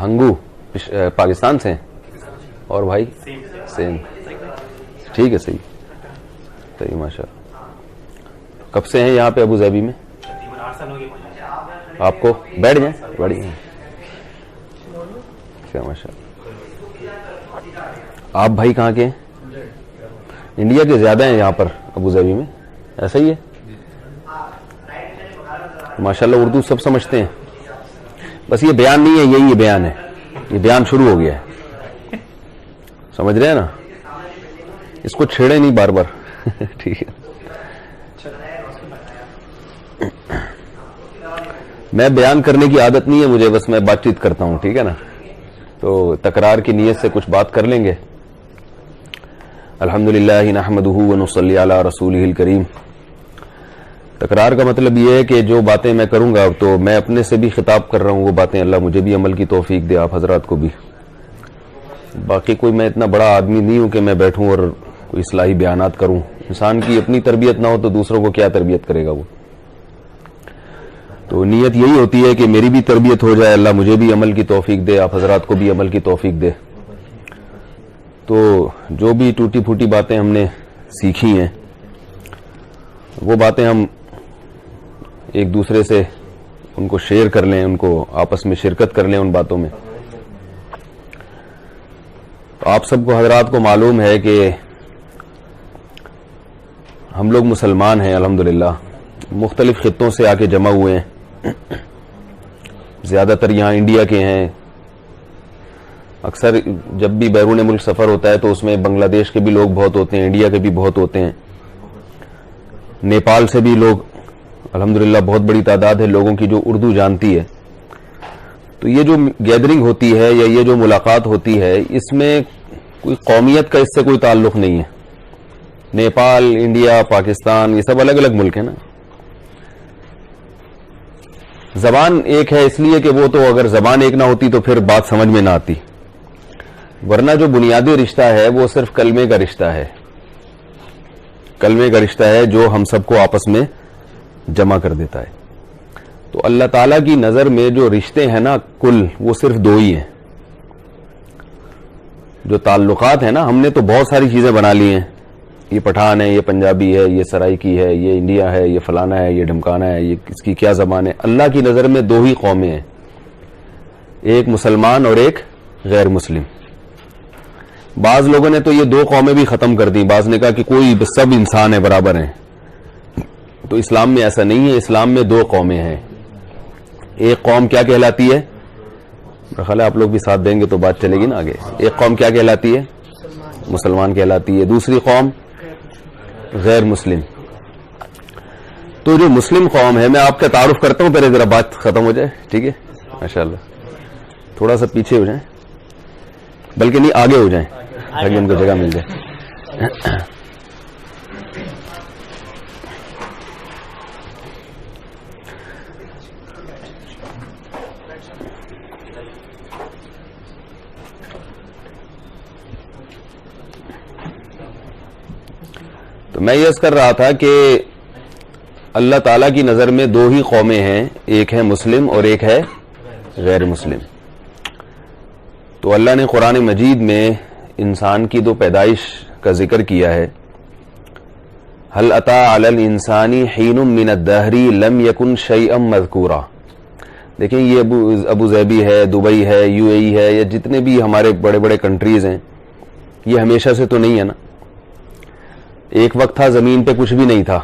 ہنگو پاکستان سے ہیں اور بھائی سیم. ٹھیک ہے صحیح ماشاء اللہ. کب سے ہیں یہاں پہ ابو ظہبی میں؟ آپ کو بیٹھ جائیں بڑی ہیں کیا ماشاء اللہ. آپ بھائی کہاں کے ہیں؟ انڈیا کے زیادہ ہیں یہاں پر ابو ظہبی میں, ایسا ہی ہے ماشاء اللہ. اردو سب سمجھتے ہیں, بس یہ بیان نہیں ہے, یہی یہ بیان ہے, یہ بیان شروع ہو گیا ہے, سمجھ رہے ہیں نا, اس کو چھیڑے نہیں بار بار. ٹھیک ہے, میں بیان کرنے کی عادت نہیں ہے مجھے, بس میں بات چیت کرتا ہوں, ٹھیک ہے نا, تو تکرار کی نیت سے کچھ بات کر لیں گے. الحمدللہ نحمدہ ونصلی علی رسولہ الکریم. تکرار کا مطلب یہ ہے کہ جو باتیں میں کروں گا تو میں اپنے سے بھی خطاب کر رہا ہوں, وہ باتیں اللہ مجھے بھی عمل کی توفیق دے, آپ حضرات کو بھی. باقی کوئی میں اتنا بڑا آدمی نہیں ہوں کہ میں بیٹھوں اور کوئی اصلاحی بیانات کروں. انسان کی اپنی تربیت نہ ہو تو دوسروں کو کیا تربیت کرے گا وہ. تو نیت یہی ہوتی ہے کہ میری بھی تربیت ہو جائے, اللہ مجھے بھی عمل کی توفیق دے, آپ حضرات کو بھی عمل کی توفیق دے. تو جو بھی ٹوٹی پھوٹی باتیں ہم نے سیکھی ہیں وہ باتیں ہم ایک دوسرے سے ان کو شیئر کر لیں, ان کو آپس میں شرکت کر لیں ان باتوں میں. تو آپ سب کو حضرات کو معلوم ہے کہ ہم لوگ مسلمان ہیں الحمدللہ, مختلف خطوں سے آ کے جمع ہوئے ہیں. زیادہ تر یہاں انڈیا کے ہیں. اکثر جب بھی بیرون ملک سفر ہوتا ہے تو اس میں بنگلہ دیش کے بھی لوگ بہت ہوتے ہیں, انڈیا کے بھی بہت ہوتے ہیں, نیپال سے بھی لوگ الحمدللہ بہت بڑی تعداد ہے لوگوں کی جو اردو جانتی ہے. تو یہ جو گیدرنگ ہوتی ہے یا یہ جو ملاقات ہوتی ہے, اس میں کوئی قومیت کا اس سے کوئی تعلق نہیں ہے. نیپال, انڈیا, پاکستان, یہ سب الگ الگ ملک ہیں نا. زبان ایک ہے اس لیے کہ وہ تو اگر زبان ایک نہ ہوتی تو پھر بات سمجھ میں نہ آتی, ورنہ جو بنیادی رشتہ ہے وہ صرف کلمے کا رشتہ ہے. کلمے کا رشتہ ہے جو ہم سب کو آپس میں جمع کر دیتا ہے. تو اللہ تعالیٰ کی نظر میں جو رشتے ہیں نا کل, وہ صرف دو ہی ہیں. جو تعلقات ہیں نا, ہم نے تو بہت ساری چیزیں بنا لی ہیں, یہ پٹھان ہے, یہ پنجابی ہے, یہ سرائکی ہے, یہ انڈیا ہے, یہ فلانا ہے, یہ ڈھمکانا ہے, یہ اس کی کیا زبان ہے. اللہ کی نظر میں دو ہی قومیں ہیں, ایک مسلمان اور ایک غیر مسلم. بعض لوگوں نے تو یہ دو قومیں بھی ختم کر دی, بعض نے کہا کہ کوئی سب انسان ہے, برابر ہیں. تو اسلام میں ایسا نہیں ہے. اسلام میں دو قومیں ہیں. ایک قوم کیا کہلاتی ہے, میرا خیال ہے آپ لوگ بھی ساتھ دیں گے تو بات چلے گی نا آگے. ایک قوم کیا کہلاتی ہے, مسلمان کہلاتی ہے. دوسری قوم غیر مسلم. تو جو مسلم قوم ہے, میں آپ کا تعارف کرتا ہوں, پہلے ذرا بات ختم ہو جائے, ٹھیک ہے ماشاءاللہ. تھوڑا سا پیچھے ہو جائیں, بلکہ نہیں آگے ہو جائیں تاکہ ان کو جگہ مل جائے. تو میں یہ کر رہا تھا کہ اللہ تعالیٰ کی نظر میں دو ہی قومیں ہیں, ایک ہے مسلم اور ایک ہے غیر مسلم. تو اللہ نے قرآن مجید میں انسان کی دو پیدائش کا ذکر کیا ہے. هل اتى على الانسان حين من الدهر لم يكن شيئا مذكورا. دیکھیں یہ ابو ظہبی ہے, دبئی ہے, یو اے ای ہے, یا جتنے بھی ہمارے بڑے بڑے کنٹریز ہیں, یہ ہمیشہ سے تو نہیں ہے نا. ایک وقت تھا زمین پہ کچھ بھی نہیں تھا,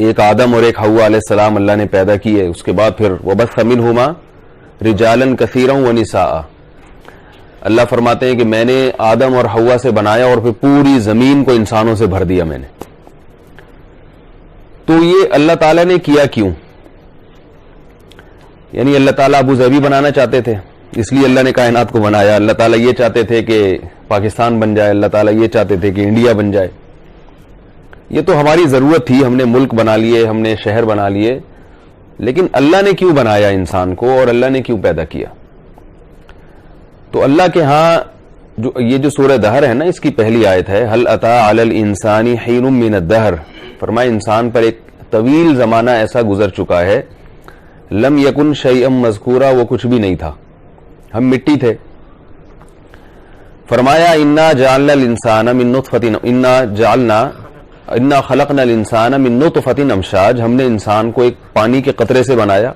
ایک آدم اور ایک حوا علیہ السلام اللہ نے پیدا کیے. اس کے بعد پھر وَبَثَّ مِنْهُمَا رِجَالًا كَثِيرًا وَنِسَاءً. اللہ فرماتے ہیں کہ میں نے آدم اور حوا سے بنایا اور پھر پوری زمین کو انسانوں سے بھر دیا میں نے. تو یہ اللہ تعالیٰ نے کیا کیوں؟ یعنی اللہ تعالیٰ ابو ظہبی بنانا چاہتے تھے, اس لیے اللہ نے کائنات کو بنایا. اللہ تعالیٰ یہ چاہتے تھے کہ پاکستان بن جائے, اللہ تعالیٰ یہ چاہتے تھے کہ انڈیا بن جائے. یہ تو ہماری ضرورت تھی, ہم نے ملک بنا لیے, ہم نے شہر بنا لیے. لیکن اللہ نے کیوں بنایا انسان کو, اور اللہ نے کیوں پیدا کیا؟ تو اللہ کے ہاں یہ جو سورہ دہر ہے نا, اس کی پہلی آیت ہے هل اتى على الانسان حين من الدهر. فرمایا انسان پر ایک طویل زمانہ ایسا گزر چکا ہے, لم یکن شیئا مذکورا, وہ کچھ بھی نہیں تھا. ہم مٹی تھے. فرمایا انا جعلنا الانسان من نطفۃ انا خلقنا الانسان من نطفۃ امشاج، ہم نے انسان کو ایک پانی کے قطرے سے بنایا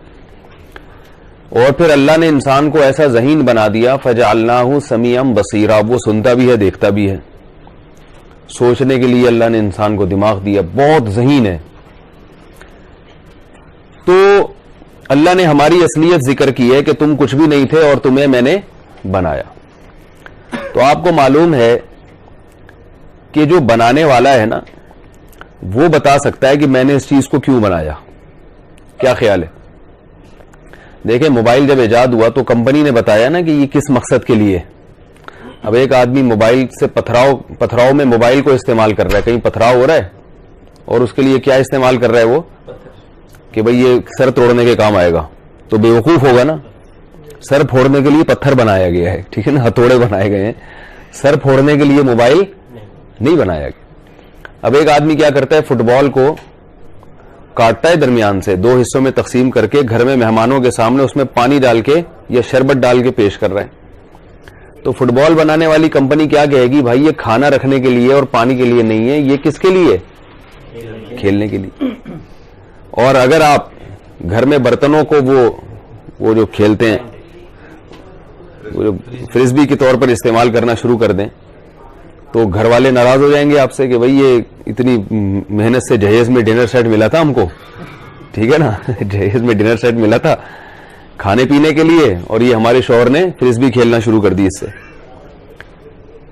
اور پھر اللہ نے انسان کو ایسا ذہین بنا دیا فجعلناہ سمیعا بصیرا، وہ سنتا بھی ہے دیکھتا بھی ہے. سوچنے کے لیے اللہ نے انسان کو دماغ دیا، بہت ذہین ہے. تو اللہ نے ہماری اصلیت ذکر کی ہے کہ تم کچھ بھی نہیں تھے اور تمہیں میں نے بنایا. تو آپ کو معلوم ہے کہ جو بنانے والا ہے نا وہ بتا سکتا ہے کہ میں نے اس چیز کو کیوں بنایا. کیا خیال ہے؟ دیکھیں موبائل جب ایجاد ہوا تو کمپنی نے بتایا نا کہ یہ کس مقصد کے لیے. اب ایک آدمی موبائل سے پتھراؤ میں موبائل کو استعمال کر رہا ہے، کہیں پتھراؤ ہو رہا ہے اور اس کے لیے کیا استعمال کر رہا ہے وہ کہ بھئی یہ سر توڑنے کے کام آئے گا، تو بیوقوف ہوگا نا. سر پھوڑنے کے لیے پتھر بنایا گیا ہے، ٹھیک ہے نا، ہتھوڑے بنائے گئے ہیں، سر پھوڑنے کے لیے موبائل نہیں بنایا گیا. اب ایک آدمی کیا کرتا ہے، فٹ بال کو کاٹتا ہے درمیان سے، 2 حصوں میں تقسیم کر کے گھر میں مہمانوں کے سامنے اس میں پانی ڈال کے یا شربت ڈال کے پیش کر رہا ہے. تو فٹ بال بنانے والی کمپنی کیا کہے گی، بھائی یہ کھانا رکھنے کے لیے اور پانی کے لیے نہیں ہے، یہ کس کے لیے؟ کھیلنے کے لیے. اور اگر آپ گھر میں برتنوں کو وہ جو کھیلتے ہیں وہ فرسبی کے طور پر استعمال کرنا شروع کر دیں تو گھر والے ناراض ہو جائیں گے آپ سے کہ بھئی یہ اتنی محنت سے جہیز میں ڈنر سیٹ ملا تھا ہم کو، ٹھیک ہے نا، جہیز میں ڈنر سیٹ ملا تھا کھانے پینے کے لیے اور یہ ہمارے شوہر نے فرسبی کھیلنا شروع کر دی اس سے.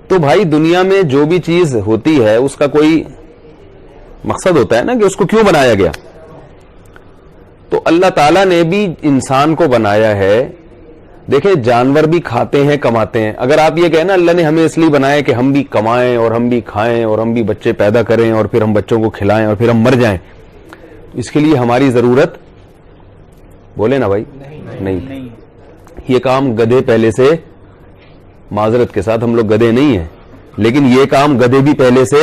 تو بھائی دنیا میں جو بھی چیز ہوتی ہے اس کا کوئی مقصد ہوتا ہے نا کہ اس کو کیوں بنایا گیا. تو اللہ تعالیٰ نے بھی انسان کو بنایا ہے. دیکھیں جانور بھی کھاتے ہیں کماتے ہیں. اگر آپ یہ کہیں نا اللہ نے ہمیں اس لیے بنایا کہ ہم بھی کمائیں اور ہم بھی کھائیں اور ہم بھی بچے پیدا کریں اور پھر ہم بچوں کو کھلائیں اور پھر ہم مر جائیں، اس کے لیے ہماری ضرورت بولے نا بھائی نہیں. یہ کام گدھے پہلے سے، معذرت کے ساتھ ہم لوگ گدھے نہیں ہیں لیکن یہ کام گدھے بھی پہلے سے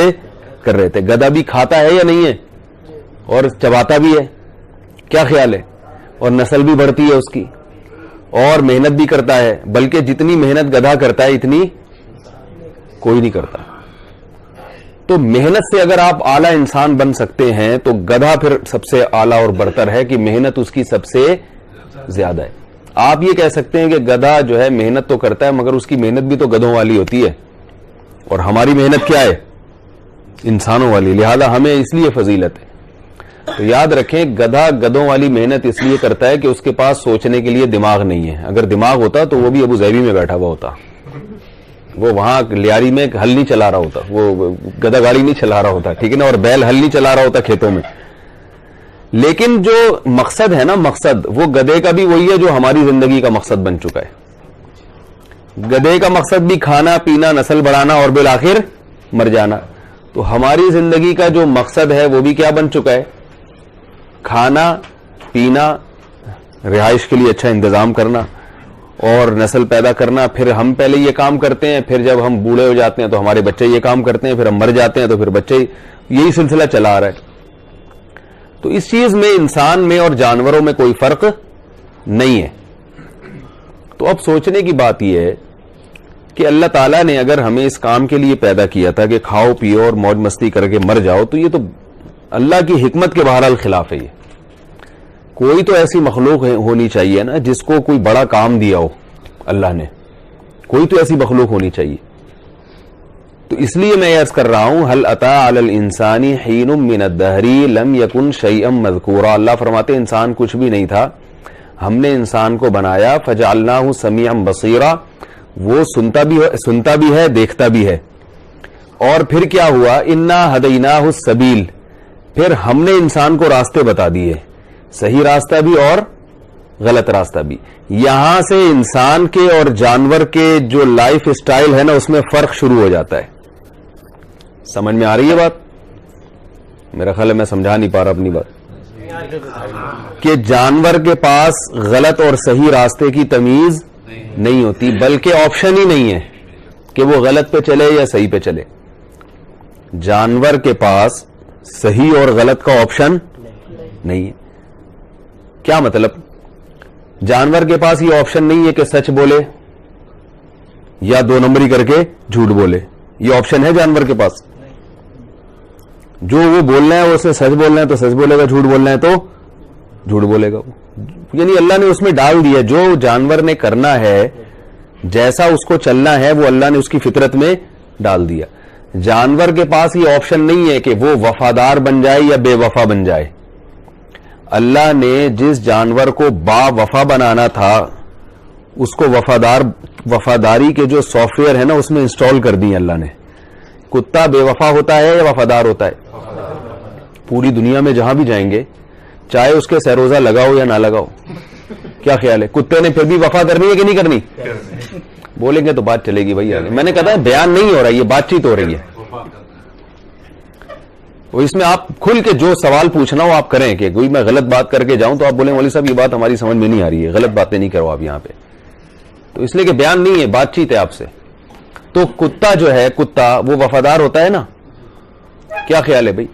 کر رہے تھے. گدھا بھی کھاتا ہے یا نہیں ہے اور چباتا بھی ہے، کیا خیال ہے؟ اور نسل بھی بڑھتی ہے اس کی اور محنت بھی کرتا ہے، بلکہ جتنی محنت گدھا کرتا ہے اتنی کوئی نہیں کرتا. تو محنت سے اگر آپ اعلیٰ انسان بن سکتے ہیں تو گدھا پھر سب سے اعلیٰ اور برتر ہے کہ محنت اس کی سب سے زیادہ ہے. آپ یہ کہہ سکتے ہیں کہ گدھا جو ہے محنت تو کرتا ہے مگر اس کی محنت بھی تو گدھوں والی ہوتی ہے اور ہماری محنت کیا ہے؟ انسانوں والی، لہذا ہمیں اس لیے فضیلت ہے. تو یاد رکھیں گدھا گدھوں والی محنت اس لیے کرتا ہے کہ اس کے پاس سوچنے کے لیے دماغ نہیں ہے. اگر دماغ ہوتا تو وہ بھی ابو ظہبی میں بیٹھا ہوا ہوتا، وہ وہاں لیاری میں ہل نہیں چلا رہا ہوتا، وہ گدھا گاڑی نہیں چلا رہا ہوتا، ٹھیک ہے نا، اور بیل ہل نہیں چلا رہا ہوتا کھیتوں میں. لیکن جو مقصد ہے نا، مقصد وہ گدھے کا بھی وہی ہے جو ہماری زندگی کا مقصد بن چکا ہے. گدھے کا مقصد بھی کھانا پینا، نسل بڑھانا اور بالآخر مر جانا. تو ہماری زندگی کا جو مقصد ہے وہ بھی کیا بن چکا ہے؟ کھانا پینا، رہائش کے لیے اچھا انتظام کرنا اور نسل پیدا کرنا. پھر ہم پہلے یہ کام کرتے ہیں، پھر جب ہم بوڑھے ہو جاتے ہیں تو ہمارے بچے یہ کام کرتے ہیں، پھر ہم مر جاتے ہیں تو پھر بچے، یہی سلسلہ چلا آ رہا ہے. تو اس چیز میں انسان میں اور جانوروں میں کوئی فرق نہیں ہے. تو اب سوچنے کی بات یہ ہے کہ اللہ تعالیٰ نے اگر ہمیں اس کام کے لیے پیدا کیا تھا کہ کھاؤ پیو اور موج مستی کر کے مر جاؤ، تو یہ تو اللہ کی حکمت کے بہرحال خلاف ہے. یہ کوئی تو ایسی مخلوق ہونی چاہیے نا جس کو کوئی بڑا کام دیا ہو اللہ نے، کوئی تو ایسی مخلوق ہونی چاہیے. تو اس لیے میں عرض کر رہا ہوں هل اتى على الانسان حين من الدهر لم يكن شيئا مذكورا. اللہ فرماتے انسان کچھ بھی نہیں تھا، ہم نے انسان کو بنایا فجعلناه سميعا بصيرا، وہ سنتا بھی ہے دیکھتا بھی ہے. اور پھر کیا ہوا؟ انا هديناه السبيل، پھر ہم نے انسان کو راستے بتا دیے، صحیح راستہ بھی اور غلط راستہ بھی. یہاں سے انسان کے اور جانور کے جو لائف سٹائل ہے نا اس میں فرق شروع ہو جاتا ہے. سمجھ میں آ رہی ہے بات؟ میرا خیال ہے میں سمجھا نہیں پا رہا اپنی بات، کہ جانور کے پاس غلط اور صحیح راستے کی تمیز نہیں ہوتی، بلکہ آپشن ہی نہیں ہے کہ وہ غلط پہ چلے یا صحیح پہ چلے. جانور کے پاس صحیح اور غلط کا آپشن نہیں ہے. کیا مطلب؟ جانور کے پاس یہ آپشن نہیں ہے کہ سچ بولے یا 2 نمبری کر کے جھوٹ بولے. یہ آپشن ہے جانور کے پاس. جو وہ بولنا ہے وہ اسے سچ بولنا ہے تو سچ بولے گا, جھوٹ بولنا ہے تو جھوٹ بولے گا. یعنی اللہ نے اس میں ڈال دیا جو جانور نے کرنا ہے, جیسا اس کو چلنا ہے وہ اللہ نے اس کی فطرت میں ڈال دیا. جانور کے پاس یہ آپشن نہیں ہے کہ وہ وفادار بن جائے یا بے وفا بن جائے. اللہ نے جس جانور کو با وفا بنانا تھا اس کو وفاداری کے جو سافٹ ویئر ہے نا اس میں انسٹال کر دی اللہ نے. کتا بے وفا ہوتا ہے یا وفادار ہوتا ہے؟ پوری دنیا میں جہاں بھی جائیں گے, چاہے اس کے سروزہ لگاؤ یا نہ لگاؤ, کیا خیال ہے کتے نے پھر بھی وفا کرنی ہے کہ نہیں کرنی؟ بولیں گے تو بات چلے گی بھائی. میں نے کہا بیان نہیں ہو رہا, یہ بات چیت ہو رہی ہے. وہ اس میں آپ کھل کے جو سوال پوچھنا ہو آپ کریں, کہ کوئی میں غلط بات کر کے جاؤں تو آپ بولیں مولوی صاحب یہ بات ہماری سمجھ میں نہیں آ رہی ہے, غلط باتیں نہیں کرو آپ یہاں پہ. تو اس لیے کہ بیان نہیں ہے, بات چیت ہے آپ سے. تو کتا جو ہے, کتا وہ وفادار ہوتا ہے نا, کیا خیال ہے بھائی؟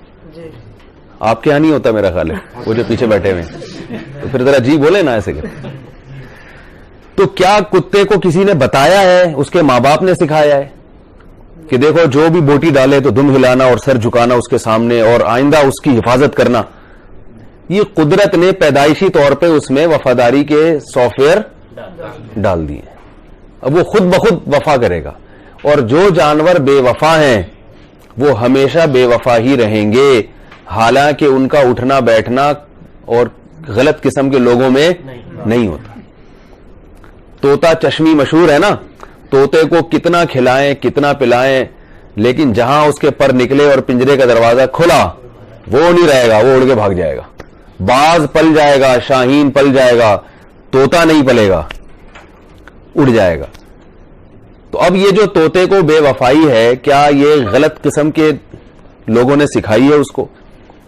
آپ کے یہاں نہیں ہوتا میرا خیال ہے, وہ جو پیچھے بیٹھے ہوئے ہیں. تو پھر ذرا جی بولے نا ایسے کہ. تو کیا کتے کو کسی نے بتایا ہے, اس کے ماں باپ نے سکھایا ہے کہ دیکھو جو بھی بوٹی ڈالے تو دم ہلانا اور سر جھکانا اس کے سامنے اور آئندہ اس کی حفاظت کرنا؟ یہ قدرت نے پیدائشی طور پہ اس میں وفاداری کے سافٹ ویئر ڈال دیے. اب وہ خود بخود وفا کرے گا. اور جو جانور بے وفا ہیں وہ ہمیشہ بے وفا ہی رہیں گے, حالانکہ ان کا اٹھنا بیٹھنا اور غلط قسم کے لوگوں میں نہیں ہوتا. طوطا چشمی مشہور ہے نا, طوطے کو کتنا کھلائیں کتنا پلائیں, لیکن جہاں اس کے پر نکلے اور پنجرے کا دروازہ کھلا وہ نہیں رہے گا, وہ اڑ کے بھاگ جائے گا. باز پل جائے گا, شاہین پل جائے گا, طوطا نہیں پلے گا, اڑ جائے گا. تو اب یہ جو طوطے کو بے وفائی ہے, کیا یہ غلط قسم کے لوگوں نے سکھائی ہے اس کو,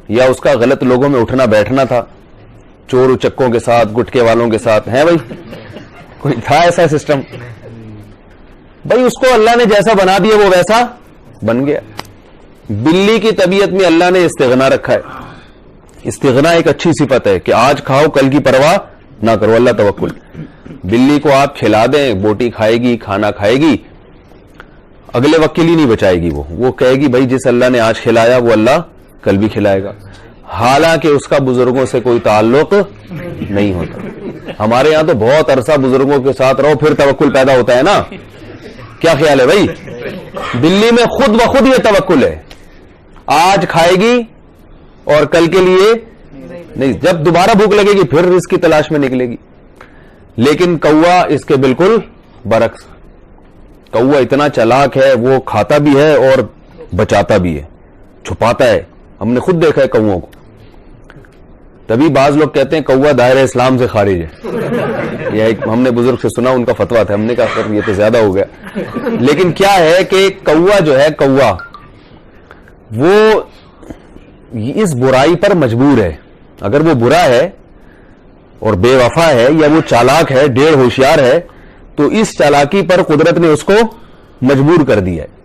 یا اس کا غلط لوگوں میں اٹھنا بیٹھنا تھا, چور اچکوں کے ساتھ, گٹکے والوں کے ساتھ؟ ہے بھائی کوئی تھا ایسا سسٹم؟ بھائی اس کو اللہ نے جیسا بنا دیا وہ ویسا بن گیا. بلی کی طبیعت میں اللہ نے استغنا رکھا ہے. استغنا ایک اچھی صفت ہے کہ آج کھاؤ کل کی پرواہ نہ کرو, اللہ توکل. بلی کو آپ کھلا دیں, بوٹی کھائے گی, کھانا کھائے گی, اگلے وقت کے لیے نہیں بچائے گی. وہ کہے گی بھائی جس اللہ نے آج کھلایا وہ اللہ کل بھی کھلائے گا, حالانکہ اس کا بزرگوں سے کوئی تعلق نہیں ہوتا. ہمارے یہاں تو بہت عرصہ بزرگوں کے ساتھ رہو پھر توکل پیدا ہوتا ہے نا. کیا خیال ہے بھائی؟ بلی میں خود بخود یہ توکل ہے, آج کھائے گی اور کل کے لیے نہیں, جب دوبارہ بھوک لگے گی پھر اس کی تلاش میں نکلے گی. لیکن کوا اس کے بالکل برعکس. کوا اتنا چالاک ہے, وہ کھاتا بھی ہے اور بچاتا بھی ہے, چھپاتا ہے. ہم نے خود دیکھا ہے کووں کو. تبھی بعض لوگ کہتے ہیں کوا دائرہ اسلام سے خارج ہے. یہ ایک ہم نے بزرگ سے سنا, ان کا فتویٰ تھا. ہم نے کہا یہ تو زیادہ ہو گیا. لیکن کیا ہے کہ کوا جو ہے, کوا وہ اس برائی پر مجبور ہے. اگر وہ برا ہے اور بے وفا ہے, یا وہ چالاک ہے, ڈیڑھ ہوشیار ہے, تو اس چالاکی پر قدرت نے اس کو مجبور کر دیا ہے.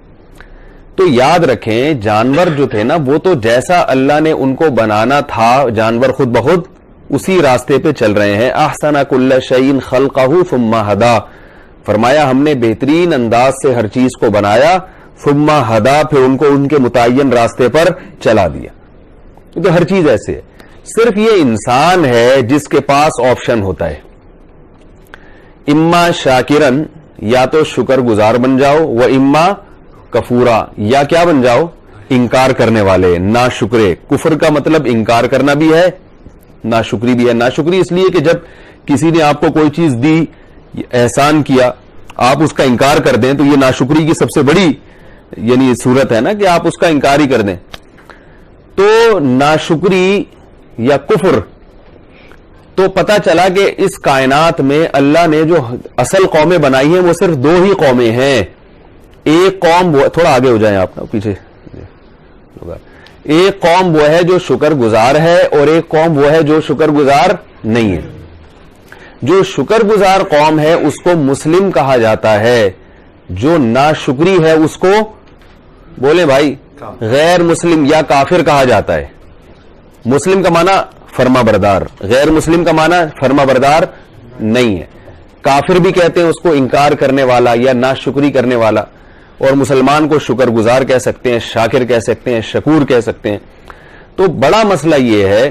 تو یاد رکھیں جانور جو تھے نا, وہ تو جیسا اللہ نے ان کو بنانا تھا جانور خود بخود اسی راستے پہ چل رہے ہیں. احسن کل شیء خلقہ ثم ہدا, فرمایا ہم نے بہترین انداز سے ہر چیز کو بنایا, ثم ہدا, پھر ان کو ان کے متعین راستے پر چلا دیا. تو ہر چیز ایسے ہے, صرف یہ انسان ہے جس کے پاس آپشن ہوتا ہے. اما شاکرن, یا تو شکر گزار بن جاؤ, و اما کفورا, یا کیا بن جاؤ, انکار کرنے والے, ناشکرے. کفر کا مطلب انکار کرنا بھی ہے, ناشکری بھی ہے. ناشکری اس لیے کہ جب کسی نے آپ کو کوئی چیز دی, احسان کیا, آپ اس کا انکار کر دیں تو یہ ناشکری کی سب سے بڑی یعنی صورت ہے نا, کہ آپ اس کا انکار ہی کر دیں. تو ناشکری یا کفر, تو پتا چلا کہ اس کائنات میں اللہ نے جو اصل قومیں بنائی ہیں وہ صرف 2 ہی قومیں ہیں. ایک قوم وہ, تھوڑا آگے ہو جائیں آپ نا پیچھے, ایک قوم وہ ہے جو شکر گزار ہے اور ایک قوم وہ ہے جو شکر گزار نہیں ہے. جو شکر گزار قوم ہے اس کو مسلم کہا جاتا ہے, جو ناشکری ہے اس کو بولے بھائی غیر مسلم یا کافر کہا جاتا ہے. مسلم کا معنی فرما بردار, غیر مسلم کا معنی فرما بردار نہیں ہے. کافر بھی کہتے ہیں اس کو انکار کرنے والا یا ناشکری کرنے والا, اور مسلمان کو شکر گزار کہہ سکتے ہیں, شاکر کہہ سکتے ہیں, شکور کہہ سکتے ہیں. تو بڑا مسئلہ یہ ہے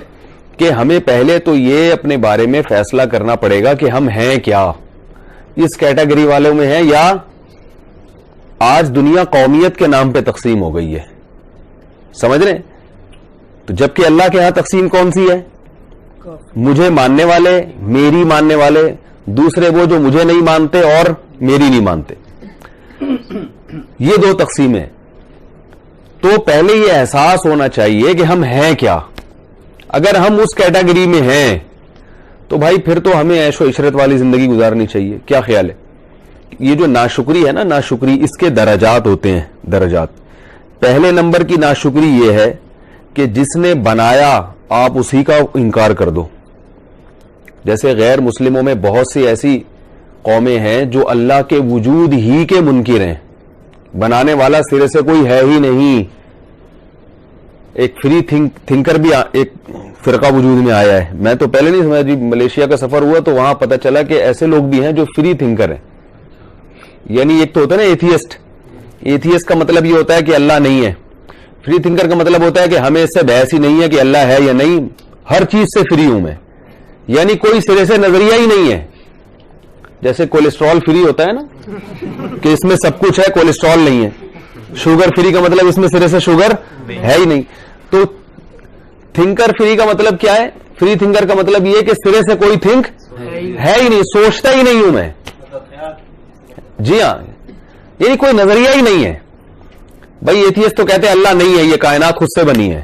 کہ ہمیں پہلے تو یہ اپنے بارے میں فیصلہ کرنا پڑے گا کہ ہم ہیں کیا, اس کیٹیگری والوں میں ہیں یا آج دنیا قومیت کے نام پہ تقسیم ہو گئی ہے. سمجھ رہے ہیں؟ تو جبکہ اللہ کے ہاں تقسیم کون سی ہے؟ مجھے ماننے والے, میری ماننے والے, دوسرے وہ جو مجھے نہیں مانتے اور میری نہیں مانتے, یہ دو تقسیمیں. تو پہلے یہ احساس ہونا چاہیے کہ ہم ہیں کیا. اگر ہم اس کیٹیگری میں ہیں تو بھائی پھر تو ہمیں عیش و عشرت والی زندگی گزارنی چاہیے. کیا خیال ہے؟ یہ جو ناشکری ہے نا, ناشکری اس کے درجات ہوتے ہیں, درجات. پہلے نمبر کی ناشکری یہ ہے کہ جس نے بنایا آپ اسی کا انکار کر دو. جیسے غیر مسلموں میں بہت سی ایسی قومیں ہیں جو اللہ کے وجود ہی کے منکر ہیں, بنانے والا سرے سے کوئی ہے ہی نہیں. ایک فری تھنکر بھی ایک فرقہ وجود میں آیا ہے. میں تو پہلے نہیں سمجھا, جی ملیشیا کا سفر ہوا تو وہاں پتہ چلا کہ ایسے لوگ بھی ہیں جو فری تھنکر ہیں. یعنی ایک تو ہوتا ہے نا ایتھیسٹ, ایتھیسٹ کا مطلب یہ ہوتا ہے کہ اللہ نہیں ہے. فری تھنکر کا مطلب ہوتا ہے کہ ہمیں اس سے بحث ہی نہیں ہے کہ اللہ ہے یا نہیں, ہر چیز سے فری ہوں میں. یعنی کوئی سرے سے نظریہ ہی نہیں ہے. جیسے کولیسٹرول فری ہوتا ہے نا کہ اس میں سب کچھ ہے, کولیسٹرول نہیں ہے. شوگر فری کا مطلب اس میں سرے سے شوگر ہے ہی نہیں. تو تھنکر فری کا مطلب کیا ہے؟ فری تھنکر کا مطلب یہ کہ سرے سے کوئی تھنک ہے ہی نہیں, سوچتا ہی نہیں ہوں میں. جی ہاں, یعنی کوئی نظریہ ہی نہیں ہے. بھائی ایتھیسٹ تو کہتے ہیں اللہ نہیں ہے, یہ کائنات خود سے بنی ہے.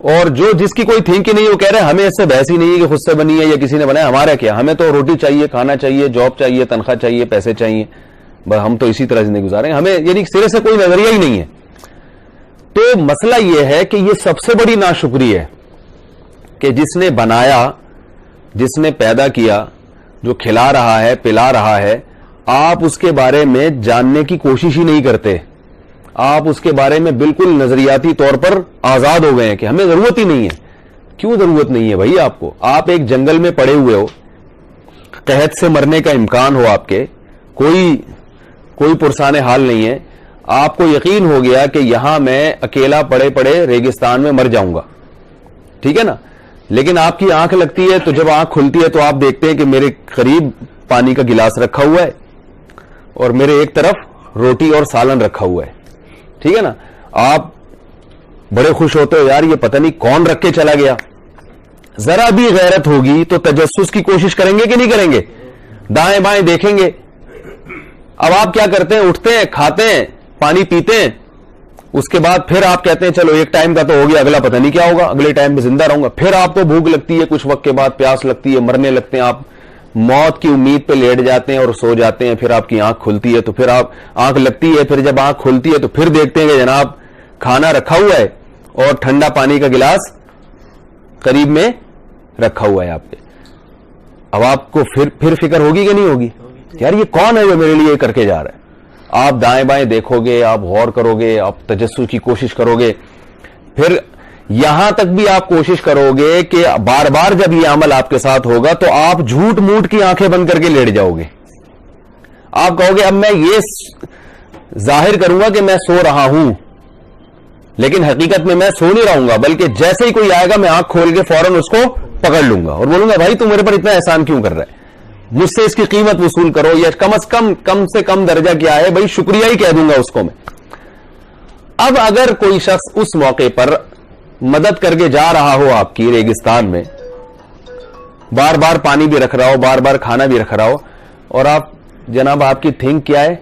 اور جو جس کی کوئی تھنک ہی نہیں, وہ کہہ رہے ہیں ہمیں اس سے بحث ہی نہیں ہے کہ خود سے بنی ہے یا کسی نے بنایا. ہمارا کیا, ہمیں تو روٹی چاہیے, کھانا چاہیے, جاب چاہیے, تنخواہ چاہیے, پیسے چاہیے, بس ہم تو اسی طرح زندگی گزاریں. ہمیں یعنی سرے سے کوئی نظریہ ہی نہیں ہے. تو مسئلہ یہ ہے کہ یہ سب سے بڑی ناشکری ہے کہ جس نے بنایا, جس نے پیدا کیا, جو کھلا رہا ہے, پلا رہا ہے, آپ اس کے بارے میں جاننے کی کوشش ہی نہیں کرتے. آپ اس کے بارے میں بالکل نظریاتی طور پر آزاد ہو گئے ہیں کہ ہمیں ضرورت ہی نہیں ہے. کیوں ضرورت نہیں ہے بھائی آپ کو؟ آپ ایک جنگل میں پڑے ہوئے ہو, قحط سے مرنے کا امکان ہو آپ کے, کوئی پرسان حال نہیں ہے. آپ کو یقین ہو گیا کہ یہاں میں اکیلا پڑے پڑے ریگستان میں مر جاؤں گا, ٹھیک ہے نا. لیکن آپ کی آنکھ لگتی ہے, تو جب آنکھ کھلتی ہے تو آپ دیکھتے ہیں کہ میرے قریب پانی کا گلاس رکھا ہوا ہے اور میرے ایک طرف روٹی اور سالن رکھا ہوا ہے, ٹھیک ہے نا. آپ بڑے خوش ہوتے ہو, یار یہ پتہ نہیں کون رکھ کے چلا گیا. ذرا بھی غیرت ہوگی تو تجسس کی کوشش کریں گے کہ نہیں کریں گے؟ دائیں بائیں دیکھیں گے. اب آپ کیا کرتے ہیں, اٹھتے ہیں, کھاتے ہیں, پانی پیتے ہیں, اس کے بعد پھر آپ کہتے ہیں چلو ایک ٹائم کا تو ہو گیا, اگلا پتہ نہیں کیا ہوگا, اگلے ٹائم پہ زندہ رہوں گا. پھر آپ کو بھوک لگتی ہے, کچھ وقت کے بعد پیاس لگتی ہے, مرنے لگتے ہیں, آپ موت کی امید پہ لیٹ جاتے ہیں اور سو جاتے ہیں. پھر آپ کی آنکھ کھلتی ہے, تو پھر آپ آنکھ لگتی ہے, پھر جب آنکھ کھلتی ہے تو پھر دیکھتے ہیں کہ جناب کھانا رکھا ہوا ہے اور ٹھنڈا پانی کا گلاس قریب میں رکھا ہوا ہے آپ کے. اب آپ کو پھر فکر ہوگی کہ نہیں ہوگی, یار یہ کون ہے جو میرے لیے کر کے جا رہا ہے. آپ دائیں بائیں دیکھو گے, آپ غور کرو گے, آپ تجسس کی کوشش کرو گے. پھر یہاں تک بھی آپ کوشش کرو گے کہ بار بار جب یہ عمل آپ کے ساتھ ہوگا تو آپ جھوٹ موٹ کی آنکھیں بند کر کے لیٹ جاؤ گے. آپ کہو گے اب میں یہ ظاہر کروں گا کہ میں سو رہا ہوں, لیکن حقیقت میں سو نہیں رہوں گا, بلکہ جیسے ہی کوئی آئے گا میں آنکھ کھول کے فوراً اس کو پکڑ لوں گا اور بولوں گا بھائی تم میرے پر اتنا احسان کیوں کر رہا ہے, مجھ سے اس کی قیمت وصول کرو, یا کم سے کم درجہ کیا ہے بھائی شکریہ ہی کہہ دوں گا اس کو میں. اب اگر کوئی شخص اس موقع پر مدد کر کے جا رہا ہو آپ کی ریگستان میں, بار بار پانی بھی رکھ رہا ہو, بار بار کھانا بھی رکھ رہا ہو, اور آپ جناب آپ کی تھنک کیا ہے,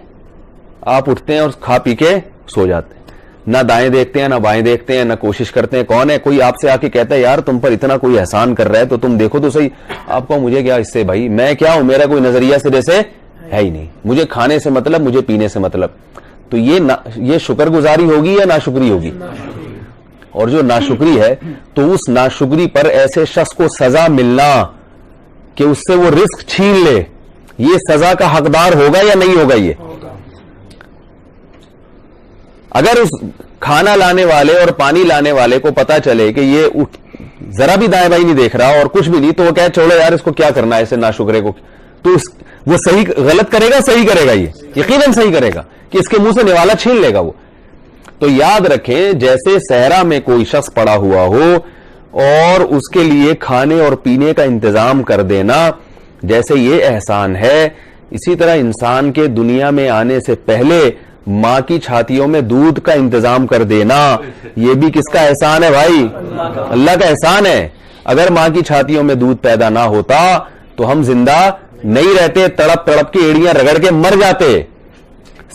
آپ اٹھتے ہیں اور کھا پی کے سو جاتے ہیں, نہ دائیں دیکھتے ہیں, نہ بائیں دیکھتے ہیں, نہ کوشش کرتے ہیں کون ہے. کوئی آپ سے آ کے کہتا ہے یار تم پر اتنا کوئی احسان کر رہا ہے تو تم دیکھو تو صحیح. آپ کو مجھے کیا اس سے, بھائی میں کیا ہوں, میرا کوئی نظریہ سرے سے ہے ہی نہیں, مجھے کھانے سے مطلب, مجھے پینے سے مطلب. تو یہ شکر گزاری ہوگی یا ناشکری ہوگی؟ اور جو ناشکری ہے تو اس ناشکری پر ایسے شخص کو سزا ملنا کہ اس سے وہ رزق چھین لے, یہ سزا کا حقدار ہوگا یا نہیں ہوگا؟ یہ اگر اس کھانا لانے والے اور پانی لانے والے کو پتا چلے کہ یہ ذرا بھی دائیں بائیں نہیں دیکھ رہا اور کچھ بھی نہیں, تو وہ کہے چھوڑو یار اس کو کیا کرنا ہے, ایسے ناشکرے کو, تو وہ صحیح غلط کرے گا, صحیح کرے گا, یہ یقیناً صحیح کرے گا کہ اس کے منہ سے نوالا چھین لے گا وہ. تو یاد رکھیں جیسے صحرا میں کوئی شخص پڑا ہوا ہو اور اس کے لیے کھانے اور پینے کا انتظام کر دینا جیسے یہ احسان ہے, اسی طرح انسان کے دنیا میں آنے سے پہلے ماں کی چھاتیوں میں دودھ کا انتظام کر دینا یہ بھی کس کا احسان ہے بھائی؟ اللہ کا احسان ہے. اگر ماں کی چھاتیوں میں دودھ پیدا نہ ہوتا تو ہم زندہ نہیں رہتے, تڑپ تڑپ کے ایڑیاں رگڑ کے مر جاتے.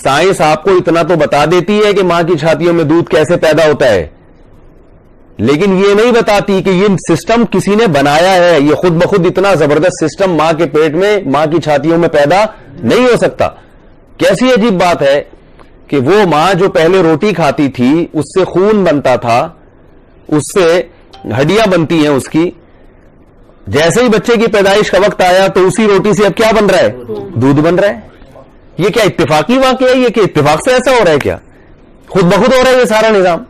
سائنس آپ کو اتنا تو بتا دیتی ہے کہ ماں کی چھاتیوں میں دودھ کیسے پیدا ہوتا ہے, لیکن یہ نہیں بتاتی کہ یہ سسٹم کسی نے بنایا ہے. یہ خود بخود اتنا زبردست سسٹم ماں کے پیٹ میں, ماں کی چھاتیوں میں پیدا نہیں ہو سکتا. کیسی عجیب بات ہے کہ وہ ماں جو پہلے روٹی کھاتی تھی اس سے خون بنتا تھا, اس سے ہڈیاں بنتی ہیں اس کی, جیسے ہی بچے کی پیدائش کا وقت آیا تو اسی روٹی سے اب کیا بن رہا ہے؟ دودھ بن رہا ہے. یہ کیا اتفاقی واقعہ ہے؟ یہ کہ اتفاق سے ایسا ہو رہا ہے کیا؟ خود بخود ہو رہا ہے یہ سارا نظام.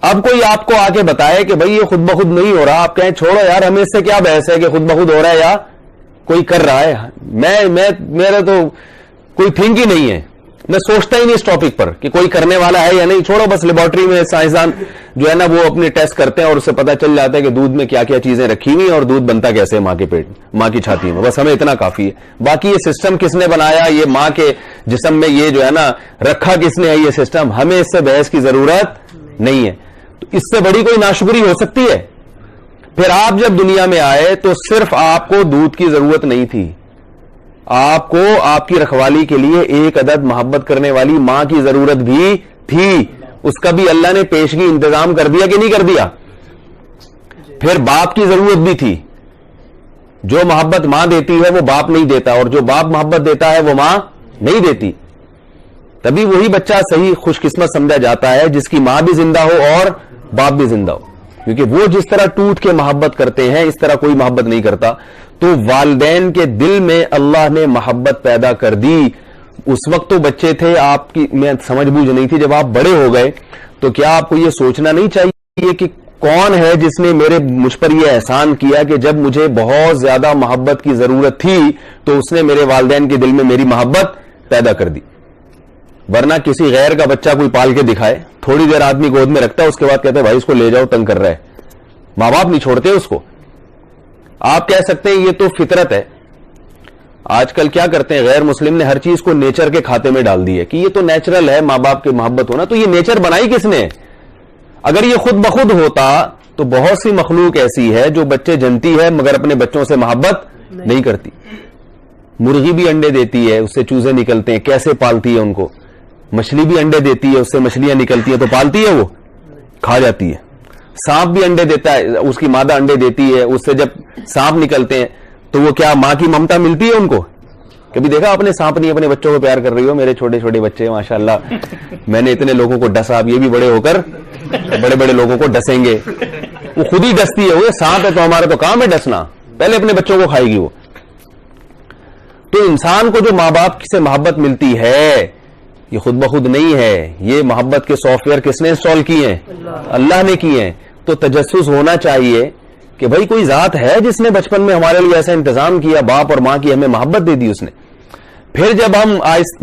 اب کوئی آپ کو آ کے بتائے کہ بھئی یہ خود بخود نہیں ہو رہا, آپ کہیں چھوڑو یار ہمیں اس سے کیا بحث ہے کہ خود بخود ہو رہا ہے یا کوئی کر رہا ہے. میرا تو کوئی تھنک ہی نہیں ہے, میں سوچتا ہی نہیں اس ٹاپک پر کہ کوئی کرنے والا ہے یا نہیں. چھوڑو بس لیبارٹری میں سائنسدان جو ہے نا وہ اپنے ٹیسٹ کرتے ہیں اور اس سے پتا چل جاتا ہے کہ دودھ میں کیا کیا چیزیں رکھی ہوئی اور دودھ بنتا کیسے ہے ماں کے پیٹ, ماں کی چھاتی میں. بس ہمیں اتنا کافی ہے. باقی یہ سسٹم کس نے بنایا, یہ ماں کے جسم میں یہ جو ہے نا رکھا کس نے ہے یہ سسٹم, ہمیں اس سے بحث کی ضرورت نہیں ہے. تو اس سے بڑی کوئی ناشکری ہو سکتی ہے؟ پھر آپ جب دنیا میں آئے تو صرف آپ کو دودھ کی ضرورت نہیں تھی, آپ کو آپ کی رکھوالی کے لیے ایک عدد محبت کرنے والی ماں کی ضرورت بھی تھی. اس کا بھی اللہ نے پیشگی انتظام کر دیا کہ نہیں کر دیا؟ پھر باپ کی ضرورت بھی تھی. جو محبت ماں دیتی ہے وہ باپ نہیں دیتا, اور جو باپ محبت دیتا ہے وہ ماں نہیں دیتی. تبھی وہی بچہ صحیح خوش قسمت سمجھا جاتا ہے جس کی ماں بھی زندہ ہو اور باپ بھی زندہ ہو, کیونکہ وہ جس طرح ٹوٹ کے محبت کرتے ہیں اس طرح کوئی محبت نہیں کرتا. تو والدین کے دل میں اللہ نے محبت پیدا کر دی. اس وقت تو بچے تھے, آپ کی میں سمجھ بوجھ نہیں تھی. جب آپ بڑے ہو گئے تو کیا آپ کو یہ سوچنا نہیں چاہیے کہ کون ہے جس نے مجھ پر یہ احسان کیا کہ جب مجھے بہت زیادہ محبت کی ضرورت تھی تو اس نے میرے والدین کے دل میں میری محبت پیدا کر دی. ورنہ کسی غیر کا بچہ کوئی پال کے دکھائے, تھوڑی دیر آدمی گود میں رکھتا ہے, اس کے بعد کہتا ہے بھائی اس کو لے جاؤ تنگ کر رہا ہے, ماں باپ نہیں چھوڑتے اس کو. آپ کہہ سکتے ہیں یہ تو فطرت ہے. آج کل کیا کرتے ہیں غیر مسلم نے ہر چیز کو نیچر کے کھاتے میں ڈال دی ہے کہ یہ تو نیچرل ہے ماں باپ کی محبت ہونا. تو یہ نیچر بنائی کس نے؟ اگر یہ خود بخود ہوتا تو بہت سی مخلوق ایسی ہے جو بچے جنتی ہے مگر اپنے بچوں سے محبت نہیں کرتی. مرغی بھی انڈے دیتی ہے, اس سے چوزے نکلتے ہیں, کیسے پالتی ہے ان کو؟ مچھلی بھی انڈے دیتی ہے, اس سے مچھلیاں نکلتی ہیں, تو پالتی ہے وہ؟ کھا جاتی ہے. سانپ بھی انڈے دیتا ہے, اس کی مادہ انڈے دیتی ہے, اس سے جب سانپ نکلتے ہیں تو وہ کیا ماں کی ممتا ملتی ہے ان کو؟ کبھی دیکھا آپ نے سانپ نہیں اپنے بچوں کو پیار کر رہی ہو؟ میرے چھوٹے چھوٹے بچے ماشاءاللہ, میں نے اتنے لوگوں کو ڈسا, اب یہ بھی بڑے ہو کر بڑے بڑے لوگوں کو ڈسیں گے. وہ خود ہی ڈستی ہے, وہ سانپ ہے تو ہمارا تو کام ہے ڈسنا, پہلے اپنے بچوں کو کھائے گی وہ. تو انسان کو جو ماں باپ سے محبت ملتی ہے یہ خود بخود نہیں ہے. یہ محبت کے سافٹ ویئر کس نے انسٹال کیے ہیں؟ اللہ نے کیے ہیں. تو تجسس ہونا چاہیے کہ بھائی کوئی ذات ہے جس نے بچپن میں ہمارے لیے ایسا انتظام کیا, باپ اور ماں کی ہمیں محبت دے دی اس نے. پھر جب ہم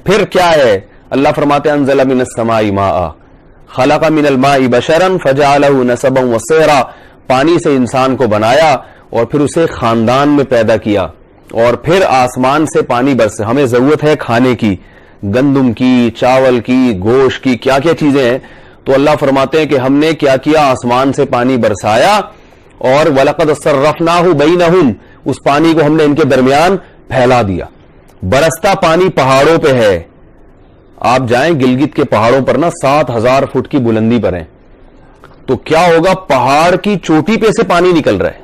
پھر کیا ہے؟ اللہ فرماتے ہیں انزل من السماء ماء خلق من الماء بشرا فجعله نسبا وصهرا. پانی سے انسان کو بنایا اور پھر اسے خاندان میں پیدا کیا, اور پھر آسمان سے پانی برس. ہمیں ضرورت ہے کھانے کی, گندم کی, چاول کی, گوشت کی, کیا کیا چیزیں ہیں. تو اللہ فرماتے ہیں کہ ہم نے کیا کیا, آسمان سے پانی برسایا اور وَلَقَدْ صَرَّفْنَاهُ بَيْنَهُمْ, اس پانی کو ہم نے ان کے درمیان پھیلا دیا. برستا پانی پہاڑوں پہ ہے. آپ جائیں گلگت کے پہاڑوں پر نا 7,000 فٹ کی بلندی پر ہیں, تو کیا ہوگا, پہاڑ کی چوٹی پہ سے پانی نکل رہا ہے.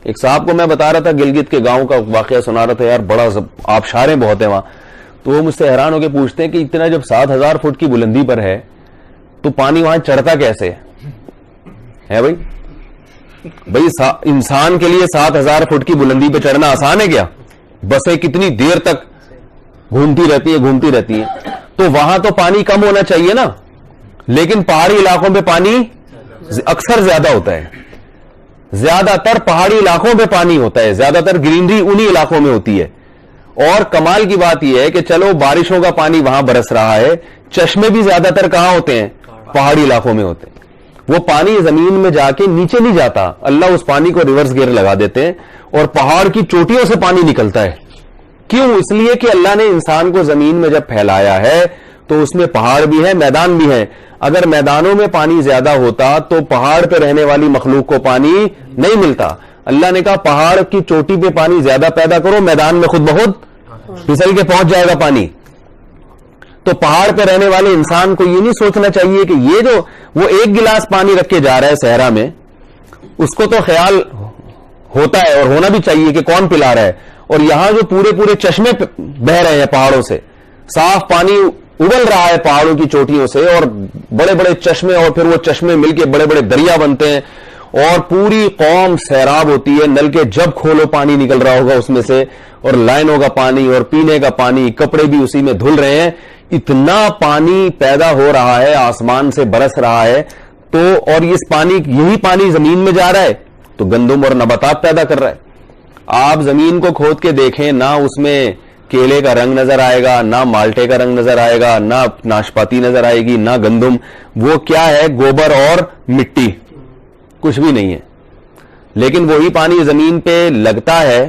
ایک صاحب کو میں بتا رہا تھا گلگت کے گاؤں کا واقعہ سنا رہا تھا, یار بڑا آبشاریں بہت ہیں وہاں. تو وہ مجھ سے حیران ہو کے پوچھتے ہیں کہ اتنا جب 7,000 فٹ کی بلندی پر ہے تو پانی وہاں چڑھتا کیسے ہے بھائی؟ انسان کے لیے 7,000 فٹ کی بلندی پہ چڑھنا آسان ہے کیا؟ بسیں کتنی دیر تک گھومتی رہتی ہیں. تو وہاں تو پانی کم ہونا چاہیے نا, لیکن پہاڑی علاقوں پہ پانی اکثر زیادہ ہوتا ہے. زیادہ تر پہاڑی علاقوں پہ پانی ہوتا ہے, زیادہ تر گرینری انہی علاقوں میں ہوتی ہے. اور کمال کی بات یہ ہے کہ چلو بارشوں کا پانی وہاں برس رہا ہے, چشمے بھی زیادہ تر کہاں ہوتے ہیں؟ پہاڑی علاقوں میں ہوتے ہیں. وہ پانی زمین میں جا کے نیچے نہیں جاتا, اللہ اس پانی کو ریورس گیئر لگا دیتے ہیں اور پہاڑ کی چوٹیوں سے پانی نکلتا ہے. کیوں؟ اس لیے کہ اللہ نے انسان کو زمین میں جب پھیلایا ہے تو اس میں پہاڑ بھی ہے, میدان بھی ہے. اگر میدانوں میں پانی زیادہ ہوتا تو پہاڑ پہ رہنے والی مخلوق کو پانی نہیں ملتا. اللہ نے کہا پہاڑ کی چوٹی پہ پانی زیادہ پیدا کرو, میدان میں خود بخود پھسل کے پہنچ جائے گا پانی. تو پہاڑ پہ رہنے والے انسان کو یہ نہیں سوچنا چاہیے کہ یہ جو وہ ایک گلاس پانی رکھ کے جا رہا ہے صحرا میں, اس کو تو خیال ہوتا ہے اور ہونا بھی چاہیے کہ کون پلا رہا ہے. اور یہاں جو پورے چشمے بہ رہے ہیں پہاڑوں سے, صاف پانی ابل رہا ہے پہاڑوں کی چوٹیوں سے, اور بڑے بڑے چشمے, اور پھر وہ چشمے مل کے بڑے بڑے دریا بنتے ہیں, اور پوری قوم سیراب ہوتی ہے. نل کے جب کھولو پانی نکل رہا ہوگا اس میں سے, اور لائنوں کا پانی اور پینے کا پانی, کپڑے بھی اسی میں دھل رہے ہیں. اتنا پانی پیدا ہو رہا ہے, آسمان سے برس رہا ہے. تو اور یہی پانی زمین میں جا رہا ہے تو گندم اور نباتات پیدا کر رہا ہے. آپ زمین کو کھود کے دیکھیں, نہ اس میں کیلے کا رنگ نظر آئے گا, نہ مالٹے کا رنگ نظر آئے گا, نہ ناشپاتی نظر آئے گی, نہ گندم. وہ کیا ہے؟ گوبر اور مٹی, کچھ بھی نہیں ہے. لیکن وہی پانی زمین پہ لگتا ہے,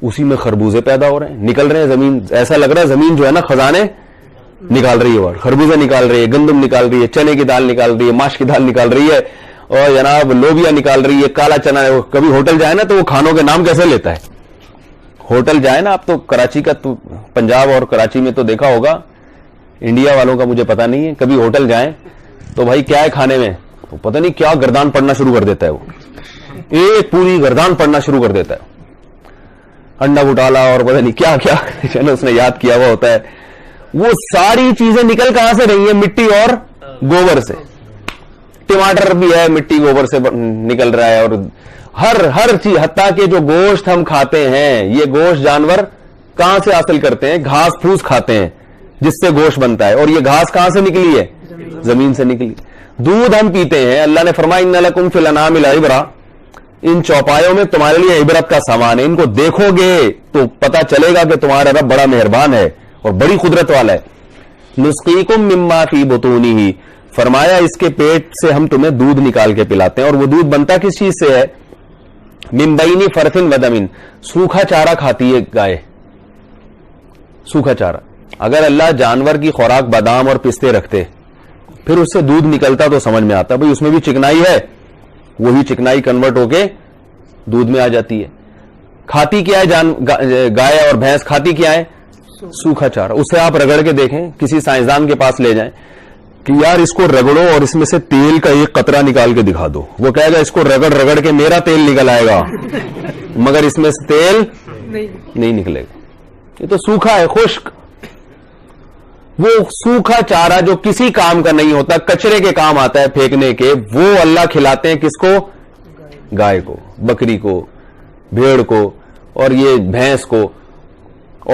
اسی میں خربوزے پیدا ہو رہے ہیں, نکل رہے ہیں. زمین ایسا لگ رہا ہے زمین جو ہے نا خزانے نکال رہی ہے, خربوزے نکال رہی ہے, گندم نکال رہی ہے, چنے کی دال نکال رہی ہے, ماش کی دال نکال رہی ہے, اور جناب لوبیا نکال رہی ہے, کالا چنا ہے. کبھی ہوٹل جائے نا تو وہ کھانوں کے نام کیسے لیتا ہے؟ ہوٹل جائے نا آپ تو کراچی کا, تو پنجاب اور کراچی میں تو دیکھا ہوگا, انڈیا والوں کا مجھے پتا نہیں ہے. کبھی ہوٹل جائیں تو بھائی کیا ہے کھانے میں, تو پتہ نہیں کیا گردان پڑنا شروع کر دیتا ہے. وہ ایک پوری گردان پڑنا شروع کر دیتا ہے, انڈا گھوٹالا اور پتہ نہیں کیا کیا اس نے یاد کیا ہوا ہوتا ہے. وہ ساری چیزیں نکل کہاں سے رہی ہیں؟ مٹی اور گوبر سے. ٹماٹر بھی ہے مٹی گوبر سے نکل رہا ہے, اور ہر چیز, حتیٰ کہ جو گوشت ہم کھاتے ہیں, یہ گوشت جانور کہاں سے حاصل کرتے ہیں؟ گھاس پھوس کھاتے ہیں جس سے گوشت بنتا ہے, اور یہ گھاس کہاں سے نکلی ہے؟ زمین سے نکلی. دودھ ہم پیتے ہیں, اللہ نے فرمایا ان لکم فی الانعام لعبرۃ, ان چوپایوں میں تمہارے لیے عبرت کا سامان ہے. ان کو دیکھو گے تو پتا چلے گا کہ تمہارا رب بڑا مہربان ہے اور بڑی قدرت والا ہے. نسقیکم مما فی بطونہ, فرمایا اس کے پیٹ سے ہم تمہیں دودھ نکال کے پلاتے ہیں. اور وہ دودھ بنتا کس چیز سے ہے؟ من بین فرث ودم, سوکھا چارہ کھاتی ہے گائے, سوکھا چارہ. اگر اللہ جانور کی خوراک بادام اور پستے رکھتے, پھر اس سے دودھ نکلتا تو سمجھ میں آتا بھئی اس میں بھی چکنائی ہے, وہی چکنائی کنورٹ ہو کے دودھ میں آ جاتی ہے. کھاتی کیا ہے گائے اور بھینس؟ کھاتی کیا ہے؟ سوکھا چارہ. اسے آپ رگڑ کے دیکھیں, کسی سائنسدان کے پاس لے جائیں کہ یار اس کو رگڑو اور اس میں سے تیل کا ایک قطرہ نکال کے دکھا دو, وہ کہے گا اس کو رگڑ رگڑ کے میرا تیل نکل آئے گا, مگر اس میں سے تیل نہیں نکلے گا. یہ تو سوکھا ہے, خشک. وہ سوکھا چارہ جو کسی کام کا نہیں ہوتا, کچرے کے کام آتا ہے پھینکنے کے, وہ اللہ کھلاتے ہیں کس کو؟ گائے کو, بکری کو, بھیڑ کو, اور یہ بھینس کو.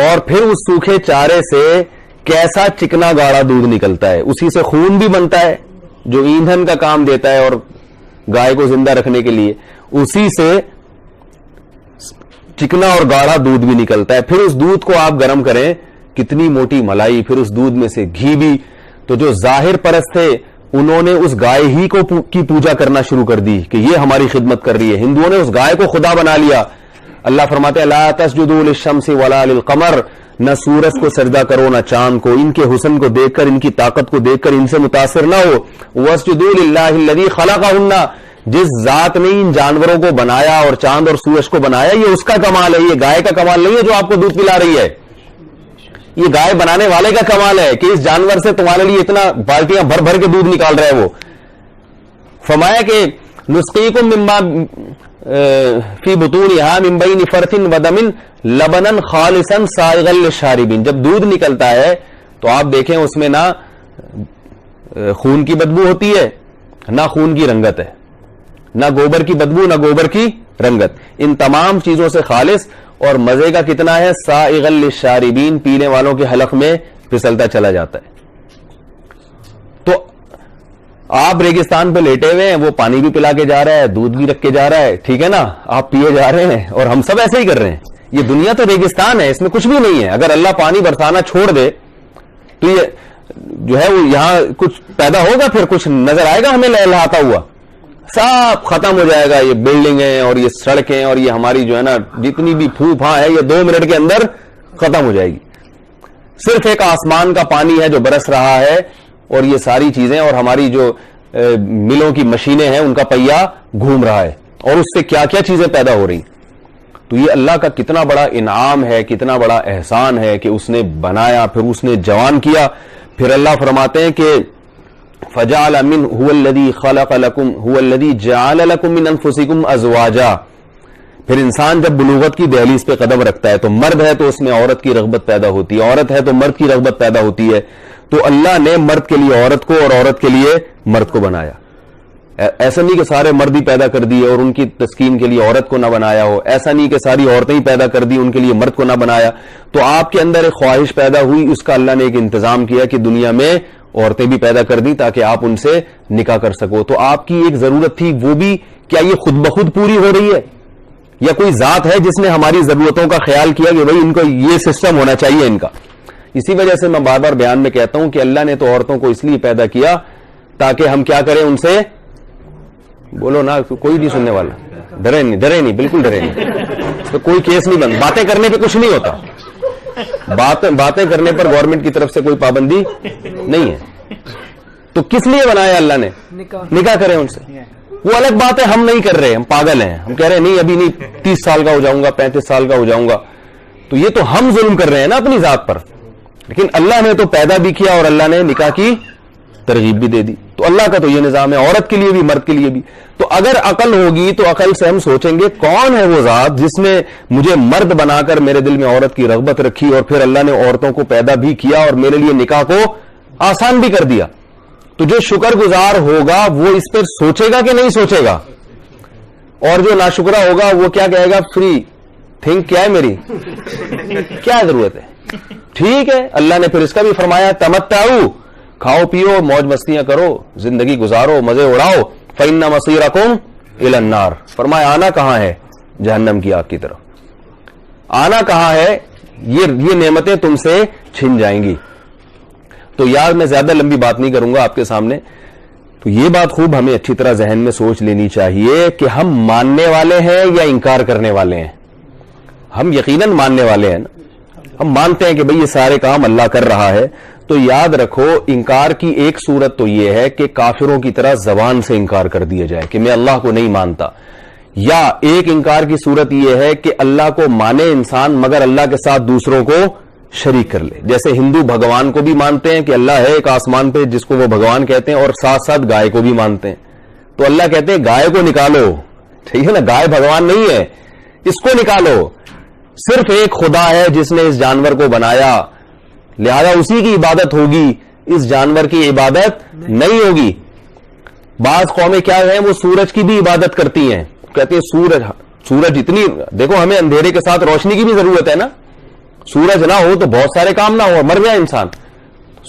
اور پھر اس سوکھے چارے سے کیسا چکنا گاڑا دودھ نکلتا ہے. اسی سے خون بھی بنتا ہے جو ایندھن کا کام دیتا ہے اور گائے کو زندہ رکھنے کے لیے, اسی سے چکنا اور گاڑا دودھ بھی نکلتا ہے. پھر اس دودھ کو آپ گرم کریں, کتنی موٹی ملائی, پھر اس دودھ میں سے گھی بھی. تو جو ظاہر پرست تھے انہوں نے اس گائے ہی کی پوجا کرنا شروع کر دی کہ یہ ہماری خدمت کر رہی ہے. ہندوؤں نے اس گائے کو خدا بنا لیا. اللہ فرماتے ہیں لا تسجدوا للشمس ولا للقمر, نہ سورج کو سجدہ کرو نہ چاند کو, ان کے حسن کو دیکھ کر, ان کی طاقت کو دیکھ کر ان سے متاثر نہ ہو. واسجدوا للہ الذی خلقہن, جس ذات نے ان جانوروں کو بنایا اور چاند اور سورج کو بنایا, یہ اس کا کمال ہے, یہ گائے کا کمال نہیں ہے جو آپ کو دودھ پلا رہی ہے. یہ گائے بنانے والے کا کمال ہے کہ اس جانور سے تمہارے لیے اتنا بالٹیاں بھر بھر کے دودھ نکال رہا ہے. وہ فرمایا کہ نسقیکم مما فی بطونہا من بین فرث ودم لبنا خالصا سائغا للشاربین. جب دودھ نکلتا ہے تو آپ دیکھیں اس میں نہ خون کی بدبو ہوتی ہے, نہ خون کی رنگت ہے, نہ گوبر کی بدبو, نہ گوبر کی رنگت. ان تمام چیزوں سے خالص, اور مزے کا کتنا ہے؟ سائغا للشاربین, پینے والوں کے حلق میں پھسلتا چلا جاتا ہے. تو آپ ریگستان پہ لیٹے ہوئے ہیں, وہ پانی بھی پلا کے جا رہا ہے, دودھ بھی رکھ کے جا رہا ہے, ٹھیک ہے نا, آپ پیے جا رہے ہیں, اور ہم سب ایسے ہی کر رہے ہیں. یہ دنیا تو ریگستان ہے, اس میں کچھ بھی نہیں ہے. اگر اللہ پانی برسانا چھوڑ دے تو یہ جو ہے وہ یہاں کچھ پیدا ہوگا, پھر کچھ نظر آئے گا ہمیں لہلاتا ہوا؟ سب ختم ہو جائے گا. یہ بلڈنگیں اور یہ سڑکیں اور یہ ہماری جو ہے نا جتنی بھی پھو پھاں ہے, یہ 2 منٹ کے اندر ختم ہو جائے گی. صرف ایک آسمان کا پانی ہے جو برس رہا ہے, اور یہ ساری چیزیں اور ہماری جو ملوں کی مشینیں ہیں ان کا پہیا گھوم رہا ہے, اور اس سے کیا کیا چیزیں پیدا ہو رہی. تو یہ اللہ کا کتنا بڑا انعام ہے, کتنا بڑا احسان ہے کہ اس نے بنایا, پھر اس نے جوان کیا. پھر اللہ فرماتے ہیں کہ فجعل من هو الذي خلق لكم هو الذي جعل لكم من انفسكم ازواجا. پھر انسان جب بلوغت کی دہلیز پہ قدم رکھتا ہے تو مرد ہے تو اس میں عورت کی رغبت پیدا ہوتی ہے, عورت ہے تو مرد کی رغبت پیدا ہوتی ہے. تو اللہ نے مرد کے لیے عورت کو اور عورت کے لیے مرد کو بنایا. ایسا نہیں کہ سارے مرد ہی پیدا کر دیے اور ان کی تسکین کے لیے عورت کو نہ بنایا ہو, ایسا نہیں کہ ساری عورتیں ہی پیدا کر دی ان کے لیے مرد کو نہ بنایا. تو آپ کے اندر ایک خواہش پیدا ہوئی, اس کا اللہ نے ایک انتظام کیا کہ دنیا میں عورتیں بھی پیدا کر دی تاکہ آپ ان سے نکاح کر سکو. تو آپ کی ایک ضرورت تھی, وہ بھی کیا یہ خود بخود پوری ہو رہی ہے, یا کوئی ذات ہے جس نے ہماری ضرورتوں کا خیال کیا کہ بھئی ان کو یہ سسٹم ہونا چاہیے ان کا. اسی وجہ سے میں بار بار بیان میں کہتا ہوں کہ اللہ نے تو عورتوں کو اس لیے پیدا کیا تاکہ ہم کیا کریں ان سے, بولو نا, کوئی نہیں سننے والا, ڈرے نہیں, بالکل ڈرے نہیں. تو کوئی کیس نہیں بند, باتیں کرنے پہ کچھ نہیں ہوتا, باتیں کرنے پر گورنمنٹ کی طرف سے کوئی پابندی نہیں ہے. تو کس لیے بنایا اللہ نے, نکاح کریں ان سے. وہ الگ بات ہے, ہم نہیں کر رہے, ہم پاگل ہیں, ہم کہہ رہے ہیں نہیں ابھی نہیں, 30 سال کا ہو جاؤں گا, 35 سال کا ہو جاؤں گا. تو یہ تو ہم ظلم کر رہے ہیں نا اپنی ذات پر. لیکن اللہ نے تو پیدا بھی کیا اور اللہ نے نکاح کی ترغیب بھی دے دی. تو اللہ کا تو یہ نظام ہے, عورت کے لیے بھی مرد کے لیے بھی. تو اگر عقل ہوگی تو عقل سے ہم سوچیں گے کون ہے وہ ذات جس نے مجھے مرد بنا کر میرے دل میں عورت کی رغبت رکھی, اور پھر اللہ نے عورتوں کو پیدا بھی کیا اور میرے لیے نکاح کو آسان بھی کر دیا. تو جو شکر گزار ہوگا وہ اس پر سوچے گا کہ نہیں سوچے گا, اور جو ناشکرا ہوگا وہ کیا کہے گا, فری تھنک کیا ہے میری, کیا ضرورت ہے. ٹھیک ہے, اللہ نے پھر اس کا بھی فرمایا تمتعوا, کھاؤ پیو موج مستیاں کرو, زندگی گزارو, مزے اڑاؤ. فإن مصيركم إلى النار, فرمایا آنا کہاں ہے, جہنم کی آگ کی طرف. آنا کہاں ہے, یہ نعمتیں تم سے چھن جائیں گی. تو یار میں زیادہ لمبی بات نہیں کروں گا آپ کے سامنے. تو یہ بات خوب ہمیں اچھی طرح ذہن میں سوچ لینی چاہیے کہ ہم ماننے والے ہیں یا انکار کرنے والے ہیں. ہم یقیناً ماننے والے ہیں نا, ہم مانتے ہیں کہ بھئی یہ سارے کام اللہ کر رہا ہے. تو یاد رکھو انکار کی ایک صورت تو یہ ہے کہ کافروں کی طرح زبان سے انکار کر دیا جائے کہ میں اللہ کو نہیں مانتا, یا ایک انکار کی صورت یہ ہے کہ اللہ کو مانے انسان مگر اللہ کے ساتھ دوسروں کو شریک کر لے. جیسے ہندو بھگوان کو بھی مانتے ہیں کہ اللہ ہے ایک آسمان پہ جس کو وہ بھگوان کہتے ہیں, اور ساتھ ساتھ گائے کو بھی مانتے ہیں. تو اللہ کہتے ہیں گائے کو نکالو, ٹھیک ہے نا, گائے بھگوان نہیں ہے, اس کو نکالو. صرف ایک خدا ہے جس نے اس جانور کو بنایا, لہذا اسی کی عبادت ہوگی, اس جانور کی عبادت نہیں ہوگی. بعض قومیں کیا ہیں, وہ سورج کی بھی عبادت کرتی ہیں, کہتے ہیں سورج اتنی, دیکھو ہمیں اندھیرے کے ساتھ روشنی کی بھی ضرورت ہے نا, سورج نہ ہو تو بہت سارے کام نہ ہو, مر جائے انسان.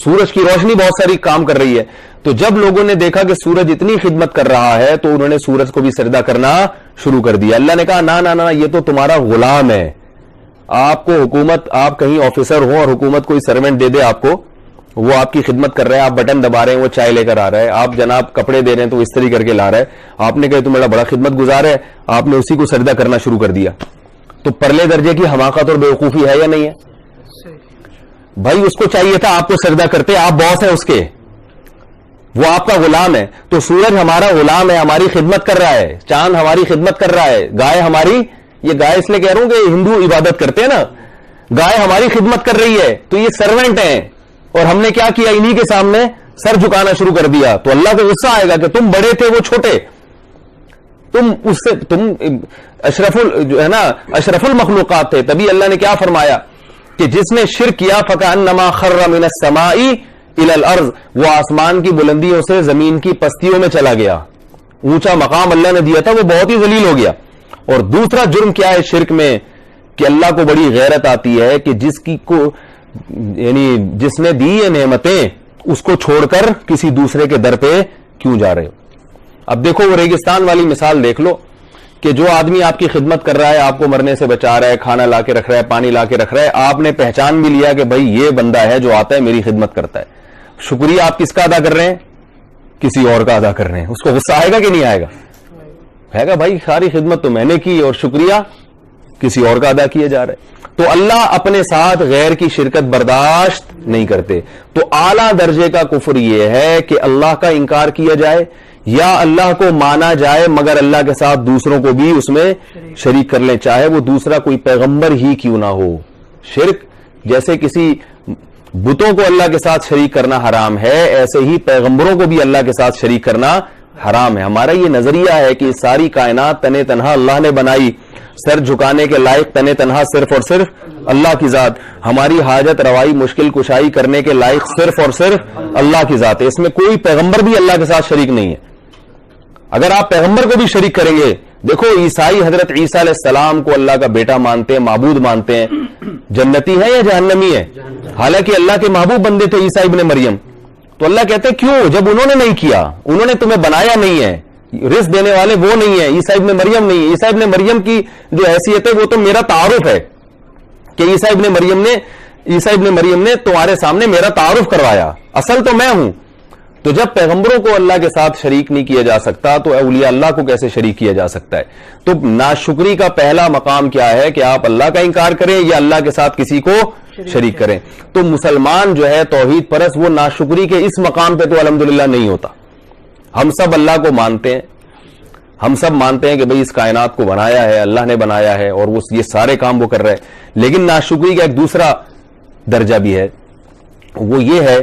سورج کی روشنی بہت ساری کام کر رہی ہے. تو جب لوگوں نے دیکھا کہ سورج اتنی خدمت کر رہا ہے تو انہوں نے سورج کو بھی سجدہ کرنا شروع کر دیا. اللہ نے کہا نہ یہ تو تمہارا غلام ہے, آپ کو حکومت, آپ کہیں آفیسر ہو اور حکومت کوئی سروینٹ دے دے آپ کو, وہ آپ کی خدمت کر رہا ہے, آپ بٹن دبا رہے ہیں وہ چائے لے کر آ رہا ہے, آپ جناب کپڑے دے رہے ہیں تو استری کر کے لا رہا ہے, آپ نے کہا تو میرا بڑا خدمت گزار ہے, آپ نے اسی کو سجدہ کرنا شروع کر دیا. تو پرلے درجے کی حماقت اور بیوقوفی ہے یا نہیں ہے؟ بھائی اس کو چاہیے تھا آپ کو سجدہ کرتے, آپ باس ہیں اس کے, وہ آپ کا غلام ہے. تو سورج ہمارا غلام ہے, ہماری خدمت کر رہا ہے, چاند ہماری خدمت کر رہا ہے, گائے ہماری, یہ گائے اس لیے کہہ رہا ہوں کہ ہندو عبادت کرتے ہیں نا, گائے ہماری خدمت کر رہی ہے, تو یہ سرونٹ ہیں, اور ہم نے کیا کیا, انہی کے سامنے سر جھکانا شروع کر دیا. تو اللہ کو غصہ آئے گا کہ تم بڑے تھے وہ چھوٹے, تم اشرف المخلوقات تھے. تبھی اللہ نے کیا فرمایا کہ جس نے شرک کیا فکأنما خر من السماء الى الارض, وہ آسمان کی بلندیوں سے زمین کی پستیوں میں چلا گیا. اونچا مقام اللہ نے دیا تھا, وہ بہت ہی ذلیل ہو گیا. اور دوسرا جرم کیا ہے شرک میں, کہ اللہ کو بڑی غیرت آتی ہے کہ جس نے دی یہ نعمتیں اس کو چھوڑ کر کسی دوسرے کے در پہ کیوں جا رہے ہو. اب دیکھو وہ ریگستان والی مثال دیکھ لو کہ جو آدمی آپ کی خدمت کر رہا ہے, آپ کو مرنے سے بچا رہا ہے, کھانا لا کے رکھ رہا ہے, پانی لا کے رکھ رہا ہے, آپ نے پہچان بھی لیا کہ بھائی یہ بندہ ہے جو آتا ہے میری خدمت کرتا ہے, شکریہ آپ کس کا ادا کر رہے ہیں؟ کسی اور کا ادا کر رہے ہیں. اس کو غصہ آئے گا کہ نہیں آئے گا؟ ہے گا بھائی ساری خدمت تو میں نے کی اور شکریہ کسی اور کا ادا کیا جا رہا ہے. تو اللہ اپنے ساتھ غیر کی شرکت برداشت نہیں کرتے. تو اعلیٰ درجے کا کفر یہ ہے کہ اللہ کا انکار کیا جائے یا اللہ کو مانا جائے مگر اللہ کے ساتھ دوسروں کو بھی اس میں شریک کر لیں, چاہے وہ دوسرا کوئی پیغمبر ہی کیوں نہ ہو. شرک جیسے کسی بتوں کو اللہ کے ساتھ شریک کرنا حرام ہے, ایسے ہی پیغمبروں کو بھی اللہ کے ساتھ شریک کرنا حرام ہے. ہمارا یہ نظریہ ہے کہ ساری کائنات تنے تنہا اللہ نے بنائی, سر جھکانے کے لائق تنے تنہا صرف اور صرف اللہ کی ذات, ہماری حاجت روائی مشکل کشائی کرنے کے لائق صرف اور صرف اللہ کی ذات ہے. اس میں کوئی پیغمبر بھی اللہ کے ساتھ شریک نہیں ہے. اگر آپ پیغمبر کو بھی شریک کریں گے, دیکھو عیسائی حضرت عیسیٰ علیہ السلام کو اللہ کا بیٹا مانتے ہیں, معبود مانتے ہیں, جنتی ہے یا جہنمی ہے؟ حالانکہ اللہ کے محبوب بندے تھے عیسیٰ ابن مریم. تو اللہ کہتے ہیں کیوں؟ جب انہوں نے نہیں کیا, انہوں نے تمہیں بنایا نہیں ہے, رزق دینے والے وہ نہیں ہے, عیسیٰ ابن مریم نہیں ہے. عیسیٰ ابن مریم کی جو حیثیت ہے وہ تو میرا تعارف ہے کہ عیسیٰ ابن مریم نے تمہارے سامنے میرا تعارف کروایا, اصل تو میں ہوں. تو جب پیغمبروں کو اللہ کے ساتھ شریک نہیں کیا جا سکتا تو اولیاء اللہ کو کیسے شریک کیا جا سکتا ہے؟ تو ناشکری کا پہلا مقام کیا ہے کہ آپ اللہ کا انکار کریں یا اللہ کے ساتھ کسی کو شریک کریں. تو مسلمان جو ہے توحید پرست, وہ ناشکری کے اس مقام پہ تو الحمدللہ نہیں ہوتا. ہم سب اللہ کو مانتے ہیں, ہم سب مانتے ہیں کہ بھئی اس کائنات کو بنایا ہے اللہ نے, بنایا ہے اور وہ یہ سارے کام وہ کر رہے ہیں. لیکن ناشکری کا ایک دوسرا درجہ بھی ہے, وہ یہ ہے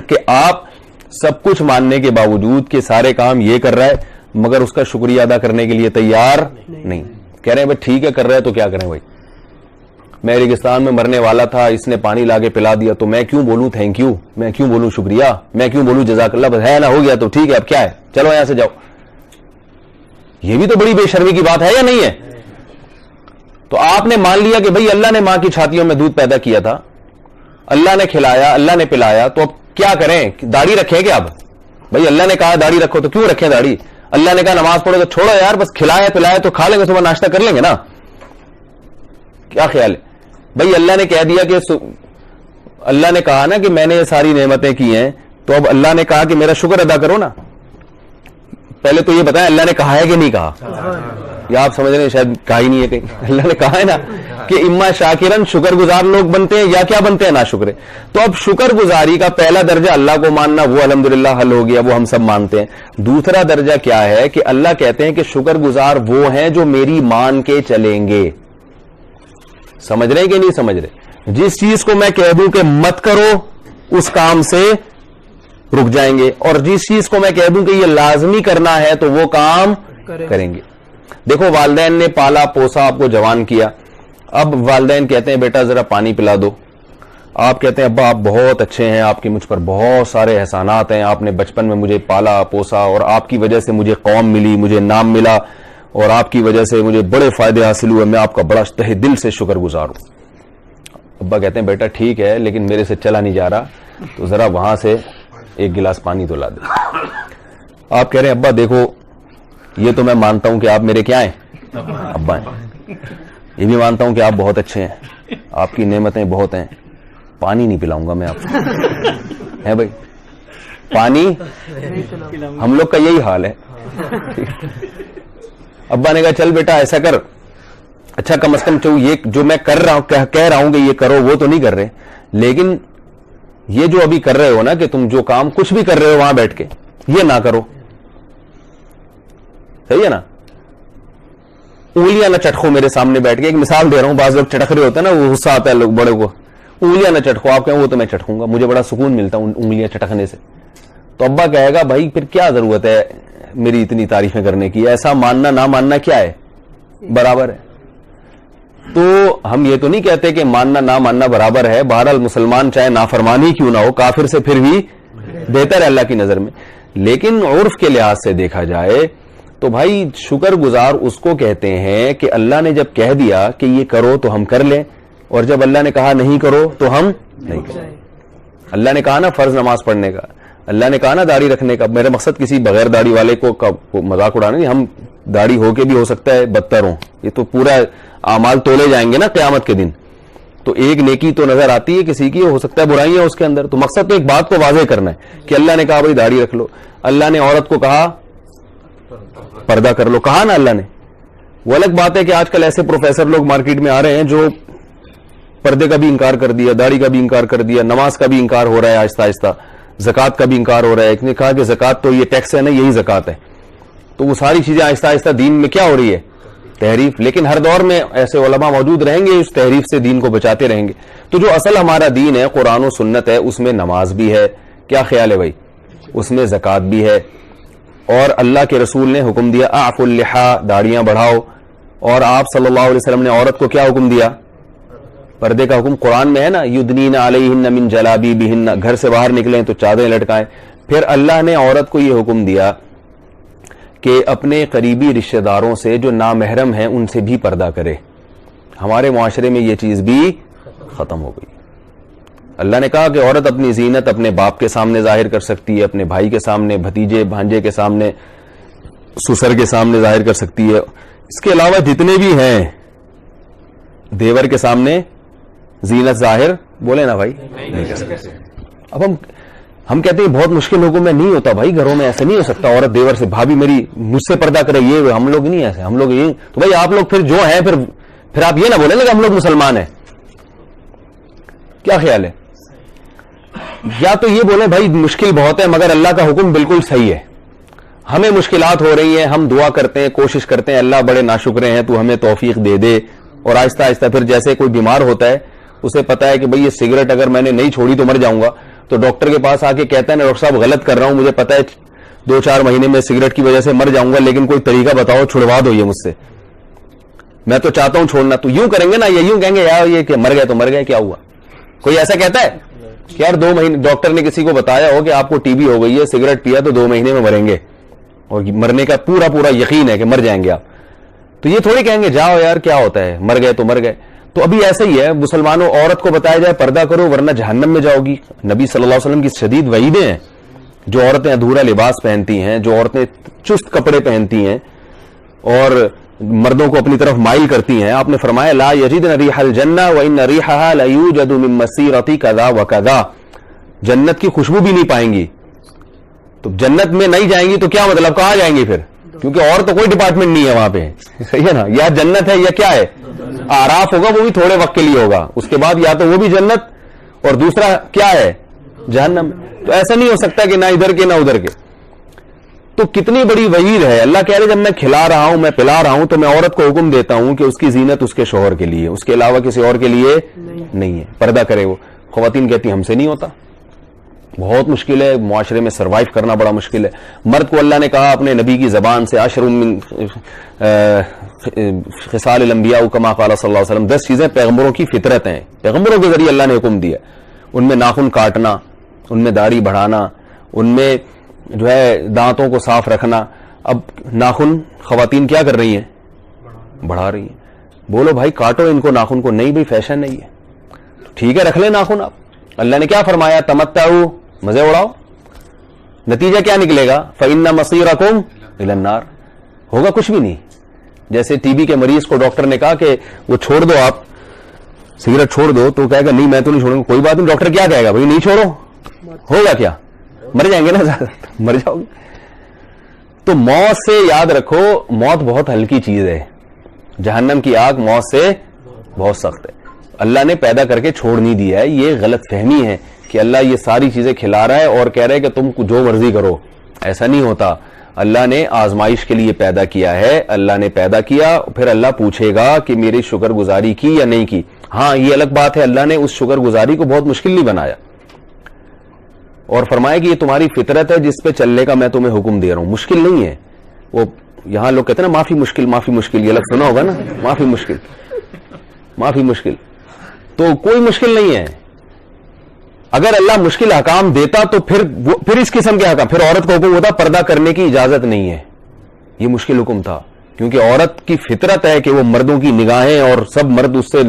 کہ آپ سب کچھ ماننے کے باوجود کہ سارے کام یہ کر رہا ہے مگر اس کا شکریہ ادا کرنے کے لیے تیار نہیں. کہہ رہے ہیں بھائی ٹھیک ہے کر رہے ہیں تو کیا کریں بھائی, میں ریگستان میں مرنے والا تھا, اس نے پانی لا کے پلا دیا, تو میں کیوں بولوں تھینک یو, میں کیوں بولوں شکریہ, میں کیوں بولوں جزاک اللہ, بس ہے نا ہو گیا تو ٹھیک ہے اب کیا ہے چلو یہاں سے جاؤ. یہ بھی تو بڑی بے شرمی کی بات ہے یا نہیں ہے؟ تو آپ نے مان لیا کہ بھئی اللہ نے ماں کی چھاتیوں میں دودھ پیدا کیا تھا, اللہ نے کھلایا, اللہ نے پلایا, تو اب کیا کریں؟ داڑھی رکھیں کیا؟ اب بھئی اللہ نے کہا داڑھی رکھو تو کیوں رکھیں داڑھی؟ اللہ نے کہا نماز پڑھو تو چھوڑو یار, بس کھلایا پلایا تو کھا لیں گے, صبح ناشتہ کر لیں گے نا. کیا خیال ہے بھئی؟ اللہ نے کہہ دیا کہ اللہ نے کہا نا کہ میں نے یہ ساری نعمتیں کی ہیں, تو اب اللہ نے کہا کہ میرا شکر ادا کرو نا. پہلے تو یہ بتائیں اللہ نے کہا ہے کہ نہیں کہا؟ یا آپ سمجھ رہے ہیں شاید کہا ہی نہیں ہے کہیں. اللہ نے کہا ہے نا کہ اما شاکرن, شکر گزار لوگ بنتے ہیں یا کیا بنتے ہیں؟ ناشکرے. تو اب شکر گزاری کا پہلا درجہ اللہ کو ماننا, وہ الحمدللہ حل ہو گیا, وہ ہم سب مانتے ہیں. دوسرا درجہ کیا ہے کہ اللہ کہتے ہیں کہ شکر گزار وہ ہیں جو میری مان کے چلیں گے. سمجھ رہے ہیں کہ نہیں سمجھ رہے؟ جس چیز کو میں کہہ دوں کہ مت کرو اس کام سے رک جائیں گے, اور جس چیز کو میں کہہ دوں کہ یہ لازمی کرنا ہے تو وہ کام کریں گے. دیکھو والدین نے پالا پوسا, آپ کو جوان کیا, اب والدین کہتے ہیں بیٹا ذرا پانی پلا دو, آپ کہتے ہیں ابا آپ بہت اچھے ہیں, آپ کی مجھ پر بہت سارے احسانات ہیں, آپ نے بچپن میں مجھے پالا پوسا اور آپ کی وجہ سے مجھے قوم ملی, مجھے نام ملا, اور آپ کی وجہ سے مجھے بڑے فائدے حاصل ہوئے, میں آپ کا بڑا تہ دل سے شکر گزار ہوں. ابا کہتے ہیں بیٹا ٹھیک ہے لیکن میرے سے چلا نہیں جا رہا, تو ذرا وہاں سے ایک گلاس پانی تو لا دے. آپ کہہ رہے ہیں ابا دیکھو یہ تو میں مانتا ہوں کہ آپ میرے کیا ہیں, ابا ہیں, یہ بھی مانتا ہوں کہ آپ بہت اچھے ہیں, آپ کی نعمتیں بہت ہیں, پانی نہیں پلاؤں گا میں آپ کو. ہے بھائی پانی, ہم لوگ کا یہی حال ہے. ابا نے کہا چل بیٹا ایسا کر, اچھا کم از کم یہ جو میں کر رہا ہوں کہہ رہا ہوں کہ یہ کرو وہ تو نہیں کر رہے, لیکن یہ جو ابھی کر رہے ہو نا کہ تم جو کام کچھ بھی کر رہے ہو وہاں بیٹھ کے, یہ نہ کرو. صحیح ہے نا؟ انگلیاں نہ چٹکو میرے سامنے بیٹھ کے, ایک مثال دے رہا ہوں, بعض لوگ چٹک رہے ہوتے ہیں نا, وہ غصہ آتا ہے لوگ بڑے کو, انگلیاں نہ چٹکو. آپ کہیں وہ تو میں چٹکوں گا, مجھے بڑا سکون ملتا ہے انگلیاں چٹکنے سے. تو ابا کہے گا بھائی پھر کیا ضرورت ہے میری اتنی تعریفیں کرنے کی, ایسا ماننا نہ ماننا کیا ہے, برابر ہے. تو ہم یہ تو نہیں کہتے کہ ماننا نہ ماننا برابر ہے, بہرحال مسلمان چاہے نافرمانی کیوں نہ ہو, کافر سے پھر بھی بہتر ہے اللہ کی نظر میں. لیکن عرف کے لحاظ سے دیکھا جائے تو بھائی شکر گزار اس کو کہتے ہیں کہ اللہ نے جب کہہ دیا کہ یہ کرو تو ہم کر لیں, اور جب اللہ نے کہا نہیں کرو تو ہم نہیں کریں. اللہ نے کہا نا فرض نماز پڑھنے کا, اللہ نے کہا نا داڑھی رکھنے کا. میرا مقصد کسی بغیر داڑھی والے کو مذاق اڑانا نہیں, ہم داڑھی ہو کے بھی ہو سکتا ہے بدتر ہو. یہ تو پورا اعمال تولے جائیں گے نا قیامت کے دن. تو ایک نیکی تو نظر آتی ہے کسی کی, ہو سکتا ہے برائیاں اس کے اندر. تو مقصد تو ایک بات کو واضح کرنا ہے کہ اللہ نے کہا بھائی داڑھی رکھ لو, اللہ نے عورت کو کہا پردہ کر لو, کہا نا اللہ نے. وہ الگ بات ہے کہ آج کل ایسے پروفیسر لوگ مارکیٹ میں آ رہے ہیں جو پردے کا بھی انکار کر دیا, داڑھی کا بھی انکار کر دیا, نماز کا بھی انکار ہو رہا ہے آہستہ آہستہ, زکوٰۃ کا بھی انکار ہو رہا ہے. ایک نے کہا کہ زکوٰۃ تو یہ ٹیکس ہے نا, یہی زکوٰۃ ہے. تو وہ ساری چیزیں آہستہ آہستہ دین میں کیا ہو رہی ہے, تحریف. لیکن ہر دور میں ایسے علماء موجود رہیں گے اس تحریف سے دین کو بچاتے رہیں گے. تو جو اصل ہمارا دین ہے قرآن و سنت ہے, اس میں نماز بھی ہے, کیا خیال ہے بھائی, اس میں زکوٰۃ بھی ہے, اور اللہ کے رسول نے حکم دیا اعفوا اللحا, داڑیاں بڑھاؤ. اور آپ صلی اللہ علیہ وسلم نے عورت کو کیا حکم دیا, پردے کا حکم. قرآن میں ہے نا یدنین علیہن من جلابیبہن, گھر سے باہر نکلیں تو چادریں لٹکائیں. پھر اللہ نے عورت کو یہ حکم دیا کہ اپنے قریبی رشتہ داروں سے جو نامحرم ہیں ان سے بھی پردہ کرے. ہمارے معاشرے میں یہ چیز بھی ختم ہو گئی. اللہ نے کہا کہ عورت اپنی زینت اپنے باپ کے سامنے ظاہر کر سکتی ہے, اپنے بھائی کے سامنے, بھتیجے بھانجے کے سامنے, سسر کے سامنے ظاہر کر سکتی ہے. اس کے علاوہ جتنے بھی ہیں دیور کے سامنے زینت ظاہر بولے نا بھائی نہیں کر سکتے. اب ہم کہتے ہیں بہت مشکل حکم میں نہیں ہوتا بھائی, گھروں میں ایسے نہیں ہو سکتا عورت دیور سے بھابھی میری مجھ سے پردہ کرے, یہ ہم لوگ نہیں ایسے, ہم لوگ یہ. تو بھائی آپ لوگ پھر جو ہیں پھر آپ یہ نہ بولیں نا کہ ہم لوگ مسلمان ہیں. کیا خیال ہے, یا تو یہ بولیں بھائی مشکل بہت ہے مگر اللہ کا حکم بالکل صحیح ہے, ہمیں مشکلات ہو رہی ہیں, ہم دعا کرتے ہیں, کوشش کرتے ہیں, اللہ بڑے ناشکرے ہیں, تو ہمیں توفیق دے دے. اور آہستہ آہستہ پھر جیسے کوئی بیمار ہوتا ہے, اسے پتا ہے کہ بھئی یہ سگریٹ اگر میں نے نہیں چھوڑی تو مر جاؤں گا, تو ڈاکٹر کے پاس آ کے کہتا ہے نا ڈاکٹر صاحب غلط کر رہا ہوں, مجھے پتا ہے 2-4 مہینے میں سگریٹ کی وجہ سے مر جاؤں گا, لیکن کوئی طریقہ بتاؤ, چھڑوا دو یہ مجھ سے, میں تو چاہتا ہوں چھوڑنا. تو یوں کریں گے نا, یا یوں کہیں گے یار یہ کہ مر گئے تو مر گئے, کیا ہوا. کوئی ایسا کہتا ہے کہ یار 2 مہینے ڈاکٹر نے کسی کو بتایا ہو کہ آپ کو ٹی بی ہو گئی ہے, سگریٹ پیا تو 2 مہینے میں مریں گے, اور مرنے کا پورا یقین ہے کہ مر جائیں گے آپ, تو یہ تھوڑی کہیں گے جاؤ یار کیا ہوتا ہے, مر گئے تو مر گئے. تو ابھی ایسا ہی ہے, مسلمانوں عورت کو بتایا جائے پردہ کرو ورنہ جہنم میں جاؤ گی. نبی صلی اللہ علیہ وسلم کی شدید وعیدیں ہیں. جو عورتیں ادھورا لباس پہنتی ہیں, جو عورتیں چست کپڑے پہنتی ہیں اور مردوں کو اپنی طرف مائل کرتی ہیں, آپ نے فرمایا لا یجدن ریح الجنہ وان ریحها لا یوجد من مسیرۃ کذا وکذا, جنت کی خوشبو بھی نہیں پائیں گی. تو جنت میں نہیں جائیں گی تو کیا مطلب, کہاں جائیں گی پھر, کیونکہ اور تو کوئی ڈپارٹمنٹ نہیں ہے وہاں پہ, صحیح ہے نا. یا جنت ہے یا کیا ہے, آراف ہوگا, وہ بھی تھوڑے وقت کے لیے ہوگا, اس کے بعد یا تو وہ بھی جنت اور دوسرا کیا ہے جہنم. تو ایسا نہیں ہو سکتا کہ نہ ادھر کے نہ ادھر کے. تو کتنی بڑی وعید ہے. اللہ کہہ رہے جب میں کھلا رہا ہوں, میں پلا رہا ہوں, تو میں عورت کو حکم دیتا ہوں کہ اس کی زینت اس کے شوہر کے لیے, اس کے علاوہ کسی اور کے لیے نہیں ہے, پردہ کرے. وہ خواتین کہتی ہم سے نہیں ہوتا, بہت مشکل ہے, معاشرے میں سروائیو کرنا بڑا مشکل ہے. مرد کو اللہ نے کہا اپنے نبی کی زبان سے عشر من خصال الانبیاء کما قال صلی اللہ علیہ وسلم, 10 چیزیں پیغمبروں کی فطرت ہیں, پیغمبروں کے ذریعے اللہ نے حکم دیا. ان میں ناخن کاٹنا, ان میں داڑھی بڑھانا, ان میں جو ہے دانتوں کو صاف رکھنا. اب ناخن خواتین کیا کر رہی ہیں, بڑھا رہی ہیں. بولو بھائی کاٹو ان کو ناخن کو, نہیں بھائی فیشن نہیں ہے, ٹھیک ہے رکھ لیں ناخن آپ. اللہ نے کیا فرمایا تمتعوا, مزے اڑاؤ. نتیجہ کیا نکلے گا, فإن مصيركم إلى النار, ہوگا کچھ بھی نہیں. جیسے ٹی بی کے مریض کو ڈاکٹر نے کہا کہ وہ چھوڑ دو, آپ سگریٹ چھوڑ دو, تو کہے گا نہیں میں تو نہیں چھوڑوں گا. کوئی بات نہیں, ڈاکٹر کیا کہے گا, بھائی نہیں چھوڑو, ہوگا کیا, مر جائیں گے نا, مر جاؤ گے. تو موت سے یاد رکھو, موت بہت ہلکی چیز ہے, جہنم کی آگ موت سے بہت سخت ہے. اللہ نے پیدا کر کے چھوڑ نہیں دیا ہے. یہ غلط فہمی ہے کہ اللہ یہ ساری چیزیں کھلا رہا ہے اور کہہ رہا ہے کہ تم جو مرضی کرو. ایسا نہیں ہوتا. اللہ نے آزمائش کے لیے پیدا کیا ہے, اللہ نے پیدا کیا, پھر اللہ پوچھے گا کہ میری شکر گزاری کی یا نہیں کی. ہاں یہ الگ بات ہے, اللہ نے اس شکر گزاری کو بہت مشکل نہیں بنایا اور فرمایا کہ یہ تمہاری فطرت ہے جس پہ چلنے کا میں تمہیں حکم دے رہا ہوں, مشکل نہیں ہے. وہ یہاں لوگ کہتے ہیں نا معافی مشکل, معافی مشکل, یہ الگ سنا ہوگا نا, معافی مشکل, معافی مشکل. تو کوئی مشکل نہیں ہے. اگر اللہ مشکل حکام دیتا تو پھر اس قسم کے حکام, پھر عورت کو حکم ہوتا پردہ کرنے کی اجازت نہیں ہے. یہ مشکل حکم تھا کیونکہ عورت کی فطرت ہے کہ وہ مردوں کی نگاہیں اور سب مرد اس سے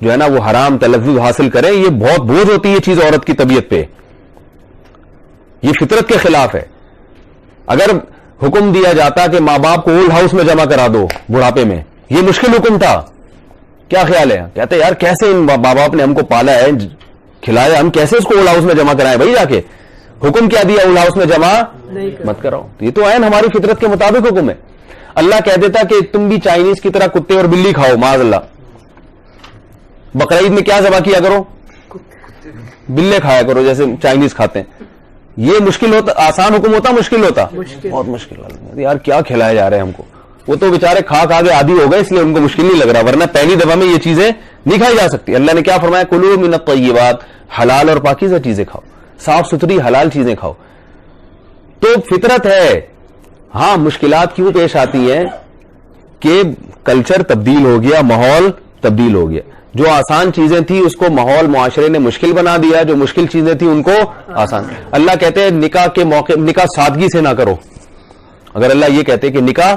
جو ہے نا وہ حرام تلذذ حاصل کریں. یہ بہت بوجھ ہوتی ہے یہ چیز عورت کی طبیعت پہ, یہ فطرت کے خلاف ہے. اگر حکم دیا جاتا کہ ماں باپ کو اولڈ ہاؤس میں جمع کرا دو بڑھاپے میں، یہ مشکل حکم تھا. کیا خیال ہے؟ کہتے یار کیسے ان ماں باپ نے ہم کو پالا ہے کھلایا، ہم کیسے اس کو اولڈ ہاؤس میں جمع کرائیں؟ بھائی جا کے حکم کیا دیا؟ اولڈ ہاؤس میں جمع مت کراؤ. یہ تو عین ہماری فطرت کے مطابق حکم ہے. اللہ کہہ دیتا کہ تم بھی چائنیز کی طرح کتے اور بلی کھاؤ، معاذ اللہ. بقرعید میں کیا ذبح کیا کرو؟ بلے کھایا کرو جیسے چائنیز کھاتے ہیں. یہ مشکل ہوتا؟ آسان حکم ہوتا مشکل ہوتا؟ بہت مشکل. یار کیا کھلائے جا رہے ہیں ہم کو. وہ تو بےچارے کھا کھا کے عادی ہو گئے اس لیے ان کو مشکل نہیں لگ رہا، ورنہ پہلی دفعہ میں یہ چیزیں نہیں کھائی جا سکتی. اللہ نے کیا فرمایا؟ کلوا من الطیبات، حلال اور پاکیزہ چیزیں کھاؤ، صاف ستھری حلال چیزیں کھاؤ. تو فطرت ہے. ہاں مشکلات کیوں پیش آتی ہیں کہ کلچر تبدیل ہو گیا، ماحول تبدیل ہو گیا. جو آسان چیزیں تھیں اس کو ماحول معاشرے نے مشکل بنا دیا، جو مشکل چیزیں تھیں ان کو آسان. اللہ کہتے ہیں نکاح کے موقع نکاح سادگی سے نہ کرو. اگر اللہ یہ کہتے کہ نکاح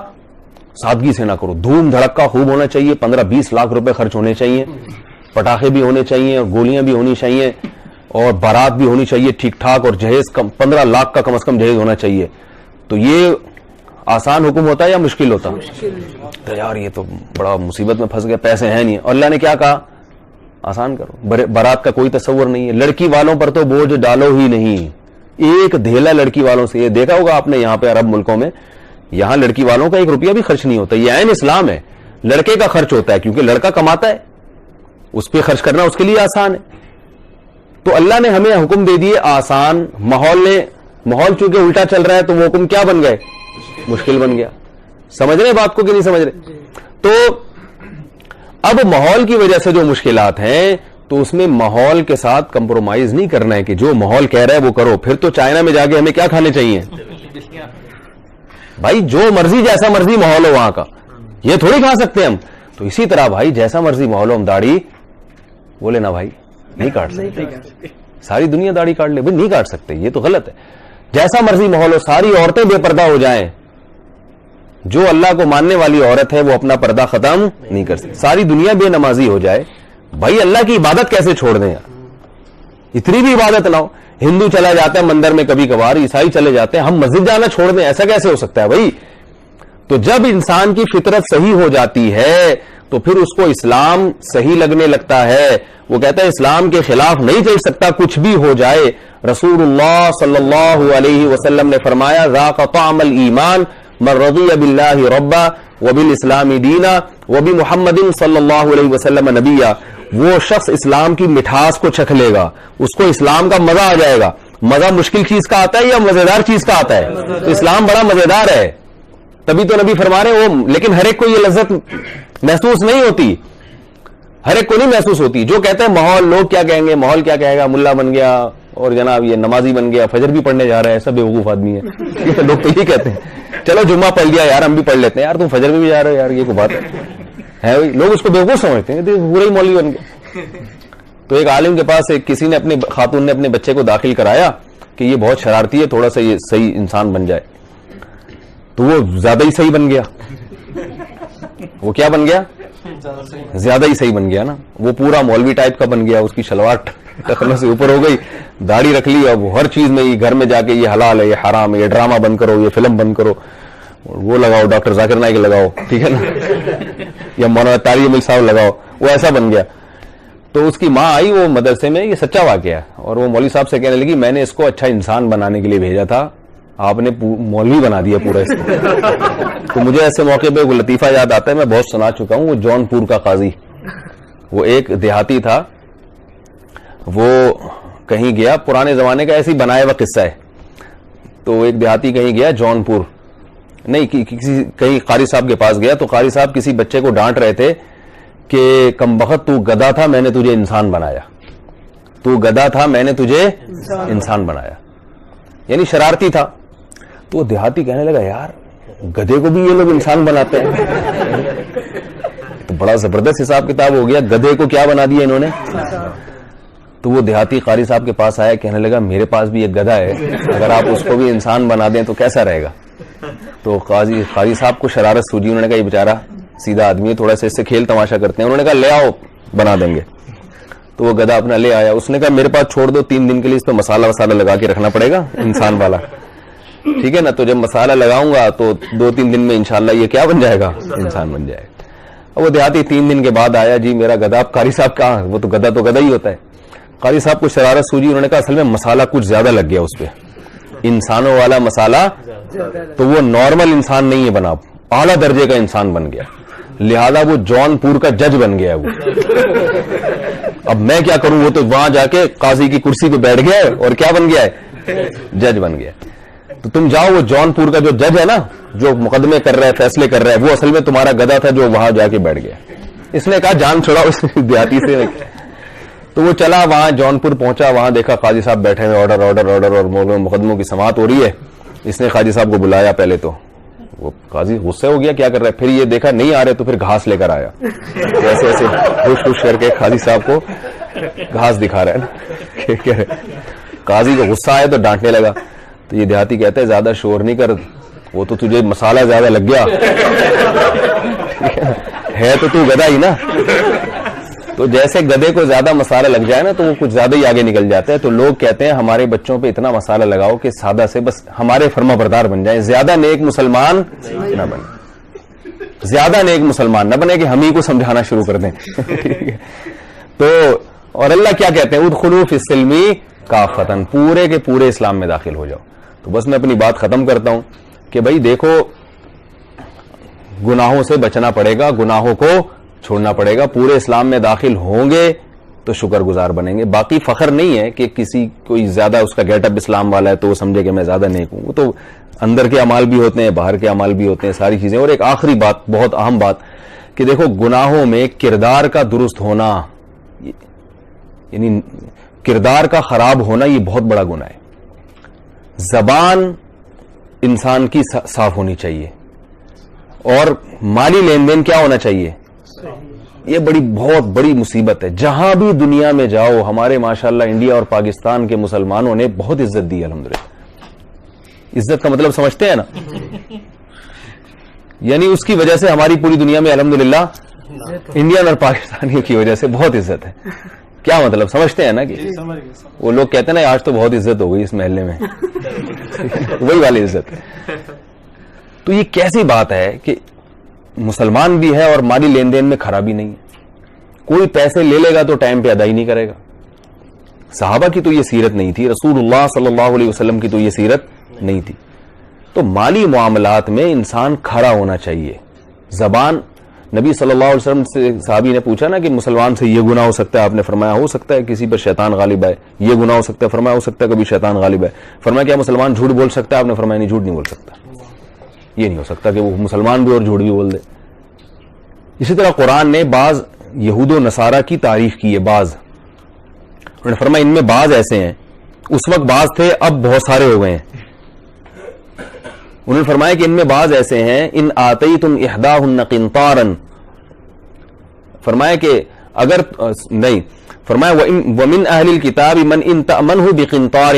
سادگی سے نہ کرو، دھوم دھڑکا خوب ہونا چاہیے، 15-20 لاکھ روپے خرچ ہونے چاہیے، پٹاخے بھی ہونے چاہیے اور گولیاں بھی ہونی چاہیے اور بارات بھی ہونی چاہیے ٹھیک ٹھاک، اور جہیز 15 لاکھ کا کم از کم جہیز ہونا چاہیے، تو یہ آسان حکم ہوتا ہے یا مشکل ہوتا؟ تو یار یہ تو بڑا مصیبت میں پھنس گیا، پیسے ہیں نہیں. اور اللہ نے کیا کہا؟ آسان کرو. بارات کا کوئی تصور نہیں ہے. لڑکی والوں پر تو بوجھ ڈالو ہی نہیں. ایک دھیلا لڑکی والوں سے. یہ دیکھا ہوگا آپ نے یہاں پہ عرب ملکوں میں، یہاں لڑکی والوں کا 1 روپیہ بھی خرچ نہیں ہوتا. یہ عین اسلام ہے. لڑکے کا خرچ ہوتا ہے کیونکہ لڑکا کماتا ہے، اس پہ خرچ کرنا اس کے لیے آسان ہے. تو اللہ نے ہمیں حکم دے دیے آسان. ماحول چونکہ الٹا چل رہا ہے تو وہ حکم کیا بن گئے؟ مشکل بن گیا. سمجھ رہے بات کو کہ نہیں سمجھ رہے؟ تو اب ماحول کی وجہ سے جو مشکلات ہیں تو اس میں ماحول کے ساتھ کمپرومائز نہیں کرنا ہے کہ جو ماحول کہہ رہا ہے وہ کرو. پھر تو چائنا میں جا کے ہمیں کیا کھانے چاہیے؟ بھائی جو مرضی جیسا مرضی ماحول ہو وہاں کا، یہ تھوڑی کھا سکتے ہم. تو اسی طرح بھائی جیسا مرضی ماحول ہو، ہم داڑھی بولے نا بھائی نہیں کاٹ سکتے. ساری دنیا داڑھی کاٹ لے، بھائی نہیں کاٹ سکتے، یہ تو غلط ہے. جیسا مرضی ماحول ہو، ساری عورتیں بے پردہ ہو جائیں، جو اللہ کو ماننے والی عورت ہے وہ اپنا پردہ ختم نہیں کر سکتی. ساری دنیا بے نمازی ہو جائے، بھائی اللہ کی عبادت کیسے چھوڑ دیں یار؟ اتنی بھی عبادت نہ ہو. ہندو چلا جاتا ہے مندر میں کبھی کبھار، عیسائی چلے جاتے ہیں، ہم مسجد جانا چھوڑ دیں؟ ایسا کیسے ہو سکتا ہے بھائی؟ تو جب انسان کی فطرت صحیح ہو جاتی ہے تو پھر اس کو اسلام صحیح لگنے لگتا ہے. وہ کہتا ہے اسلام کے خلاف نہیں چل سکتا کچھ بھی ہو جائے. رسول اللہ صلی اللہ علیہ وسلم نے فرمایا ذاق طعم الایمان من رضی باللہ ربا وبالاسلام دینا وبمحمد صلی اللہ علیہ وسلم نبیا. وہ شخص اسلام کی مٹھاس کو چکھ لے گا، اس کو اسلام کا مزہ آ جائے گا. مزہ مشکل چیز کا آتا ہے یا مزیدار چیز کا آتا ہے؟ تو اسلام بڑا مزیدار ہے، تبھی تو نبی فرما رہے وہ. لیکن ہر ایک کو یہ لذت محسوس نہیں ہوتی، ہر ایک کو نہیں محسوس ہوتی. جو کہتے ہیں ماحول، لوگ کیا کہیں گے، ماحول کیا کہے گا، ملا بن گیا اور جناب یہ نمازی بن گیا، فجر بھی پڑھنے جا رہا ہے، ایسا بیوقوف آدمی ہے. لوگ تو یہ کہتے ہیں چلو جمعہ پڑھ لیا یار ہم بھی پڑھ لیتے ہیں. یار تم فجر میں بھی جا رہے ہو یار، یہ کوئی بات ہے بھائی؟ لوگ اس کو بیوقوف سمجھتے ہیں، پورا ہی مولوی بن گیا. تو ایک عالم کے پاس کسی نے اپنی خاتون نے اپنے بچے کو داخل کرایا کہ یہ بہت شرارتی ہے، تھوڑا سا یہ صحیح انسان بن جائے. تو وہ زیادہ ہی صحیح بن گیا. وہ کیا بن گیا؟ زیادہ ہی صحیح بن گیا نا. وہ پورا مولوی ٹائپ کا بن گیا، اس کی شلوار ٹخنوں سے اوپر ہو گئی، داڑھی رکھ لی. اب ہر چیز میں یہ گھر میں جا کے یہ حلال ہے، یہ حرام ہے، یہ ڈرامہ بند کرو، یہ فلم بند کرو، وہ لگاؤ ڈاکٹر ذاکر نائک لگاؤ، ٹھیک ہے نا، یا مولانا طارق امل صاحب لگاؤ. وہ ایسا بن گیا. تو اس کی ماں آئی وہ مدرسے میں، یہ سچا واقعہ ہے، اور وہ مولوی صاحب سے کہنے لگی میں نے اس کو اچھا انسان بنانے کے لیے بھیجا تھا، آپ نے مولوی بنا دیا پورا اس کو. تو مجھے ایسے موقع پہ وہ لطیفہ یاد آتا ہے، میں بہت سنا چکا ہوں. وہ جون پور کا قاضی، وہ ایک دیہاتی تھا، وہ کہیں گیا، پرانے زمانے کا ایسے ہی بنایا ہوا قصہ ہے. تو ایک دیہاتی کہیں گیا جون پور نہیں، کہیں قاری صاحب کے پاس گیا. تو قاری صاحب کسی بچے کو ڈانٹ رہے تھے کہ کم بخت تو گدھا تھا میں نے تجھے انسان بنایا، تو گدھا تھا میں نے تجھے انسان بنایا، یعنی شرارتی تھا. تو دیہاتی کہنے لگا یار گدھے کو بھی یہ لوگ انسان بناتے ہیں. تو بڑا زبردست حساب کتاب ہو گیا، گدھے کو کیا بنا دیا انہوں نے. تو وہ دیہاتی قاری صاحب کے پاس آیا، کہنے لگا میرے پاس بھی ایک گدھا ہے، اگر آپ اس کو بھی انسان بنا دیں تو کیسا رہے گا. تو قاری صاحب کو شرارت سوجی، انہوں نے کہا یہ بیچارہ سیدھا آدمی ہے، تھوڑا سا اس سے کھیل تماشا کرتے ہیں. انہوں نے کہا لے آؤ بنا دیں گے. تو وہ گدھا اپنا لے آیا. اس نے کہا میرے پاس چھوڑ دو، 3 دن کے لیے اس پہ مسالہ وسالہ لگا کے رکھنا پڑے گا انسان والا. ٹھیک ہے نا, تو جب مسالہ لگاؤں گا تو 2-3 دن میں انشاءاللہ یہ کیا بن جائے گا, انسان بن جائے گا. اب وہ دیہاتی 3 دن کے بعد آیا, جی میرا گدھا. قاری صاحب کہاں, وہ تو گدھا ہی ہوتا ہے. قاری صاحب کو شرارت سوجی, انہوں نے کہا اصل میں مسالہ کچھ زیادہ لگ گیا اس پہ, انسانوں والا مسالہ, تو وہ نارمل انسان نہیں ہے بنا, اعلیٰ درجے کا انسان بن گیا, لہذا وہ جون پور کا جج بن گیا وہ. اب میں کیا کروں, وہ تو وہاں جا کے قاضی کی کرسی پہ بیٹھ گیا ہے اور کیا بن گیا ہے, جج بن گیا. تو تم جاؤ, وہ جون پور کا جو جج ہے نا, جو مقدمے کر رہا ہے, فیصلے کر رہا ہے, وہ اصل میں تمہارا گدھا تھا جو وہاں جا کے بیٹھ گیا. اس نے کہا جان چھڑاؤ اس دیہاتی سے. تو وہ چلا وہاں جون پور پہنچا, وہاں دیکھا قاضی صاحب بیٹھے ہوئے, آرڈر اور مقدموں کی سماعت ہو رہی ہے. اس نے قاضی صاحب کو بلایا, پہلے تو وہ قاضی غصے ہو گیا, کیا کر رہا ہے. پھر یہ دیکھا نہیں آ رہے تو پھر گھاس لے کر آیا, ایسے ایسے خوش کر کے قاضی صاحب کو گھاس دکھا رہا ہے نا. قاضی کو غصہ آیا تو ڈانٹنے لگا. تو یہ دیہاتی کہتا ہے زیادہ شور نہیں کر, وہ تو تجھے مسالہ زیادہ لگ گیا ہے, تو گدھا ہی نا. تو جیسے گدھے کو زیادہ مسالہ لگ جائے نا تو وہ کچھ زیادہ ہی آگے نکل جاتا ہے. تو لوگ کہتے ہیں ہمارے بچوں پہ اتنا مسالہ لگاؤ کہ سادہ سے بس ہمارے فرما بردار بن جائیں, زیادہ نیک مسلمان نہ بنے, زیادہ نیک مسلمان نہ بنے کہ ہم ہی کو سمجھانا شروع کر دیں. تو اور اللہ کیا کہتے ہیں, ادخلوا فی السلم کافۃ, پورے کے پورے اسلام میں داخل ہو جاؤ. تو بس میں اپنی بات ختم کرتا ہوں کہ بھائی دیکھو, گناہوں سے بچنا پڑے گا, گناہوں کو چھوڑنا پڑے گا. پورے اسلام میں داخل ہوں گے تو شکر گزار بنیں گے. باقی فخر نہیں ہے کہ کسی کوئی زیادہ اس کا گیٹ اپ اسلام والا ہے تو وہ سمجھے کہ میں زیادہ نیک ہوں. وہ تو اندر کے اعمال بھی ہوتے ہیں, باہر کے اعمال بھی ہوتے ہیں, ساری چیزیں. اور ایک آخری بات, بہت اہم بات, کہ دیکھو گناہوں میں کردار کا درست ہونا, یعنی کردار کا خراب ہونا, یہ بہت بڑا گناہ ہے. زبان انسان کی صاف ہونی چاہیے, اور مالی لین دین کیا ہونا چاہیے. یہ بہت بڑی مصیبت ہے. جہاں بھی دنیا میں جاؤ, ہمارے ماشاءاللہ انڈیا اور پاکستان کے مسلمانوں نے بہت عزت دی الحمدللہ. عزت کا مطلب سمجھتے ہیں نا, یعنی اس کی وجہ سے ہماری پوری دنیا میں الحمدللہ انڈین اور پاکستانیوں کی وجہ سے بہت عزت ہے. کیا مطلب سمجھتے ہیں نا, کہ وہ لوگ کہتے ہیں نا آج تو بہت عزت ہو گئی اس محلے میں, وہی والی عزت. تو یہ کیسی بات ہے کہ مسلمان بھی ہے اور مالی لین دین میں خرابی نہیں ہے. کوئی پیسے لے لے گا تو ٹائم پہ ادائی نہیں کرے گا. صحابہ کی تو یہ سیرت نہیں تھی, رسول اللہ صلی اللہ علیہ وسلم کی تو یہ سیرت نہیں تھی. تو مالی معاملات میں انسان کھڑا ہونا چاہیے. زبان, نبی صلی اللہ علیہ وسلم سے صحابی نے پوچھا نا کہ مسلمان سے یہ گناہ ہو سکتا ہے, آپ نے فرمایا ہو سکتا ہے کسی پر شیطان غالب ہے. یہ گناہ ہو سکتا ہے, فرمایا ہو سکتا ہے کبھی شیطان غالب ہے. فرمایا کیا مسلمان جھوٹ بول سکتا ہے, آپ نے فرمایا نہیں, جھوٹ نہیں بول سکتا. یہ نہیں ہو سکتا کہ وہ مسلمان بھی اور جھوٹ بھی بول دے. اسی طرح قرآن نے بعض یہود و نصارہ کی تعریف کی ہے. بعض انہوں نے فرمایا ان میں بعض ایسے ہیں, اس وقت بعض تھے اب بہت سارے ہو گئے ہیں. انہوں نے فرمایا کہ ان میں بعض ایسے ہیں, ان آتیتم احداہن قنطارا, فرمایا کہ اگر نہیں, فرمایا ومن اہل الکتاب من ان تأمنہ بقنطار,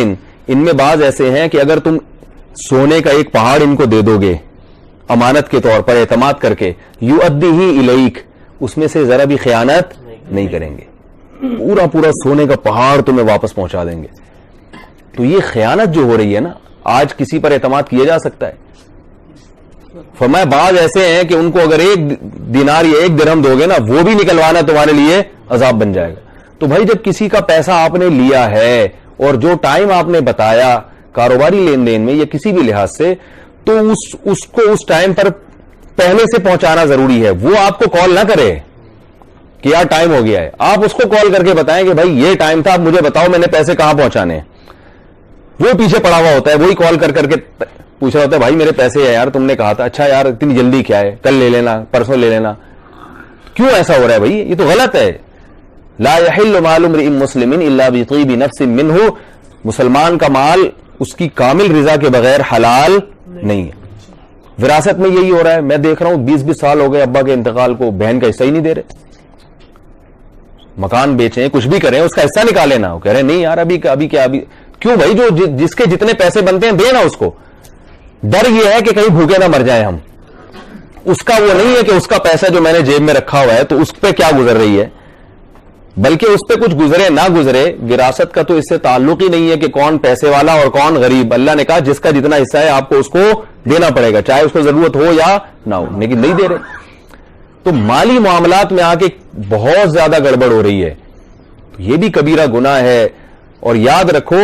ان میں بعض ایسے ہیں کہ اگر تم سونے کا ایک پہاڑ ان کو دے دو گے امانت کے طور پر, اعتماد کر کے, یؤدیہ الیک, اس میں سے ذرا بھی خیانت نہیں کریں گے, پورا سونے کا پہاڑ تمہیں واپس پہنچا دیں گے. تو یہ خیانت جو ہو رہی ہے نا, آج کسی پر اعتماد کیا جا سکتا ہے. فرمایا بعض ایسے ہیں کہ ان کو اگر 1 دینار یا 1 درہم دو گے نا, وہ بھی نکلوانا تمہارے لیے عذاب بن جائے گا. تو بھائی جب کسی کا پیسہ آپ نے لیا ہے اور جو ٹائم آپ نے بتایا کاروباری لین دین میں یا کسی بھی لحاظ سے, تو اس کو اس ٹائم پر پہلے سے پہنچانا ضروری ہے. وہ آپ کو کال نہ کرے کہ یار ٹائم ہو گیا ہے, آپ اس کو کال کر کے بتائیں کہ بھائی یہ ٹائم تھا, آپ مجھے بتاؤ میں نے پیسے کہاں پہنچانے ہیں. وہ پیچھے پڑا ہوا ہوتا ہے, وہی کال کر کے پوچھ رہا ہوتا ہے بھائی میرے پیسے ہیں یار, تم نے کہا تھا. اچھا یار اتنی جلدی کیا ہے, کل لے لینا, پرسوں لے لینا. کیوں ایسا ہو رہا ہے بھائی, یہ تو غلط ہے. لا يحل مال امرئ مسلم الا بطیب نفس منہ, مسلمان کا مال اس کی کامل رضا کے بغیر حلال نہیں ہے. وراثت میں یہی ہو رہا ہے. میں دیکھ رہا ہوں 20 سال ہو گئے ابا کے انتقال کو, بہن کا حصہ ہی نہیں دے رہے. مکان بیچیں, کچھ بھی کریں, اس کا حصہ نکالے نا. وہ کہہ رہے نہیں یار ابھی کیا کیوں بھائی, جو جس کے جتنے پیسے بنتے ہیں دے نا اس کو. ڈر یہ ہے کہ کہیں بھوکے نہ مر جائیں ہم. اس کا وہ نہیں ہے کہ اس کا پیسہ جو میں نے جیب میں رکھا ہوا ہے تو اس پہ کیا گزر رہی ہے. بلکہ اس پہ کچھ گزرے نہ گزرے، وراثت کا تو اس سے تعلق ہی نہیں ہے کہ کون پیسے والا اور کون غریب. اللہ نے کہا جس کا جتنا حصہ ہے آپ کو اس کو دینا پڑے گا، چاہے اس کو ضرورت ہو یا نہ ہو، لیکن نہیں دے رہے. تو مالی معاملات میں آ کے بہت زیادہ گڑبڑ ہو رہی ہے، یہ بھی کبیرہ گناہ ہے. اور یاد رکھو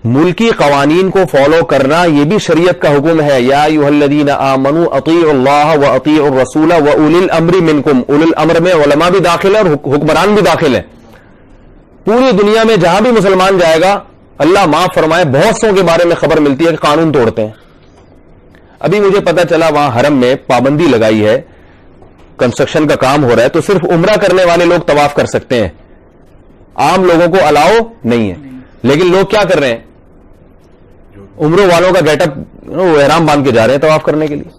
ملکی قوانین کو فالو کرنا یہ بھی شریعت کا حکم ہے. یا ایھا الذین آمنوا اطیعوا اللہ واطیعوا الرسول واولی الامر منکم. اولی الامر میں علماء بھی داخل ہے اور حکمران بھی داخل ہے. پوری دنیا میں جہاں بھی مسلمان جائے گا، اللہ معاف فرمائے، بہت سو کے بارے میں خبر ملتی ہے کہ قانون توڑتے ہیں. ابھی مجھے پتا چلا وہاں حرم میں پابندی لگائی ہے، کنسٹرکشن کا کام ہو رہا ہے تو صرف عمرہ کرنے والے لوگ طواف کر سکتے ہیں، عام لوگوں کو الاؤ نہیں ہے. لیکن لوگ کیا کر رہے ہیں، عمروں والوں کا گیٹ اپ احرام باندھ کے جا رہے ہیں طواف کرنے کے لیے.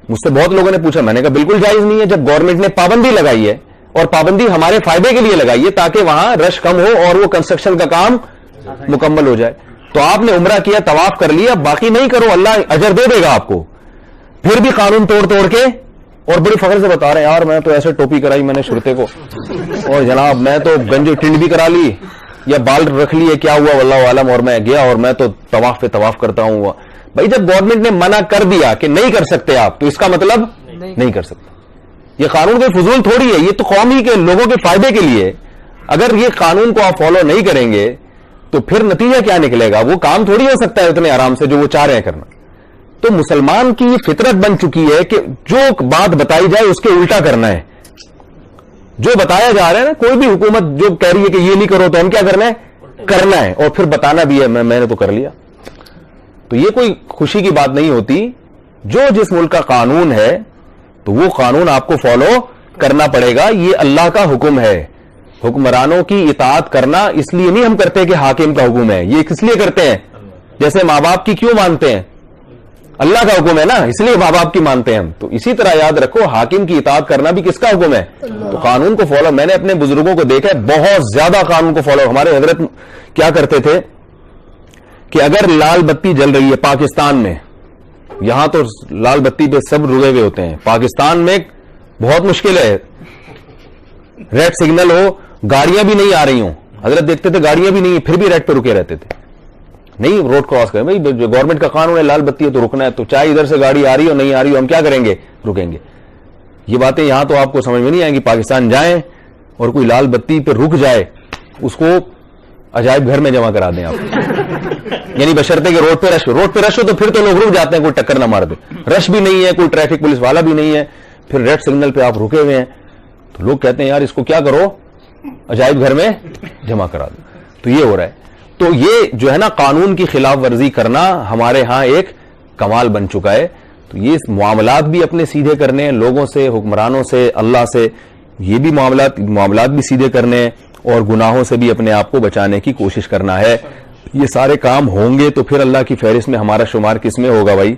مجھ سے بہت لوگوں نے پوچھا، میں نے کہا بالکل جائز نہیں ہے. جب گورنمنٹ نے پابندی لگائی ہے اور پابندی ہمارے فائدے کے لیے لگائی ہے تاکہ وہاں رش کم ہو اور وہ کنسٹرکشن کا کام مکمل ہو جائے، تو آپ نے عمرہ کیا، طواف کر لیا، باقی نہیں کرو، اللہ اجر دے دے گا آپ کو. پھر بھی قانون توڑ توڑ کے اور بڑی فخر سے بتا رہے ہیں یار میں تو ایسے ٹوپی کرائی میں نے شرطے کو، اور جناب میں تو گنج ٹنڈ بھی کرا لی یا بال رکھ لیے، کیا ہوا واللہ عالم، اور میں گیا اور میں تو طواف پہ طواف کرتا ہوں. بھائی جب گورنمنٹ نے منع کر دیا کہ نہیں کر سکتے آپ، تو اس کا مطلب نہیں کر سکتے. یہ قانون کوئی فضول تھوڑی ہے، یہ تو قوم ہی کے لوگوں کے فائدے کے لیے. اگر یہ قانون کو آپ فالو نہیں کریں گے تو پھر نتیجہ کیا نکلے گا؟ وہ کام تھوڑی ہو سکتا ہے اتنے آرام سے جو وہ چاہ رہے ہیں کرنا. تو مسلمان کی یہ فطرت بن چکی ہے کہ جو بات بتائی جائے اس کے الٹا کرنا ہے. جو بتایا جا رہا ہے نا، کوئی بھی حکومت جو کہہ رہی ہے کہ یہ نہیں کرو تو ہم کیا کرنا ہے، کرنا ہے، اور پھر بتانا بھی ہے میں نے تو کر لیا. تو یہ کوئی خوشی کی بات نہیں ہوتی. جو جس ملک کا قانون ہے تو وہ قانون آپ کو فالو کرنا پڑے گا. یہ اللہ کا حکم ہے. حکمرانوں کی اطاعت کرنا اس لیے نہیں ہم کرتے کہ حاکم کا حکم ہے، یہ کس لیے کرتے ہیں؟ جیسے ماں باپ کی کیوں مانتے ہیں؟ اللہ کا حکم ہے نا، اس لیے ماں باپ کی مانتے ہیں ہم. تو اسی طرح یاد رکھو حاکم کی اطاعت کرنا بھی کس کا حکم ہے؟ تو قانون کو فالو. میں نے اپنے بزرگوں کو دیکھا ہے بہت زیادہ قانون کو فالو. ہمارے حضرت کیا کرتے تھے کہ اگر لال بتی جل رہی ہے پاکستان میں، یہاں تو لال بتی پہ سب رکے ہوئے ہوتے ہیں، پاکستان میں بہت مشکل ہے، ریڈ سگنل ہو، گاڑیاں بھی نہیں آ رہی ہوں، حضرت دیکھتے تھے گاڑیاں بھی نہیں، پھر بھی ریڈ پہ رکے رہتے تھے، نہیں روڈ کراس کریں. بھائی گورنمنٹ کا قانون ہے، لال بتی ہے تو رکنا ہے، تو چاہے ادھر سے گاڑی آ رہی ہو نہیں آ رہی ہو، ہم کیا کریں گے؟ رکیں گے. یہ باتیں یہاں تو آپ کو سمجھ میں نہیں آئیں گی. پاکستان جائیں اور کوئی لال بتی پہ رک جائے، اس کو عجائب گھر میں جمع کرا دیں آپ. یعنی بشرطے کہ روڈ پہ رش ہو تو پھر تو لوگ رک جاتے ہیں، کوئی ٹکر نہ مار دے. رش بھی نہیں ہے، کوئی ٹریفک پولیس والا بھی نہیں ہے، پھر ریڈ سگنل پہ آپ رکے ہوئے ہیں، تو لوگ کہتے ہیں یار اس کو کیا کرو، عجائب گھر میں جمع کرا دو. تو یہ ہو رہا ہے. تو یہ جو ہے نا قانون کی خلاف ورزی کرنا ہمارے ہاں ایک کمال بن چکا ہے. تو یہ معاملات بھی اپنے سیدھے کرنے ہیں، لوگوں سے، حکمرانوں سے، اللہ سے، یہ بھی معاملات بھی سیدھے کرنے ہیں، اور گناہوں سے بھی اپنے آپ کو بچانے کی کوشش کرنا ہے. یہ سارے کام ہوں گے تو پھر اللہ کی فہرست میں ہمارا شمار کس میں ہوگا؟ بھائی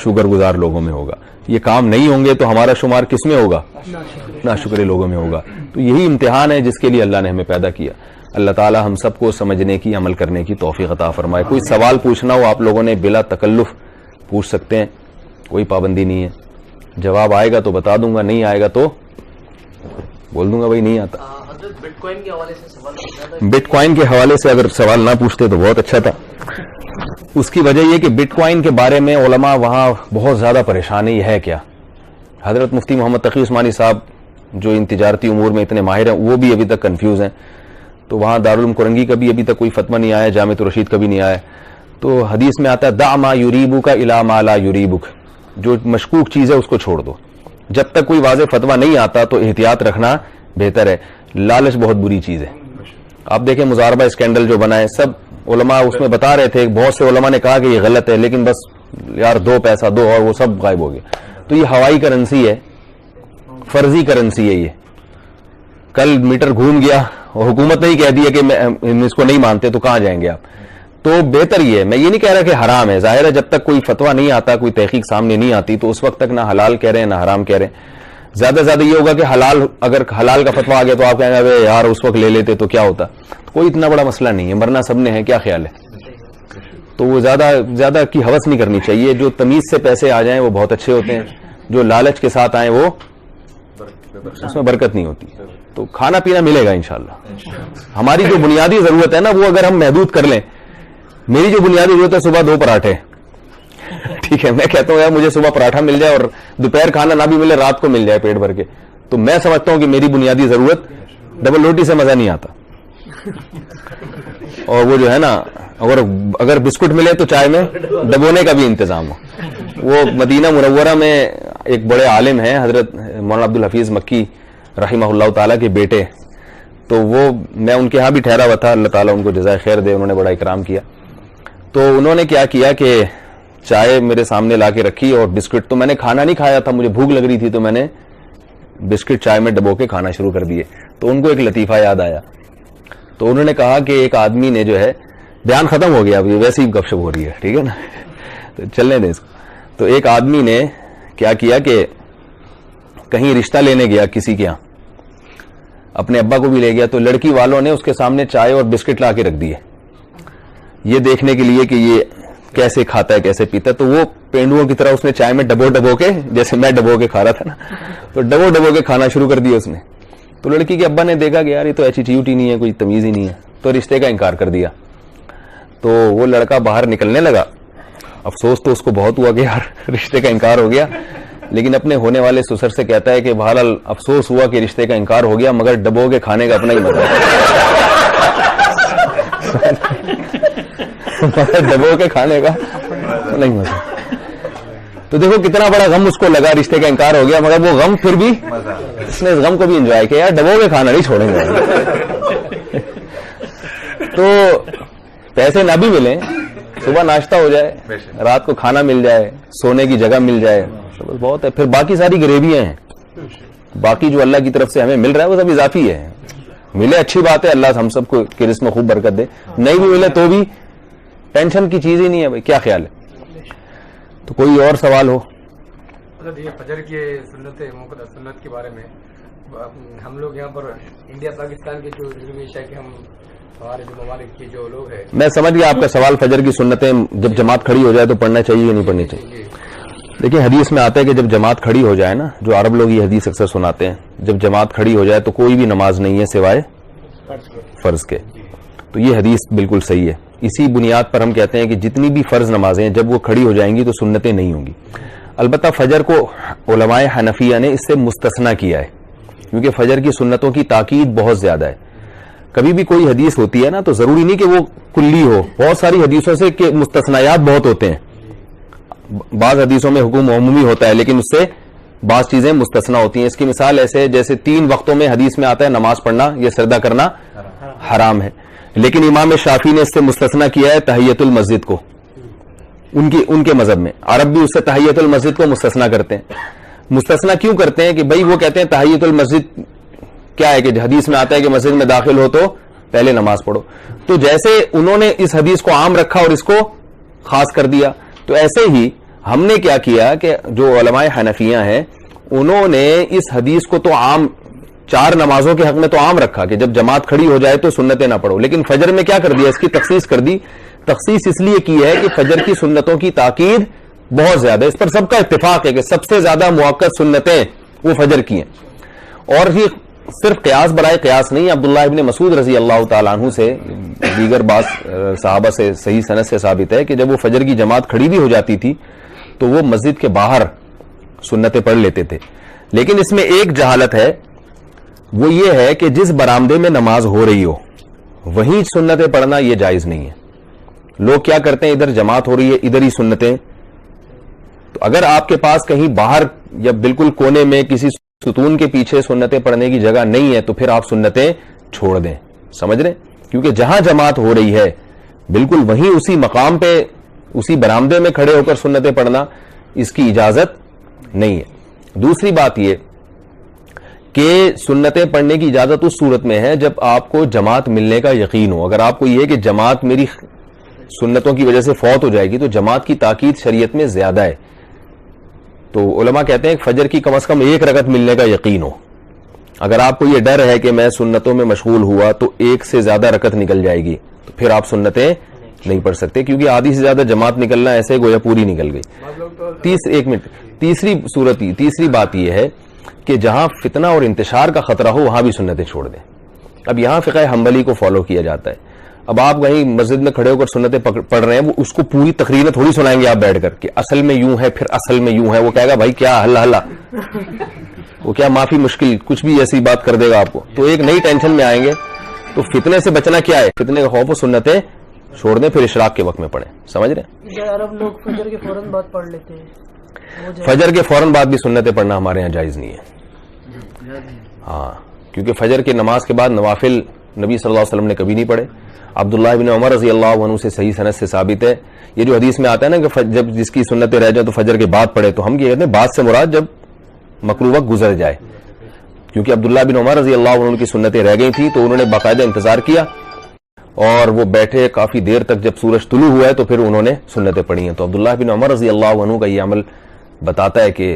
شکر گزار لوگوں میں ہوگا. یہ کام نہیں ہوں گے تو ہمارا شمار کس میں ہوگا؟ ناشکرے لوگوں میں ہوگا. تو یہی امتحان ہے جس کے لیے اللہ نے ہمیں پیدا کیا. اللہ تعالی ہم سب کو سمجھنے کی، عمل کرنے کی توفیق عطا فرمائے. کوئی سوال پوچھنا ہو آپ لوگوں نے بلا تکلف پوچھ سکتے ہیں، کوئی پابندی نہیں ہے. جواب آئے گا تو بتا دوں گا، نہیں آئے گا تو بول دوں گا بھائی نہیں آتا. بٹ کوائن کے حوالے سے سوال، بٹ کوائن کے حوالے سے اگر سوال نہ پوچھتے تو بہت اچھا تھا. اس کی وجہ یہ کہ بٹ کوائن کے بارے میں علماء وہاں بہت زیادہ پریشانی ہے. کیا حضرت مفتی محمد تقی عثمانی صاحب جو ان تجارتی امور میں اتنے ماہر ہیں وہ بھی ابھی تک کنفیوز ہیں. تو وہاں دارالعلوم کرنگی کا بھی ابھی تک کوئی فتویٰ نہیں آیا، جامعۃ الرشید کا بھی نہیں آیا. تو حدیث میں آتا ہے دع ما یریبک الی ما لا یریبک، جو مشکوک چیز ہے اس کو چھوڑ دو. جب تک کوئی واضح فتویٰ نہیں آتا تو احتیاط رکھنا بہتر ہے. لالچ بہت بری چیز ہے. آپ دیکھیں مضاربہ اسکینڈل جو بنا ہے، سب علماء اس میں بتا رہے تھے، بہت سے علماء نے کہا کہ یہ غلط ہے، لیکن بس یار دو پیسہ دو اور وہ سب غائب ہو گیا. تو یہ ہوائی کرنسی ہے، فرضی کرنسی ہے. یہ کل میٹر گھوم گیا اور حکومت نے ہی کہہ دیا کہ میں اس کو نہیں مانتے تو کہاں جائیں گے آپ. تو بہتر یہ ہے، میں یہ نہیں کہہ رہا کہ حرام ہے، ظاہر ہے جب تک کوئی فتویٰ نہیں آتا، کوئی تحقیق سامنے نہیں آتی تو اس وقت تک نہ حلال کہہ رہے ہیں نہ حرام کہہ رہے ہیں. زیادہ سے زیادہ یہ ہوگا کہ اگر حلال کا فتویٰ آ گیا تو آپ کہیں گے یار اس وقت لے لیتے تو کیا ہوتا. کوئی اتنا بڑا مسئلہ نہیں ہے، مرنا سب نے ہے، کیا خیال ہے. تو وہ زیادہ کی ہوس نہیں کرنی چاہیے. جو تمیز سے پیسے آ جائیں وہ بہت اچھے ہوتے ہیں، جو لالچ کے ساتھ آئیں وہ اس میں برکت نہیں ہوتی. تو کھانا پینا ملے گا انشاءاللہ. ہماری جو بنیادی ضرورت ہے نا وہ اگر ہم محدود کر لیں, میری جو بنیادی ضرورت ہے صبح 2 پراٹھے, ٹھیک ہے, میں کہتا ہوں یار مجھے صبح پراٹھا مل جائے اور دوپہر کھانا نہ بھی ملے, رات کو مل جائے پیٹ بھر کے, تو میں سمجھتا ہوں کہ میری بنیادی ضرورت. ڈبل روٹی سے مزہ نہیں آتا. اور وہ جو ہے نا, اگر بسکٹ ملے تو چائے میں ڈبونے کا بھی انتظام ہو. وہ مدینہ منورہ میں ایک بڑے عالم ہیں حضرت مولانا عبدالحفیظ مکی رحمہ اللہ تعالیٰ کے بیٹے, تو وہ میں ان کے ہاں بھی ٹھہرا ہوا تھا, اللہ تعالیٰ ان کو جزائے خیر دے, انہوں نے بڑا اکرام کیا. تو انہوں نے کیا کیا کہ چائے میرے سامنے لا کے رکھی اور بسکٹ, تو میں نے کھانا نہیں کھایا تھا, مجھے بھوک لگ رہی تھی, تو میں نے بسکٹ چائے میں ڈبو کے کھانا شروع کر دیے. تو ان کو ایک لطیفہ یاد آیا. تو انہوں نے کہا کہ ایک آدمی نے جو ہے, بیان ختم ہو گیا, ابھی ویسے ہی گپ شپ ہو رہی ہے, ٹھیک ہے نا, تو چلنے دیں اس کو. تو ایک آدمی نے کیا کیا کہ کہیں رشتہ لینے گیا کسی کے یہاں, اپنے ابا کو بھی لے گیا, تو لڑکی والوں نے اس کے سامنے چائے اور بسکٹ لا کے رکھ دیے, یہ دیکھنے کے لیے کہ یہ کیسے کھاتا ہے کیسے پیتا ہے. تو وہ پینڈوؤں کی طرح اس نے چائے میں ڈبو کے, جیسے میں ڈبو کے کھا رہا تھا نا, تو ڈبو کے کھانا شروع کر دیا اس نے. تو لڑکی کے ابا نے دیکھا کہ یار یہ تو ایٹیٹیوڈ ہی نہیں ہے, کوئی تمیز ہی نہیں ہے, تو رشتے کا انکار کر دیا. تو وہ لڑکا باہر نکلنے لگا, افسوس تو اس کو بہت ہوا کہ یار رشتے کا انکار ہو گیا, لیکن اپنے ہونے والے سسر سے کہتا ہے کہ بہرحال افسوس ہوا کہ رشتے کا انکار ہو گیا, مگر ڈبو کے کھانے کا اپنا ہی مزہ ہے. ڈبو کے کھانے کا نہیں مزہ. تو دیکھو کتنا بڑا غم اس کو لگا, رشتے کا انکار ہو گیا, مگر وہ غم پھر بھی اس نے اس غم کو بھی انجوائے کیا, یار ڈبو کے کھانا نہیں چھوڑیں گے. تو پیسے نہ بھی ملیں, صبح ناشتہ ہو جائے, رات کو کھانا مل جائے, سونے کی جگہ مل جائے, بہت ہے. پھر باقی ساری غریبیاں ہیں, باقی جو اللہ کی طرف سے ہمیں مل رہا ہے وہ سب اضافی ہے. ملے اچھی بات ہے, اللہ ہم سب کو کے رزق میں خوب برکت دے, نہیں بھی ملے تو بھی ٹینشن کی چیز ہی نہیں ہے بھائی. کیا خیال ہے؟ تو کوئی اور سوال ہو؟ یہ فجر کی سنت کے بارے میں ہم لوگ یہاں پر انڈیا پاکستان کے جو ریزرویشن ہے کہ ہم ہمارے جو ممالک کے جو لوگ ہیں, میں سمجھ گیا آپ کا سوال. فجر کی سنتیں جب جماعت کھڑی ہو جائے تو پڑھنا چاہیے یا نہیں پڑھنی چاہیے؟ دیکھیں حدیث میں آتا ہے کہ جب جماعت کھڑی ہو جائے نا, جو عرب لوگ یہ حدیث اکثر سناتے ہیں, جب جماعت کھڑی ہو جائے تو کوئی بھی نماز نہیں ہے سوائے فرض کے. تو یہ حدیث بالکل صحیح ہے. اسی بنیاد پر ہم کہتے ہیں کہ جتنی بھی فرض نمازیں جب وہ کھڑی ہو جائیں گی تو سنتیں نہیں ہوں گی. البتہ فجر کو علماء حنفیہ نے اس سے مستثنا کیا ہے, کیونکہ فجر کی سنتوں کی تاکید بہت زیادہ ہے. کبھی بھی کوئی حدیث ہوتی ہے نا تو ضروری نہیں کہ وہ کلی ہو, بہت ساری حدیثوں سے کہ مستثنیات بہت ہوتے ہیں. بعض حدیثوں میں حکم عمومی ہوتا ہے لیکن اس سے بعض چیزیں مستثنا ہوتی ہیں. اس کی مثال ایسے جیسے 3 وقتوں میں حدیث میں آتا ہے نماز پڑھنا یا سجدہ کرنا حرام ہے, لیکن امام شافعی نے اس سے مستثنا کیا ہے تحیت المسجد کو. ان کے مذہب میں عرب بھی اس سے تحیت المسجد کو مستثنا کرتے ہیں. مستثنا کیوں کرتے ہیں کہ بھائی وہ کہتے ہیں تحیت المسجد کیا ہے کہ حدیث میں آتا ہے کہ مسجد میں داخل ہو تو پہلے نماز پڑھو. تو جیسے انہوں نے اس حدیث کو عام رکھا اور اس کو خاص کر دیا, تو ایسے ہی ہم نے کیا کیا کہ جو علماء حنفیہ ہیں انہوں نے اس حدیث کو تو عام 4 نمازوں کے حق میں تو عام رکھا کہ جب جماعت کھڑی ہو جائے تو سنتیں نہ پڑھو, لیکن فجر میں کیا کر دیا, اس کی تخصیص کر دی. تخصیص اس لیے کی ہے کہ فجر کی سنتوں کی تاکید بہت زیادہ ہے, اس پر سب کا اتفاق ہے کہ سب سے زیادہ موقت سنتیں وہ فجر کی ہیں. اور یہ صرف قیاس برائے قیاس نہیں, عبداللہ ابن مسعود رضی اللہ تعالیٰ عنہ سے دیگر بعض صحابہ سے صحیح سند سے ثابت ہے کہ جب وہ فجر کی جماعت کھڑی بھی ہو جاتی تھی تو وہ مسجد کے باہر سنتیں پڑھ لیتے تھے. لیکن اس میں ایک جہالت ہے, وہ یہ ہے کہ جس برآمدے میں نماز ہو رہی ہو وہیں سنتیں پڑھنا یہ جائز نہیں ہے. لوگ کیا کرتے ہیں, ادھر جماعت ہو رہی ہے ادھر ہی سنتیں. تو اگر آپ کے پاس کہیں باہر یا بالکل کونے میں کسی ستون کے پیچھے سنتیں پڑھنے کی جگہ نہیں ہے تو پھر آپ سنتیں چھوڑ دیں, سمجھ رہے, کیونکہ جہاں جماعت ہو رہی ہے بالکل وہیں اسی مقام پہ اسی برآمدے میں کھڑے ہو کر سنتیں پڑھنا اس کی اجازت نہیں ہے. دوسری بات یہ کہ سنتیں پڑھنے کی اجازت اس صورت میں ہے جب آپ کو جماعت ملنے کا یقین ہو. اگر آپ کو یہ کہ جماعت میری سنتوں کی وجہ سے فوت ہو جائے گی تو جماعت کی تاکید شریعت میں زیادہ ہے. تو علماء کہتے ہیں کہ فجر کی کم از کم 1 رکعت ملنے کا یقین ہو. اگر آپ کو یہ ڈر ہے کہ میں سنتوں میں مشغول ہوا تو 1 سے زیادہ رکعت نکل جائے گی تو پھر آپ سنتیں نہیں پڑھ سکتے, کیونکہ آدھی سے زیادہ جماعت نکلنا ایسے گویا پوری نکل گئی. 1 منٹ. تیسری بات یہ ہے کہ جہاں فتنہ اور انتشار کا خطرہ ہو وہاں بھی سنتیں چھوڑ دیں. اب یہاں فقہ حنبلی کو فالو کیا جاتا ہے. اب آپ کہیں مسجد میں کھڑے ہو کر سنتیں پڑھ رہے ہیں, وہ اس کو پوری تقریر تھوڑی سنائیں گے آپ بیٹھ کر کہ اصل میں یوں ہے پھر اصل میں یوں ہے. وہ کہے گا بھائی کیا ہلا وہ کیا معافی مشکل کچھ بھی ایسی بات کر دے گا آپ کو. تو ایک نئی ٹینشن میں آئیں گے. تو فتنے سے بچنا کیا ہے؟ فتنے کا خوف و سنتیں چھوڑ دیں, پھر اشراق کے وقت میں پڑھیں. سمجھ رہے ہیں؟ عرب لوگ فجر کے فوراً بعد پڑھ لیتے ہیں. فجر کے فوراً بعد بھی سنتیں پڑھنا ہمارے یہاں جائز نہیں ہے. ہاں, کیونکہ فجر کی نماز کے بعد نوافل نبی صلی اللہ علیہ وسلم نے کبھی نہیں پڑھے. عبداللہ بن عمر رضی اللہ عنہ سے صحیح سند سے ثابت ہے. یہ جو حدیث میں آتا ہے نا کہ جب جس کی سنتیں رہ جائیں تو فجر کے بعد پڑھے, تو ہم یہ کہتے ہیں بعد سے مراد جب مکروہ وقت گزر جائے, کیونکہ عبداللہ بن عمر رضی اللہ عنہ کی سنتیں رہ گئی تھیں تو انہوں نے باقاعدہ انتظار کیا اور وہ بیٹھے کافی دیر تک. جب سورج طلوع ہوا ہے تو پھر انہوں نے سنتیں پڑھی ہیں. تو عبداللہ بن عمر رضی اللہ عنہ کا یہ عمل بتاتا ہے کہ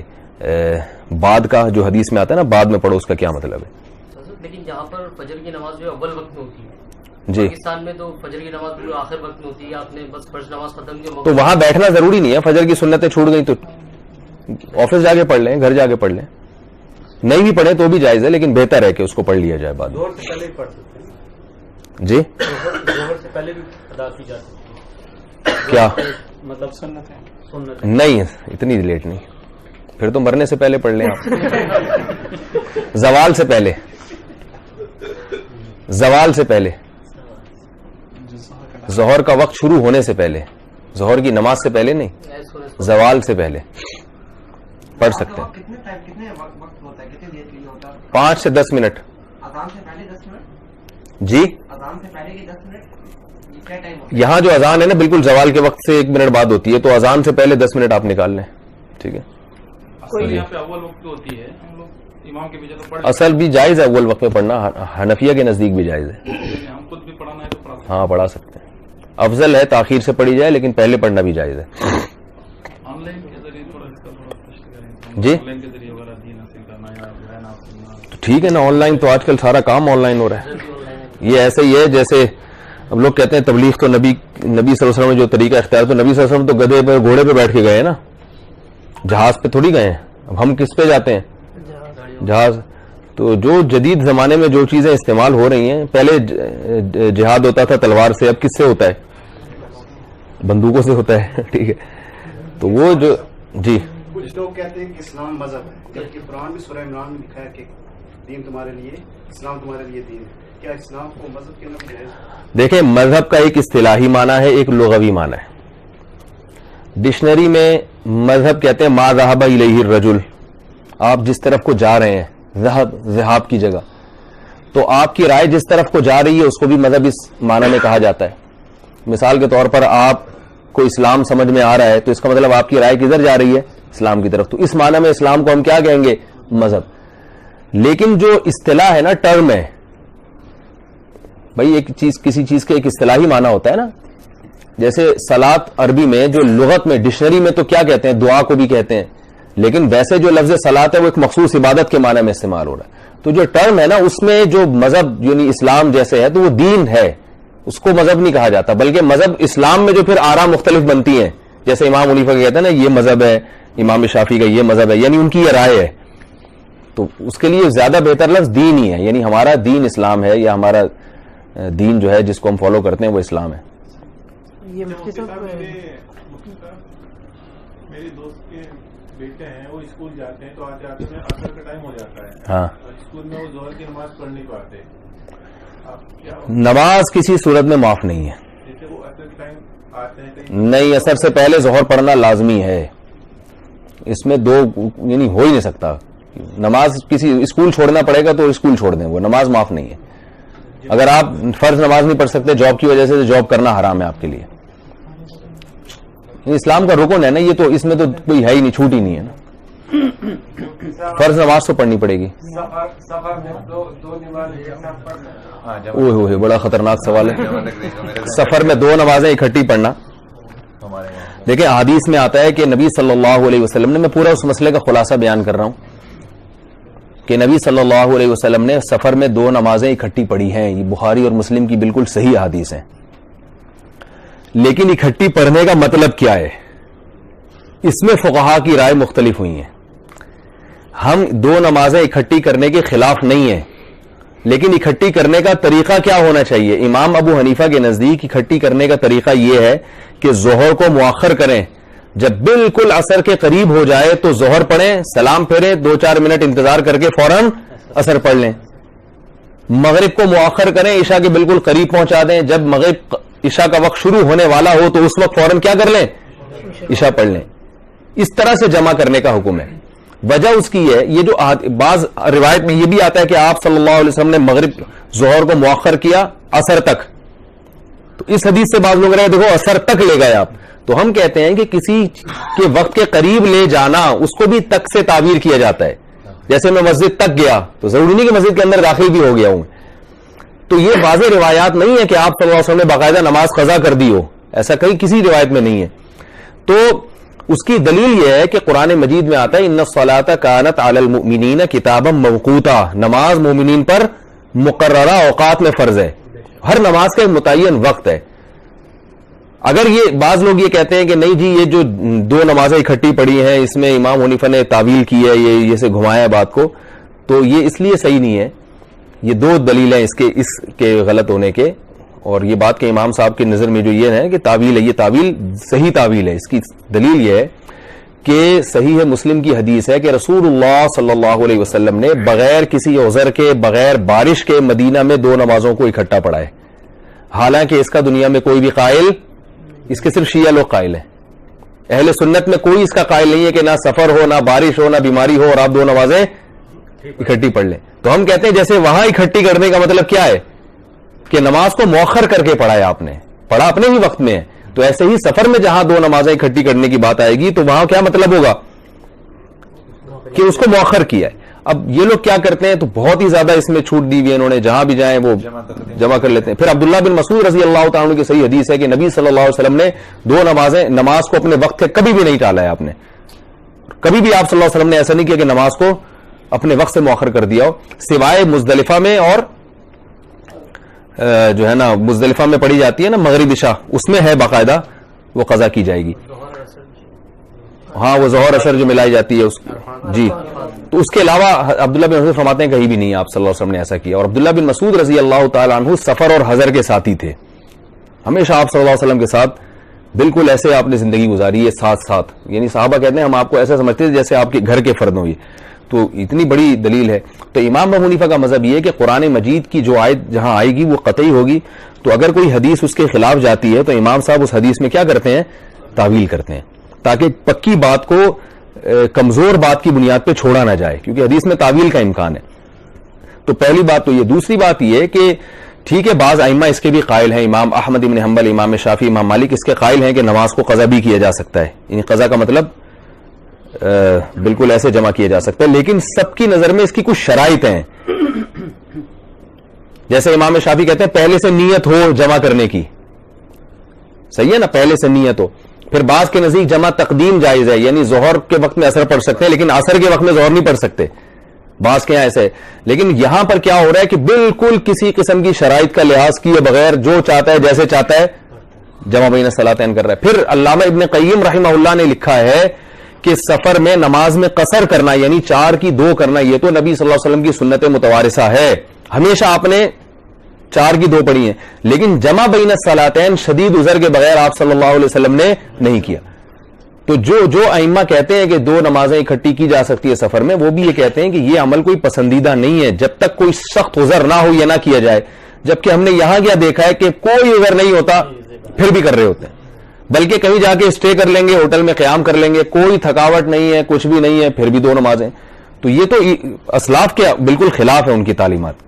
بعد کا جو حدیث میں آتا ہے نا بعد میں پڑھو, اس کا کیا مطلب ہے. لیکن جہاں پر فجر کی نماز جو اول وقت میں ہوتی ہے جی, پاکستان میں تو فجر کی نماز بالکل آخر وقت میں ہوتی ہے. آپ نے بس فرض نماز ختم کی تو وہاں بیٹھنا ضروری نہیں ہے. فجر کی سنتیں چھوٹ گئی تو آفس جا کے پڑھ لیں, گھر جا کے پڑھ لیں. نہیں بھی پڑھیں تو بھی جائز ہے, لیکن بہتر ہے کہ اس کو پڑھ لیا جائے بعد میں. ظہر سے پہلے ہی پڑھ سکتے ہیں. جی, ظہر سے پہلے بھی ادا کی جا سکتی ہے. کیا مطلب سنت نہیں اتنی لیٹ نہیں, پھر تو مرنے سے پہلے پڑھ لیں آپ. زوال سے پہلے, زوال سے پہلے, ظہر کا وقت شروع ہونے سے پہلے, ظہر کی نماز سے پہلے نہیں, زوال سے پہلے پڑھ سکتے ہیں. کتنے وقت ہوتا ہے, کتنی دیر کے لیے ہوتا ہے؟ 5 سے 10 منٹ. اذان سے پہلے 10 منٹ؟ جی, اذان سے پہلے کی 10 منٹ یہ کیا ٹائم ہوتا یہاں جو اذان ہے نا بالکل زوال کے وقت سے 1 منٹ بعد ہوتی ہے, تو اذان سے پہلے 10 منٹ آپ نکال لیں. ٹھیک ہے, یہاں پہ اول وقت ہوتی ہے, ہم لوگ امام کے پیچھے تو پڑھ اصل بھی جائز ہے اول وقت میں پڑھنا, حنفیہ کے نزدیک بھی جائز ہے. ہم خود بھی پڑھانا ہے تو پڑھا سکتے ہاں پڑھا سکتے ہیں. افضل ہے تاخیر سے پڑھی جائے, لیکن پہلے پڑھنا بھی جائز ہے. ہیں. آن لائن کے ذریعے تھوڑا اس کا تھوڑا کچھ کریں, جی, آن لائن کے ذریعے وغیرہ دین حاصل کرنا یا رہنا سننا. تو ٹھیک ہے نا, آن لائن تو آج کل سارا کام آن لائن ہو رہا ہے. یہ ایسے ہی ہے جیسے اب لوگ کہتے ہیں تبلیغ تو نبی صلی اللہ علیہ وسلم نے جو طریقہ اختیار, تو نبی صلی اللہ علیہ وسلم تو گدھے پہ گھوڑے پہ بیٹھ کے گئے نا, جہاز پہ تھوڑی گئے ہیں. اب ہم کس پہ جاتے ہیں؟ جہاز. تو جو جدید زمانے میں جو چیزیں استعمال ہو رہی ہیں, پہلے جہاد ہوتا تھا تلوار سے, اب کس سے ہوتا ہے؟ بندوقوں سے ہوتا ہے. ٹھیک ہے, تو وہ جو جی, کچھ لوگ کہتے ہیں کہ اسلام مذہب ہے, جبکہ قرآن میں سورہ عمران میں لکھا ہے کہ دین تمہارے لیے, اسلام تمہارے لیے دین ہے. کیا اسلام کو مذہب کہنا بھی جائز؟ دیکھیں مذہب کا ایک اصطلاحی معنی ہے, ایک لغوی معنی ہے. ڈکشنری میں مذہب کہتے ہیں ما ذهب الیہ الرجل, آپ جس طرف کو جا رہے ہیں, ذہاب کی جگہ, تو آپ کی رائے جس طرف کو جا رہی ہے اس کو بھی مذہب اس معنی میں کہا جاتا ہے. مثال کے طور پر آپ کو اسلام سمجھ میں آ رہا ہے تو اس کا مطلب آپ کی رائے کدھر جا رہی ہے؟ اسلام کی طرف. تو اس معنی میں اسلام کو ہم کیا کہیں گے؟ مذہب. لیکن جو اصطلاح ہے نا, ٹرم ہے بھائی, ایک چیز کسی چیز کے ایک اصطلاحی معنی ہوتا ہے نا. جیسے صلاۃ عربی میں جو لغت میں ڈکشنری میں تو کیا کہتے ہیں؟ دعا کو بھی کہتے ہیں, لیکن ویسے جو لفظ صلاۃ ہے وہ ایک مخصوص عبادت کے معنی میں استعمال ہو رہا ہے. تو جو ٹرم ہے نا اس میں جو مذہب یعنی اسلام جیسے ہے تو وہ دین ہے, اس کو مذہب نہیں کہا جاتا. بلکہ مذہب اسلام میں جو پھر آراء مختلف بنتی ہیں, جیسے امام حنیفہ کا کہتے ہیں نا یہ مذہب ہے, امام شافعی کا یہ مذہب ہے, یعنی ان کی یہ رائے ہے. تو اس کے لیے زیادہ بہتر لفظ دین ہی ہے, یعنی ہمارا دین اسلام ہے, یا ہمارا دین جو ہے جس کو ہم فالو کرتے ہیں وہ اسلام ہے. یہ مفتی صاحب میری دوست کے بیٹے ہیں, وہ اسکول جاتے ہیں تو آتے آتے میں عصر کا ٹائم ہو جاتا ہے. ہاں, اسکول میں وہ ظہر کی نماز پڑھ نہیں پاتے. نماز کسی صورت میں معاف نہیں ہے. جیسے وہ عصر کے ٹائم آتے ہیں نہیں, اثر سے پہلے ظہر پڑھنا لازمی ہے. اس میں دو یعنی ہو ہی نہیں سکتا. نماز کسی اسکول چھوڑنا پڑے گا تو اسکول چھوڑ دیں, وہ نماز معاف نہیں ہے. اگر آپ فرض نماز نہیں پڑھ سکتے جاب کی وجہ سے, تو جاب کرنا حرام ہے آپ کے لیے. اسلام کا رکن ہے نا یہ, تو اس میں تو کوئی ہے ہی نہیں, چھوٹ ہی نہیں ہے نا. فرض نماز تو پڑھنی پڑے گی. سفر میں دو نمازیں ایک ساتھ پڑھنا, اوہ بڑا خطرناک سوال ہے. سفر میں 2 نمازیں اکٹھی پڑھنا. دیکھیں حدیث میں آتا ہے کہ نبی صلی اللہ علیہ وسلم نے, میں پورا اس مسئلے کا خلاصہ بیان کر رہا ہوں, کہ نبی صلی اللہ علیہ وسلم نے سفر میں 2 نمازیں اکٹھی پڑھی ہیں. یہ بخاری اور مسلم کی بالکل صحیح حدیث ہیں. لیکن اکٹھی پڑھنے کا مطلب کیا ہے, اس میں فقہا کی رائے مختلف ہوئی ہیں. ہم دو نمازیں اکٹھی کرنے کے خلاف نہیں ہیں، لیکن اکٹھی کرنے کا طریقہ کیا ہونا چاہیے؟ امام ابو حنیفہ کے نزدیک اکٹھی کرنے کا طریقہ یہ ہے کہ ظہر کو مؤخر کریں، جب بالکل عصر کے قریب ہو جائے تو ظہر پڑھیں، سلام پھیریں، 2-4 منٹ انتظار کر کے فوراً عصر پڑھ لیں۔ مغرب کو مؤخر کریں، عشاء کے بالکل قریب پہنچا دیں، جب مغرب عشاء کا وقت شروع ہونے والا ہو تو اس وقت فوراً کیا کر لیں؟ عشاء پڑھ لیں۔ اس طرح سے جمع کرنے کا حکم ہے۔ وجہ اس کی ہے، یہ جو بعض روایت میں یہ بھی آتا ہے کہ آپ صلی اللہ علیہ وسلم نے مغرب ظہر کو مؤخر کیا عصر تک، تو اس حدیث سے بعض لوگ رہے دیکھو عصر تک لے گئے آپ، تو ہم کہتے ہیں کہ کسی کے وقت کے قریب لے جانا اس کو بھی تک سے تعبیر کیا جاتا ہے۔ جیسے میں مسجد تک گیا تو ضروری نہیں کہ مسجد کے اندر داخل بھی ہو گیا ہوں، تو یہ واضح روایات نہیں ہے کہ آپ صلی اللہ علیہ وسلم نے باقاعدہ نماز قضا کر دی ہو، ایسا کسی روایت میں نہیں ہے۔ تو اس کی دلیل یہ ہے کہ قرآن مجید میں آتا ہے ان الصلاۃ کانت علی المؤمنین کتابا موقوتا، نماز مومنین پر مقررہ اوقات میں فرض ہے، ہر نماز کا ایک متعین وقت ہے۔ اگر یہ بعض لوگ یہ کہتے ہیں کہ نہیں جی یہ جو دو نمازیں اکٹھی پڑھی ہیں اس میں امام حنیفہ نے تعویل کی ہے، یہ سے گھمایا ہے بات کو، تو یہ اس لیے صحیح نہیں ہے۔ یہ دو دلیلیں اس کے غلط ہونے کے، اور یہ بات کہ امام صاحب کی نظر میں جو یہ ہے کہ تعویل ہے، یہ تعویل صحیح تعویل ہے۔ اس کی دلیل یہ ہے کہ صحیح مسلم کی حدیث ہے کہ رسول اللہ صلی اللہ علیہ وسلم نے بغیر کسی عذر کے، بغیر بارش کے مدینہ میں دو نمازوں کو اکٹھا پڑھا ہے، حالانکہ اس کا دنیا میں کوئی بھی قائل، اس کے صرف شیعہ لوگ قائل ہیں، اہل سنت میں کوئی اس کا قائل نہیں ہے کہ نہ سفر ہو، نہ بارش ہو، نہ بیماری ہو اور آپ دو نمازیں اکٹھی پڑھ لیں۔ تو ہم کہتے ہیں جیسے وہاں اکٹھی کرنے کا مطلب کیا ہے کہ نماز کو مؤخر کر کے پڑھا ہے، آپ نے پڑھا اپنے ہی وقت میں ہے، تو ایسے ہی سفر میں جہاں دو نمازیں اکٹھی کرنے کی بات آئے گی تو وہاں کیا مطلب ہوگا کہ اس کو مؤخر کیا ہے۔ اب یہ لوگ کیا کرتے ہیں تو بہت ہی زیادہ اس میں چھوٹ دی ہوئی ہے، انہوں نے جہاں بھی جائیں وہ جمع کر لیتے ہیں۔ پھر عبداللہ بن مسعود رضی اللہ تعالیٰ عنہ کی صحیح حدیث ہے کہ نبی صلی اللہ علیہ وسلم نے دو نماز کو اپنے وقت سے کبھی بھی نہیں ٹالا ہے، آپ نے کبھی بھی آپ صلی اللہ علیہ وسلم نے ایسا نہیں کیا کہ نماز کو اپنے وقت سے مؤخر کر دیا ہو، سوائے مزدلفہ میں، اور جو ہے نا مزدلفہ میں پڑھی جاتی ہے نا مغرب عشاء، اس میں ہے باقاعدہ وہ قضا کی جائے گی۔ ہاں وہ ظہر اثر جو ملائی جاتی ہے اس جی، تو اس کے علاوہ عبداللہ بن مسعود فرماتے ہیں کہیں بھی نہیں آپ صلی اللہ علیہ وسلم نے ایسا کیا۔ اور عبداللہ بن مسعود رضی اللہ تعالیٰ عنہ سفر اور حضر کے ساتھی تھے، ہمیشہ آپ صلی اللہ علیہ وسلم کے ساتھ بالکل ایسے آپ نے زندگی گزاری ہے ساتھ، یعنی صحابہ کہتے ہیں ہم آپ کو ایسا سمجھتے ہیں جیسے آپ کے گھر کے فرد ہوں۔ یہ تو اتنی بڑی دلیل ہے۔ تو امام ابو حنیفہ کا مذہب یہ ہے کہ قرآن مجید کی جو آیت جہاں آئے گی وہ قطعی ہوگی، تو اگر کوئی حدیث اس کے خلاف جاتی ہے تو امام صاحب اس حدیث میں کیا کرتے ہیں؟ تعویل کرتے ہیں، تاکہ پکی بات کو کمزور بات کی بنیاد پہ چھوڑا نہ جائے، کیونکہ حدیث میں تعویل کا امکان ہے۔ تو پہلی بات تو یہ۔ دوسری بات یہ کہ ٹھیک ہے بعض ائمہ اس کے بھی قائل ہیں، امام احمد بن حنبل، امام شافعی، امام مالک اس کے قائل ہیں کہ نماز کو قضا بھی کیا جا سکتا ہے، یعنی قضا کا مطلب بالکل ایسے جمع کیا جا سکتا ہے، لیکن سب کی نظر میں اس کی کچھ شرائط ہیں۔ جیسے امام شافعی کہتے ہیں پہلے سے نیت ہو جمع کرنے کی، صحیح ہے نا، پہلے سے نیت ہو۔ پھر بعض کے نزدیک جمع تقدیم جائز ہے، یعنی ظہر کے وقت میں اثر پڑھ سکتے ہیں لیکن عصر کے وقت میں ظہر نہیں پڑھ سکتے، بعض کے یہاں ایسے ہے۔ لیکن یہاں پر کیا ہو رہا ہے کہ بالکل کسی قسم کی شرائط کا لحاظ کیے بغیر جو چاہتا ہے جیسے چاہتا ہے جمع بین الصلاتین کر رہا ہے۔ پھر علامہ ابن قیم رحمہ اللہ نے لکھا ہے کہ سفر میں نماز میں قصر کرنا یعنی 4 کی 2 کرنا، یہ تو نبی صلی اللہ علیہ وسلم کی سنت متوارثہ ہے، ہمیشہ آپ نے 4 کی 2 پڑھی ہیں، لیکن جمع بین الصلاتین شدید عذر کے بغیر آپ صلی اللہ علیہ وسلم نے نہیں کیا۔ تو جو ائمہ کہتے ہیں کہ 2 نمازیں اکٹھی کی جا سکتی ہے سفر میں، وہ بھی یہ کہتے ہیں کہ یہ عمل کوئی پسندیدہ نہیں ہے جب تک کوئی سخت عذر نہ ہو یا نہ کیا جائے، جبکہ ہم نے یہاں کیا دیکھا ہے کہ کوئی عذر نہیں ہوتا پھر بھی کر رہے ہوتے ہیں، بلکہ کہیں جا کے اسٹے کر لیں گے، ہوٹل میں قیام کر لیں گے، کوئی تھکاوٹ نہیں ہے، کچھ بھی نہیں ہے، پھر بھی 2 نمازیں۔ تو یہ تو اسلاف کے بالکل خلاف ہے ان کی تعلیمات۔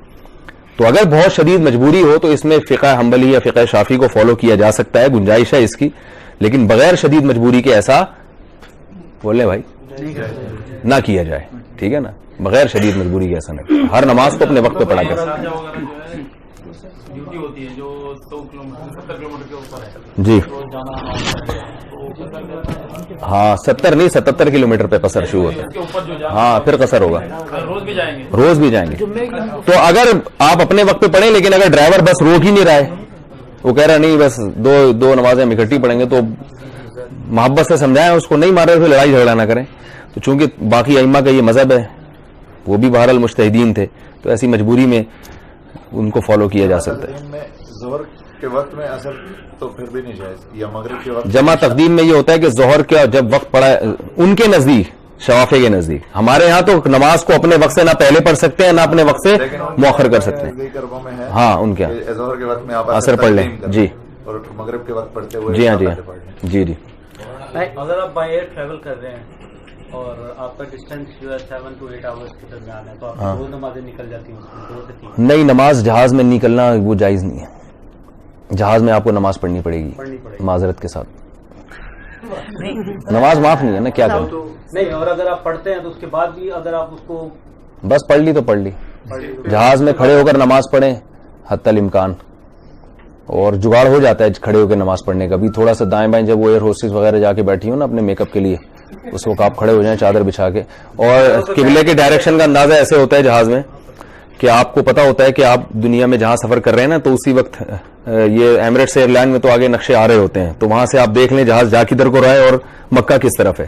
تو اگر بہت شدید مجبوری ہو تو اس میں فقہ حنبلی یا فقہ شافعی کو فالو کیا جا سکتا ہے، گنجائش ہے اس کی، لیکن بغیر شدید مجبوری کے ایسا بولے بھائی نہ کیا جائے، ٹھیک ہے نا، بغیر شدید مجبوری کے ایسا نہیں، ہر نماز کو اپنے وقت پہ پڑھا کر۔ ڈیوٹی ہوتی ہے جو 100 کلومیٹر 70 کلومیٹر کے اوپر ہے جی ہاں 70 نہیں 77 کلومیٹر پہ قصر شروع ہوتا ہے، ہاں پھر قصر ہوگا، روز بھی جائیں گے۔ تو اگر آپ اپنے وقت پہ پڑھیں، لیکن اگر ڈرائیور بس روک ہی نہیں رہا ہے، وہ کہہ رہا نہیں بس دو نمازیں ہم اکٹھی پڑھیں گے، تو محبت سے سمجھائیں اس کو، نہیں مارے پھر لڑائی جھگڑا نہ کریں۔ تو چونکہ باقی ائمہ کا یہ مذہب ہے وہ بھی بہرحال مجتہدین تھے, تو ایسی مجبوری میں ان کو فالو کیا جا سکتا ہے. میں ظہر کے وقت میں اثر تو پھر بھی نہیں جائز, یا مغرب کے وقت جمع تقدیم میں یہ ہوتا ہے کہ ظہر کا جب وقت پڑا ان کے نزدیک, شوافی کے نزدیک, ہمارے ہاں تو نماز کو اپنے وقت سے نہ پہلے پڑھ سکتے ہیں نہ اپنے وقت سے مؤخر کر سکتے ہیں. ہاں ان کے ظہر کے وقت میں آپ اثر پڑھ لیں. جی اور مغرب کے وقت پڑھتے ہوئے. جی ہاں جی جی. اگر آپ بائی ایئر ٹریول کر رہے ہیں اور آپ کا ڈسٹینس جو ہے 7 to 8 آورس کے درمیان ہے, تو آپ دو نمازیں نکل جاتی ہیں, 2 سے 3. نہیں, نماز جہاز میں نکلنا وہ جائز نہیں ہے. جہاز میں آپ کو نماز پڑھنی پڑے گی معذرت کے ساتھ. نماز معاف نہیں ہے نا, کیا کریں. نہیں, اور اگر آپ پڑھتے ہیں تو اس کے بعد بھی اگر آپ اس کو بس پڑھ لی تو پڑھ لی. جہاز میں کھڑے ہو کر نماز پڑھیں حتی الامکان, اور جگاڑ ہو جاتا ہے کھڑے ہو کے نماز پڑھنے کا بھی. تھوڑا سا دائیں بائیں جب وہ ایئر ہوسٹس وغیرہ جا کے بیٹھی ہوں نا اپنے میک اپ کے لیے, اس وقت آپ کھڑے ہو جائیں چادر بچھا کے. اور قبلے کے ڈائریکشن کا اندازہ ایسے ہوتا ہے جہاز میں کہ آپ کو پتا ہوتا ہے کہ آپ دنیا میں جہاں سفر کر رہے ہیں نا, تو اسی وقت یہ ایمریٹس ایئر لائن میں تو آگے نقشے آ رہے ہوتے ہیں, تو وہاں سے آپ دیکھ لیں جہاز جا کدھر کو رہا ہے اور مکہ کس طرف ہے.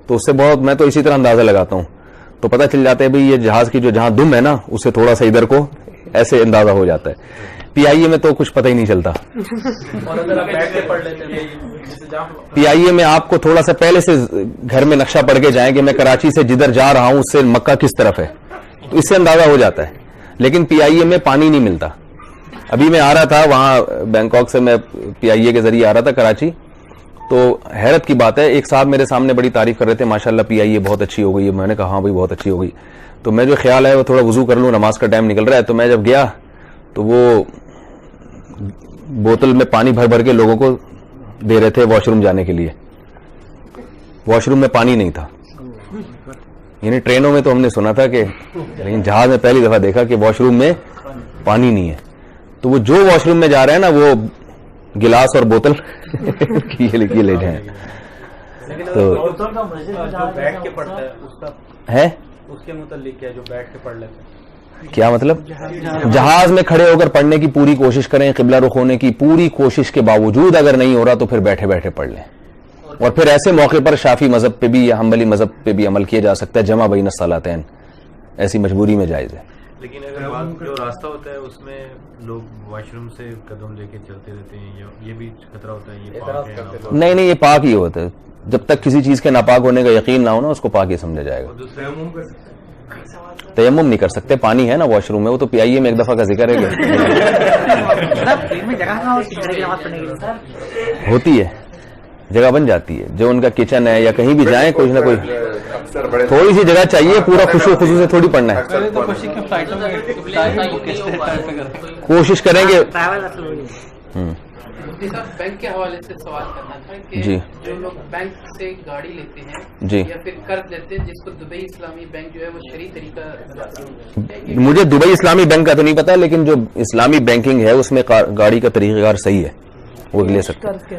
تو اس سے بہت, میں تو اسی طرح اندازہ لگاتا ہوں, تو پتہ چل جاتا ہے بھئی یہ جہاز کی جو جہاں دم ہے نا اس سے تھوڑا سا ادھر کو ایسے اندازہ ہو جاتا ہے. پی آئی اے میں تو کچھ پتہ ہی نہیں چلتا. پی آئی اے میں آپ کو تھوڑا سا پہلے سے گھر میں نقشہ پڑھ کے جائیں کہ میں کراچی سے جدھر جا رہا ہوں اس سے مکہ کس طرف ہے, تو اس سے اندازہ ہو جاتا ہے. لیکن پی آئی اے میں پانی نہیں ملتا. ابھی میں آ رہا تھا وہاں بینکاک سے, میں پی آئی اے کے ذریعے آ رہا تھا کراچی, تو حیرت کی بات ہے ایک صاحب میرے سامنے بڑی تعریف کر رہے تھے, ماشاءاللہ پی آئی اے بہت اچھی ہو گئی ہے. میں نے کہا ہاں بھائی بہت اچھی ہو گئی. تو میں جو خیال ہے وہ تھوڑا وضو کر لوں, نماز کا ٹائم نکل رہا ہے. تو میں جب گیا تو وہ بوتل میں پانی بھر بھر کے لوگوں کو دے رہے تھے واش روم جانے کے لیے. واش روم میں پانی نہیں تھا. یعنی ٹرینوں میں تو ہم نے سنا تھا کہ, لیکن جہاز میں پہلی دفعہ دیکھا کہ واش روم میں پانی نہیں ہے. تو وہ جو واش روم میں جا رہے ہیں نا وہ گلاس اور بوتل یہ لے جائیں. تو بیٹھ کے پڑھتا ہے اس کے متعلق کیا جو بیٹھ کے پڑھ لیتے ہیں, کیا مطلب؟ جہاز میں کھڑے ہو کر پڑھنے کی پوری کوشش کریں, قبلہ رخ ہونے کی پوری کوشش کے باوجود اگر نہیں ہو رہا تو پھر بیٹھے بیٹھے پڑھ لیں. اور پھر ایسے موقع پر شافی مذہب پہ بھی یا حنبلی مذہب پہ بھی عمل کیا جا سکتا ہے, جمع بین الصلاتین, ایسی مجبوری میں جائز ہے. لیکن اگر جو راستہ ہوتا ہے اس میں لوگ واش روم سے قدم لے کے چلتے رہتے ہیں, یہ بھی خطرہ ہوتا ہے, یہ پاک ہے؟ نہیں, یہ پاک ہی ہوتا ہے. جب تک کسی چیز کے ناپاک ہونے کا یقین نہ ہونا اس کو پاک ہی سمجھا جائے گا. تیمم نہیں کر سکتے, پانی ہے نا واش روم میں, وہ تو پی آئی اے میں ایک دفعہ کا ذکر ہے ہوتی ہے, جگہ بن جاتی ہے. جو ان کا کچن ہے یا کہیں بھی جائیں کچھ نہ کوئی تھوڑی سی جگہ چاہیے, پورا خوشو خصوص سے تھوڑی پڑھنا ہے. کوشش کریں گے. بینک کے حوالے سے سوال کرنا تھا کہ جی, جو لوگ بینک سے گاڑی لیتے ہیں جی, یا پھر قرض لیتے ہیں, جس کو دبئی اسلامی بینک جو ہے وہ شرعی طریقہ, مجھے دبئی اسلامی بینک کا تو نہیں پتا, لیکن جو اسلامی بینکنگ ہے اس میں گاڑی کا طریقہ کار صحیح ہے, وہ لے سکتے.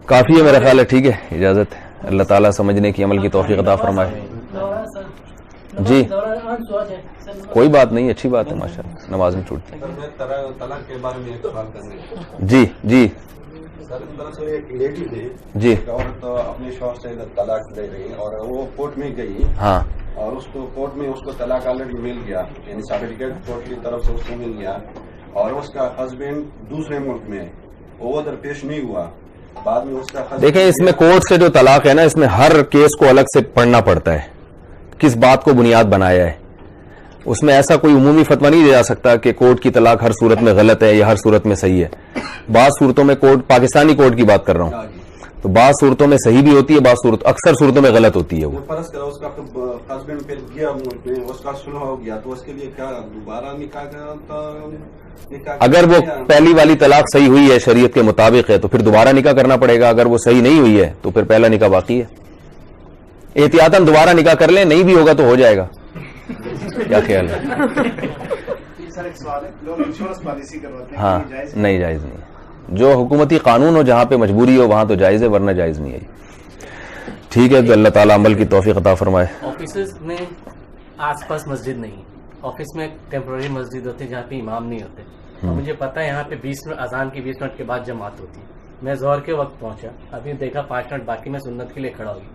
کافی ہے میرا خیال ہے. ٹھیک ہے, اجازت ہے. اللہ تعالیٰ سمجھنے کی عمل کی توفیق عطا فرمائے. جی کوئی بات نہیں, اچھی بات ہے ماشاء اللہ, نماز میں چھوٹتی. طلاق کے بارے میں ایک سوال کرنے. جی جی سر, دراصل ایک لیڈی تھی, جی, عورت اپنے شوہر سے طلاق لے گئی اور وہ کورٹ میں گئی. ہاں, اور اس کو کورٹ میں اس کو طلاق آلریڈی مل گیا, یعنی سرٹیفکیٹ کورٹ کی طرف سے اس کو مل گیا, اور اس کا ہسبینڈ دوسرے ملک میں, وہ درپیش نہیں ہوا. بعد میں اس کا دیکھیں اس میں کورٹ سے جو طلاق ہے نا, اس میں ہر کیس کو الگ سے پڑھنا پڑتا ہے, کس بات کو بنیاد بنایا ہے. اس میں ایسا کوئی عمومی فتویٰ نہیں دیا جا سکتا کہ کورٹ کی طلاق ہر صورت میں غلط ہے یا ہر صورت میں صحیح ہے. بعض صورتوں میں کورٹ, پاکستانی کورٹ کی بات کر رہا ہوں, تو بعض صورتوں میں صحیح بھی ہوتی ہے, بعض اکثر صورتوں میں غلط ہوتی ہے. وہ فرض کرو اس کا ہسبینڈ پھر گیا ملک میں, اس کا صلح ہو گیا, تو اس کے لیے کیا دوبارہ نکاح, اگر وہ پہلی والی طلاق صحیح ہوئی ہے شریعت کے مطابق ہے تو پھر دوبارہ نکاح کرنا پڑے گا. اگر وہ صحیح نہیں ہوئی ہے تو پھر پہلا نکاح باقی ہے. احتیاطاً دوبارہ نکاح کر لیں, نہیں بھی ہوگا تو ہو جائے گا. کیا خیال ہے؟ ہاں نہیں, جائز نہیں. جو حکومتی قانون ہو, جہاں پہ مجبوری ہو وہاں تو جائز ہے, ورنہ جائز نہیں ہے. ٹھیک ہے, اللہ تعالیٰ عمل کی توفیق عطا فرمائے. آفیسز میں آس پاس مسجد نہیں, آفس میں ٹیمپرری مسجد ہوتی ہے جہاں پہ امام نہیں ہوتے. مجھے پتا ہے یہاں پہ 20 منٹ اذان کی 20 منٹ کے بعد جماعت ہوتی ہے. میں ظہر کے وقت پہنچا, ابھی دیکھا 5 منٹ باقی, میں سنت کے لیے کھڑا ہو گیا.